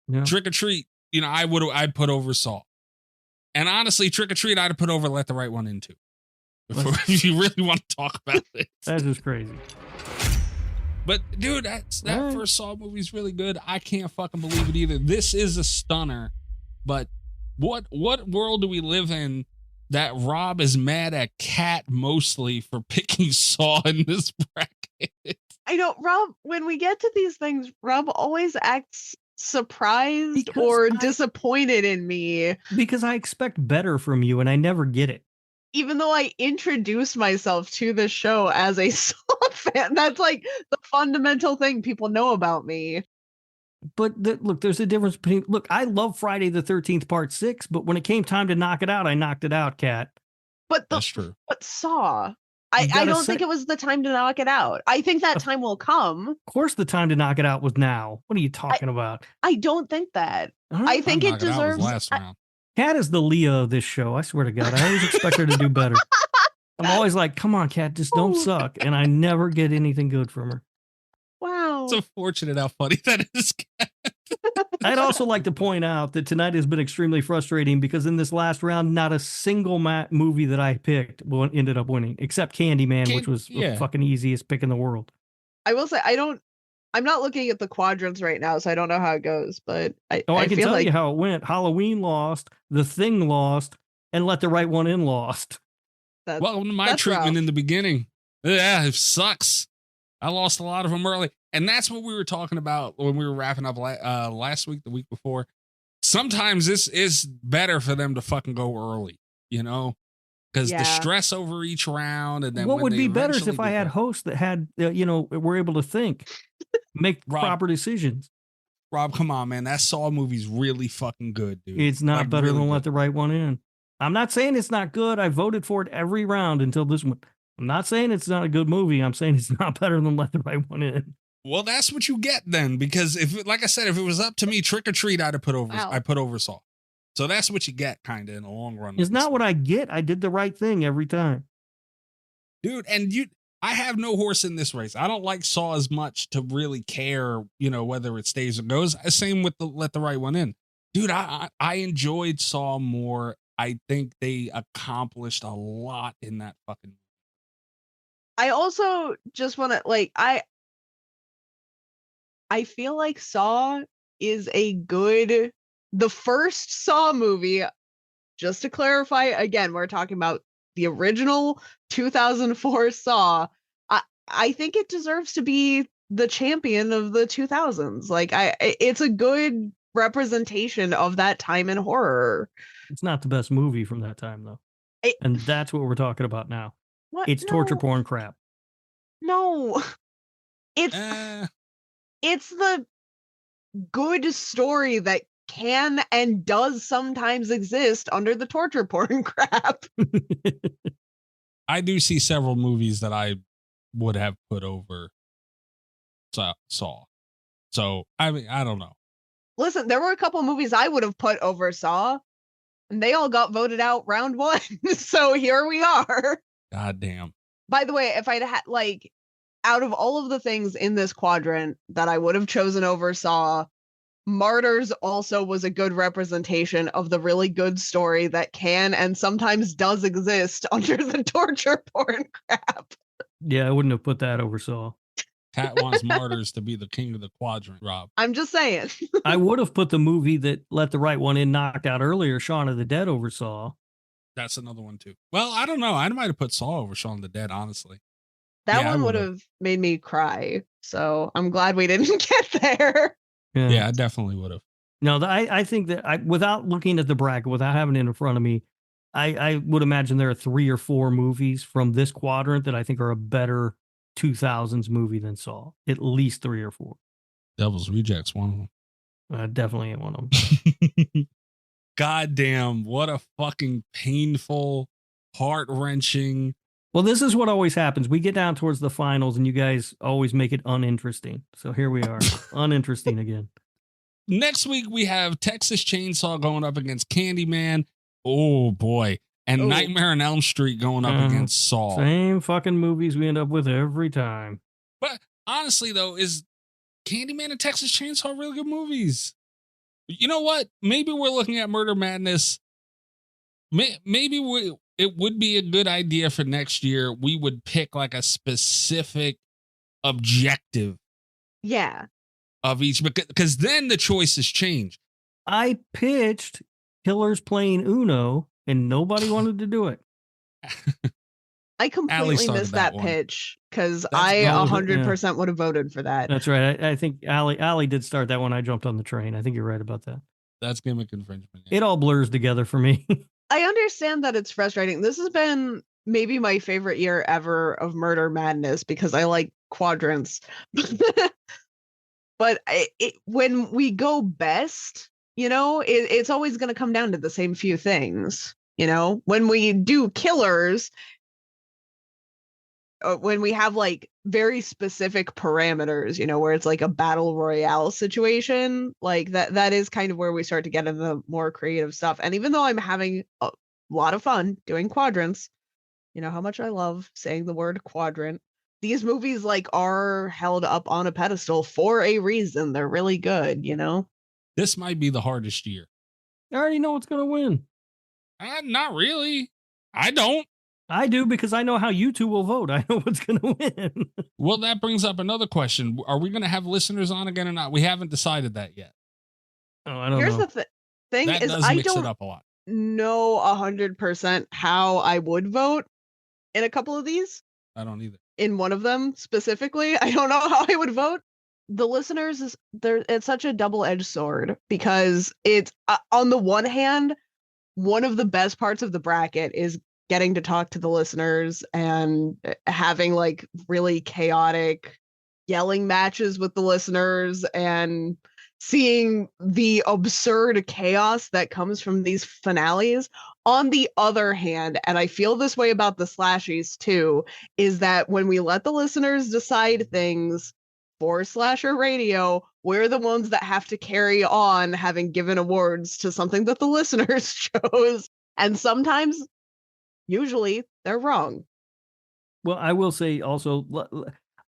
[SPEAKER 5] Yeah. Trick or Treat, you know, I'd put over Saw. And honestly, Trick or Treat, I'd have put over Let the Right One In too. If you really want to talk about it.
[SPEAKER 6] That's just crazy.
[SPEAKER 5] But dude, that first Saw movie is really good. I can't fucking believe it either. This is a stunner. But what world do we live in that Rob is mad at Kat mostly for picking Saw in this bracket?
[SPEAKER 7] I know, Rob, when we get to these things, Rob always acts surprised or disappointed in me.
[SPEAKER 6] Because I expect better from you and I never get it.
[SPEAKER 7] Even though I introduced myself to the show as a Saw fan, that's like the fundamental thing people know about me.
[SPEAKER 6] But look, there's a difference between, I love Friday the 13th part 6, but when it came time to knock it out, I knocked it out, Kat.
[SPEAKER 5] That's true.
[SPEAKER 7] But Saw, I don't think it was the time to knock it out. I think that time will come.
[SPEAKER 6] Of course the time to knock it out was now. What are you talking about?
[SPEAKER 7] I don't think that. I think it deserves...
[SPEAKER 5] last round.
[SPEAKER 6] Kat is the Leah of this show. I swear to God. I always expect her to do better. I'm always like, come on, Kat, just don't suck. And I never get anything good from her.
[SPEAKER 7] Wow.
[SPEAKER 5] It's unfortunate how funny that is.
[SPEAKER 6] I'd also like to point out that tonight has been extremely frustrating because in this last round, not a single movie that I picked ended up winning, except Candyman, which was the fucking easiest pick in the world.
[SPEAKER 7] I will say, I'm not looking at the quadrants right now, so I don't know how it goes, but I
[SPEAKER 6] can tell you how it went. Halloween lost, The Thing lost, and Let the Right One In lost.
[SPEAKER 5] Welcome to my treatment rough. In the beginning. Yeah, it sucks. I lost a lot of them early. And that's what we were talking about when we were wrapping up last week, the week before. Sometimes this is better for them to fucking go early, because the stress over each round. And then
[SPEAKER 6] what would be better is if I had hosts that had, were able to think, make proper decisions.
[SPEAKER 5] Rob, come on, man. That Saw movie's really fucking good, dude.
[SPEAKER 6] It's not better than Let the Right One In. I'm not saying it's not good. I voted for it every round until this one. I'm not saying it's not a good movie. I'm saying it's not better than Let the Right One In.
[SPEAKER 5] Well, that's what you get then, because like I said, if it was up to me, Trick or Treat, I put over Saw. So that's what you get, kind of in the long run.
[SPEAKER 6] It's not what I get. I did the right thing every time,
[SPEAKER 5] dude. And I have no horse in this race. I don't like Saw as much to really care, whether it stays or goes. Same with Let the Right One In, dude. I enjoyed Saw more. I think they accomplished a lot in that fucking movie.
[SPEAKER 7] I also just want to I feel like Saw is the first Saw movie, just to clarify, again, we're talking about the original 2004 Saw. I think it deserves to be the champion of the 2000s. It's a good representation of that time in horror.
[SPEAKER 6] It's not the best movie from that time, though. And that's what we're talking about now.
[SPEAKER 7] What?
[SPEAKER 6] It's torture porn crap.
[SPEAKER 7] No. It's the good story that can and does sometimes exist under the torture porn crap.
[SPEAKER 5] I do see several movies that I would have put over Saw. So, I mean, I don't know.
[SPEAKER 7] Listen, there were a couple movies I would have put over Saw, and they all got voted out round one. So here we are.
[SPEAKER 5] God damn.
[SPEAKER 7] By the way, if I'd had out of all of the things in this quadrant that I would have chosen over Saw, Martyrs also was a good representation of the really good story that can and sometimes does exist under the torture porn crap.
[SPEAKER 6] Yeah, I wouldn't have put that over Saw.
[SPEAKER 5] Kat wants Martyrs to be the king of the quadrant, Rob.
[SPEAKER 7] I'm just saying.
[SPEAKER 6] I would have put the movie that Let the Right One In knocked out earlier, Shaun of the Dead, over Saw.
[SPEAKER 5] That's another one too. Well, I don't know. I might have put Saw over Shaun of the Dead, honestly.
[SPEAKER 7] That one would have made me cry. So I'm glad we didn't get there.
[SPEAKER 5] Yeah, I definitely would have.
[SPEAKER 6] No, I think that without looking at the bracket, without having it in front of me, I would imagine there are 3 or 4 movies from this quadrant that I think are a better 2000s movie than Saw. At least 3 or 4.
[SPEAKER 5] Devil's Rejects, one of them.
[SPEAKER 6] Definitely ain't one of them.
[SPEAKER 5] God damn, what a fucking painful, heart-wrenching.
[SPEAKER 6] Well, this is what always happens. We get down towards the finals and you guys always make it uninteresting. So here we are, uninteresting again.
[SPEAKER 5] Next week, we have Texas Chainsaw going up against Candyman. Oh, boy. And Nightmare on Elm Street going up against Saw.
[SPEAKER 6] Same fucking movies we end up with every time.
[SPEAKER 5] But honestly, though, is Candyman and Texas Chainsaw really good movies? You know what? Maybe we're looking at Murder Madness. Maybe it would be a good idea for next year. We would pick like a specific objective.
[SPEAKER 7] Yeah.
[SPEAKER 5] Of each, because then the choices change.
[SPEAKER 6] I pitched killers playing Uno and nobody wanted to do it.
[SPEAKER 7] I completely missed that pitch because I 100% would have voted for that.
[SPEAKER 6] That's right. I think Allie did start that one. I jumped on the train. I think you're right about that.
[SPEAKER 5] That's gimmick infringement. Yeah.
[SPEAKER 6] It all blurs together for me.
[SPEAKER 7] I understand that it's frustrating. This has been maybe my favorite year ever of Murder Madness because I like quadrants. But when we go best, it's always going to come down to the same few things. When we do killers, when we have like very specific parameters, where it's like a battle royale situation, like that is kind of where we start to get into the more creative stuff. And even though I'm having a lot of fun doing quadrants, how much I love saying the word quadrant. These movies like are held up on a pedestal for a reason. They're really good,
[SPEAKER 5] This might be the hardest year.
[SPEAKER 6] I already know what's going to win.
[SPEAKER 5] Not really. I don't.
[SPEAKER 6] I do because I know how you two will vote. I know what's going to win.
[SPEAKER 5] Well, that brings up another question. Are we going to have listeners on again or not? We haven't decided that yet.
[SPEAKER 6] Oh, I don't know.
[SPEAKER 7] Here's the thing
[SPEAKER 5] that
[SPEAKER 7] is
[SPEAKER 5] does
[SPEAKER 7] I
[SPEAKER 5] mix
[SPEAKER 7] don't
[SPEAKER 5] it up a lot.
[SPEAKER 7] know 100% how I would vote in a couple of these.
[SPEAKER 5] I don't either.
[SPEAKER 7] In one of them specifically, I don't know how I would vote. The listeners it's such a double-edged sword because it's on the one hand, one of the best parts of the bracket is getting to talk to the listeners and having like really chaotic yelling matches with the listeners and seeing the absurd chaos that comes from these finales. On the other hand, and I feel this way about the slashies too, is that when we let the listeners decide things for Slasher Radio, we're the ones that have to carry on having given awards to something that the listeners chose. And sometimes, usually, they're wrong.
[SPEAKER 6] Well, I will say also,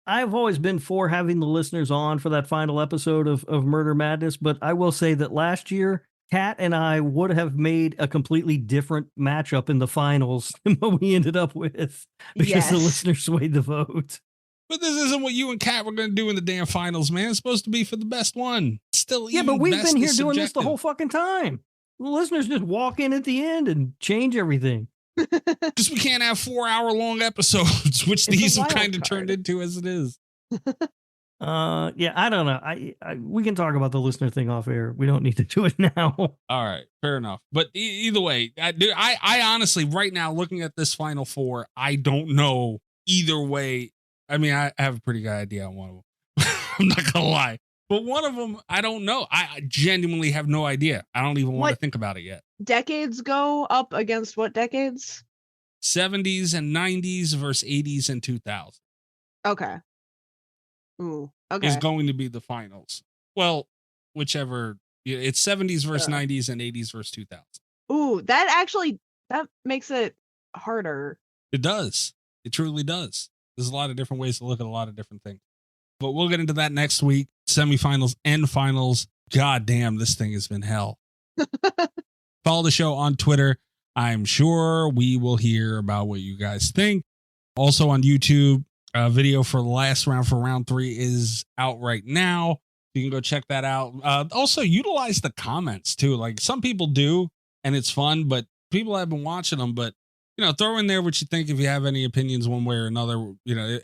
[SPEAKER 6] I've always been for having the listeners on for that final episode of Murder Madness, but I will say that last year, Kat and I would have made a completely different matchup in the finals than what we ended up with because the listeners swayed the vote.
[SPEAKER 5] But this isn't what you and Kat were going to do in the damn finals, man. It's supposed to be for the best one. Still,
[SPEAKER 6] yeah, but we've been here doing this the whole fucking time. The listeners just walk in at the end and change everything.
[SPEAKER 5] Just we can't have 4-hour-long episodes, which these have kind of turned into as it is.
[SPEAKER 6] Yeah, I don't know. I we can talk about the listener thing off air. We don't need to do it now.
[SPEAKER 5] All right, fair enough. But either way, I honestly, right now, looking at this Final Four, I don't know either way. I mean, I have a pretty good idea on one of them. I'm not gonna lie, but one of them, I don't know. I genuinely have no idea. I don't even want to think about it yet.
[SPEAKER 7] Decades go up against what decades?
[SPEAKER 5] 70s and 90s versus 80s and 2000.
[SPEAKER 7] Okay. Ooh, okay.
[SPEAKER 5] Is going to be the finals. Well, whichever. It's 70s versus 90s and 80s versus 2000.
[SPEAKER 7] Ooh, that makes it harder.
[SPEAKER 5] It does. It truly does. There's a lot of different ways to look at a lot of different things. But we'll get into that next week. Semifinals and finals. God damn, this thing has been hell. Follow the show on Twitter. I'm sure we will hear about what you guys think. Also on YouTube, a video for the last round for round 3 is out right now. You can go check that out. Also utilize the comments too. Like some people do, and it's fun, but people have been watching them. But throw in there what you think. If you have any opinions one way or another,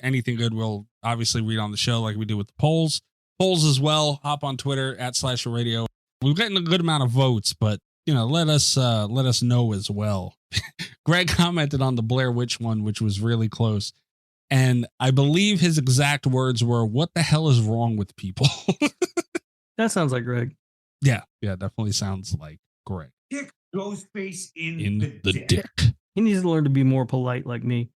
[SPEAKER 5] anything good, we'll obviously read on the show like we do with the polls. Polls as well. Hop on Twitter @Slasher Radio. We've gotten a good amount of votes, but let us know as well. Greg commented on the Blair Witch one, which was really close. And I believe his exact words were, "What the hell is wrong with people?"
[SPEAKER 6] That sounds like Greg.
[SPEAKER 5] Yeah, definitely sounds like Greg.
[SPEAKER 11] Kick Ghostface in the dick.
[SPEAKER 6] He needs to learn to be more polite like me.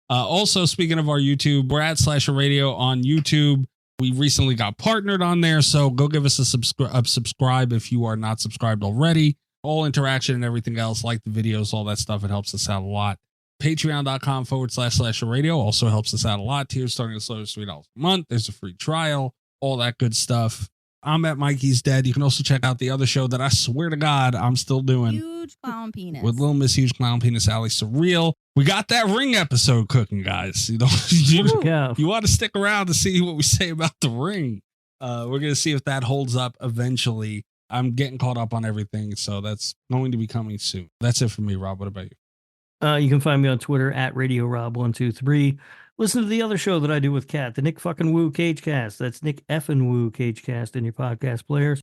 [SPEAKER 5] Also, speaking of our YouTube, we're @Slasher Radio on YouTube. We recently got partnered on there, so go give us a subscribe if you are not subscribed already. All interaction and everything else, like the videos, all that stuff, it helps us out a lot. Patreon.com/Slasher Radio also helps us out a lot. Tiers starting as low as $3 a month. There's a free trial, all that good stuff. I'm at Mikey's Dead. You can also check out the other show that I swear to God I'm still doing.
[SPEAKER 14] Huge Clown Penis.
[SPEAKER 5] With Little Miss Huge Clown Penis, Ali Surreal. We got that Ring episode cooking, guys. You want to stick around to see what we say about the Ring. We're going to see if that holds up eventually. I'm getting caught up on everything, so that's going to be coming soon. That's it for me, Rob. What about you?
[SPEAKER 6] You can find me on Twitter at RadioRob123. Listen to the other show that I do with Kat, the Nick fucking Woo Cagecast. That's Nick effing Woo Cagecast in your podcast players.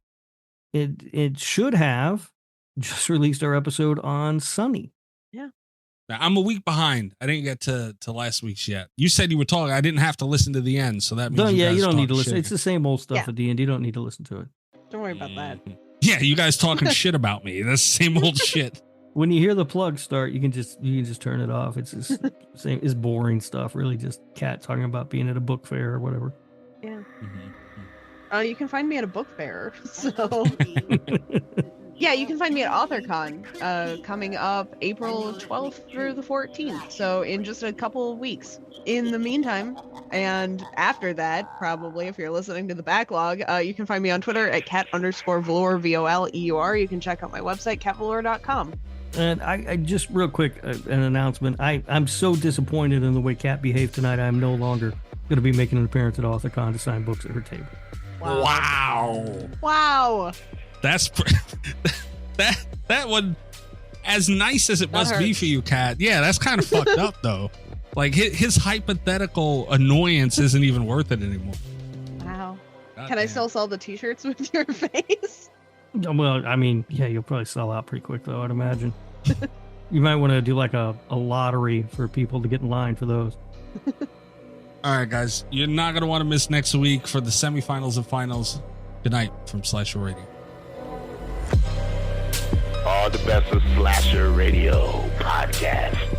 [SPEAKER 6] It should have just released our episode on Sunny.
[SPEAKER 7] Yeah.
[SPEAKER 5] Now, I'm a week behind. I didn't get to last week's yet. You said you were talking. I didn't have to listen to the end, so that means
[SPEAKER 6] you don't need to listen.
[SPEAKER 5] Shit.
[SPEAKER 6] It's the same old stuff at the end. You don't need to listen to it.
[SPEAKER 7] Don't worry about that.
[SPEAKER 5] Yeah, you guys talking shit about me. That's the same old shit.
[SPEAKER 6] When you hear the plug start, you can just turn it off. It's just same. It's boring stuff. Really, just Kat talking about being at a book fair or whatever.
[SPEAKER 7] Yeah. You can find me at a book fair. So yeah, you can find me at AuthorCon coming up April 12th through the 14th. So in just a couple of weeks. In the meantime, and after that, probably if you're listening to the backlog, you can find me on Twitter at cat_velour, VOLEUR. You can check out my website, catvelour.com.
[SPEAKER 6] And I just real quick, an announcement. I'm so disappointed in the way Kat behaved tonight. I'm no longer going to be making an appearance at AuthorCon to sign books at her table.
[SPEAKER 7] Wow.
[SPEAKER 5] That's that one, as nice as it must be for you, Kat. Yeah, that's kind of fucked up though. Like his hypothetical annoyance isn't even worth it anymore.
[SPEAKER 7] Wow. Can I still sell the t-shirts with your face?
[SPEAKER 6] Well, I mean, yeah, you'll probably sell out pretty quick though, I'd imagine. You might want to do like a lottery for people to get in line for those.
[SPEAKER 5] All right, guys. You're not going to want to miss next week for the semifinals and finals. Good night from Slasher Radio.
[SPEAKER 13] All the best of Slasher Radio podcast.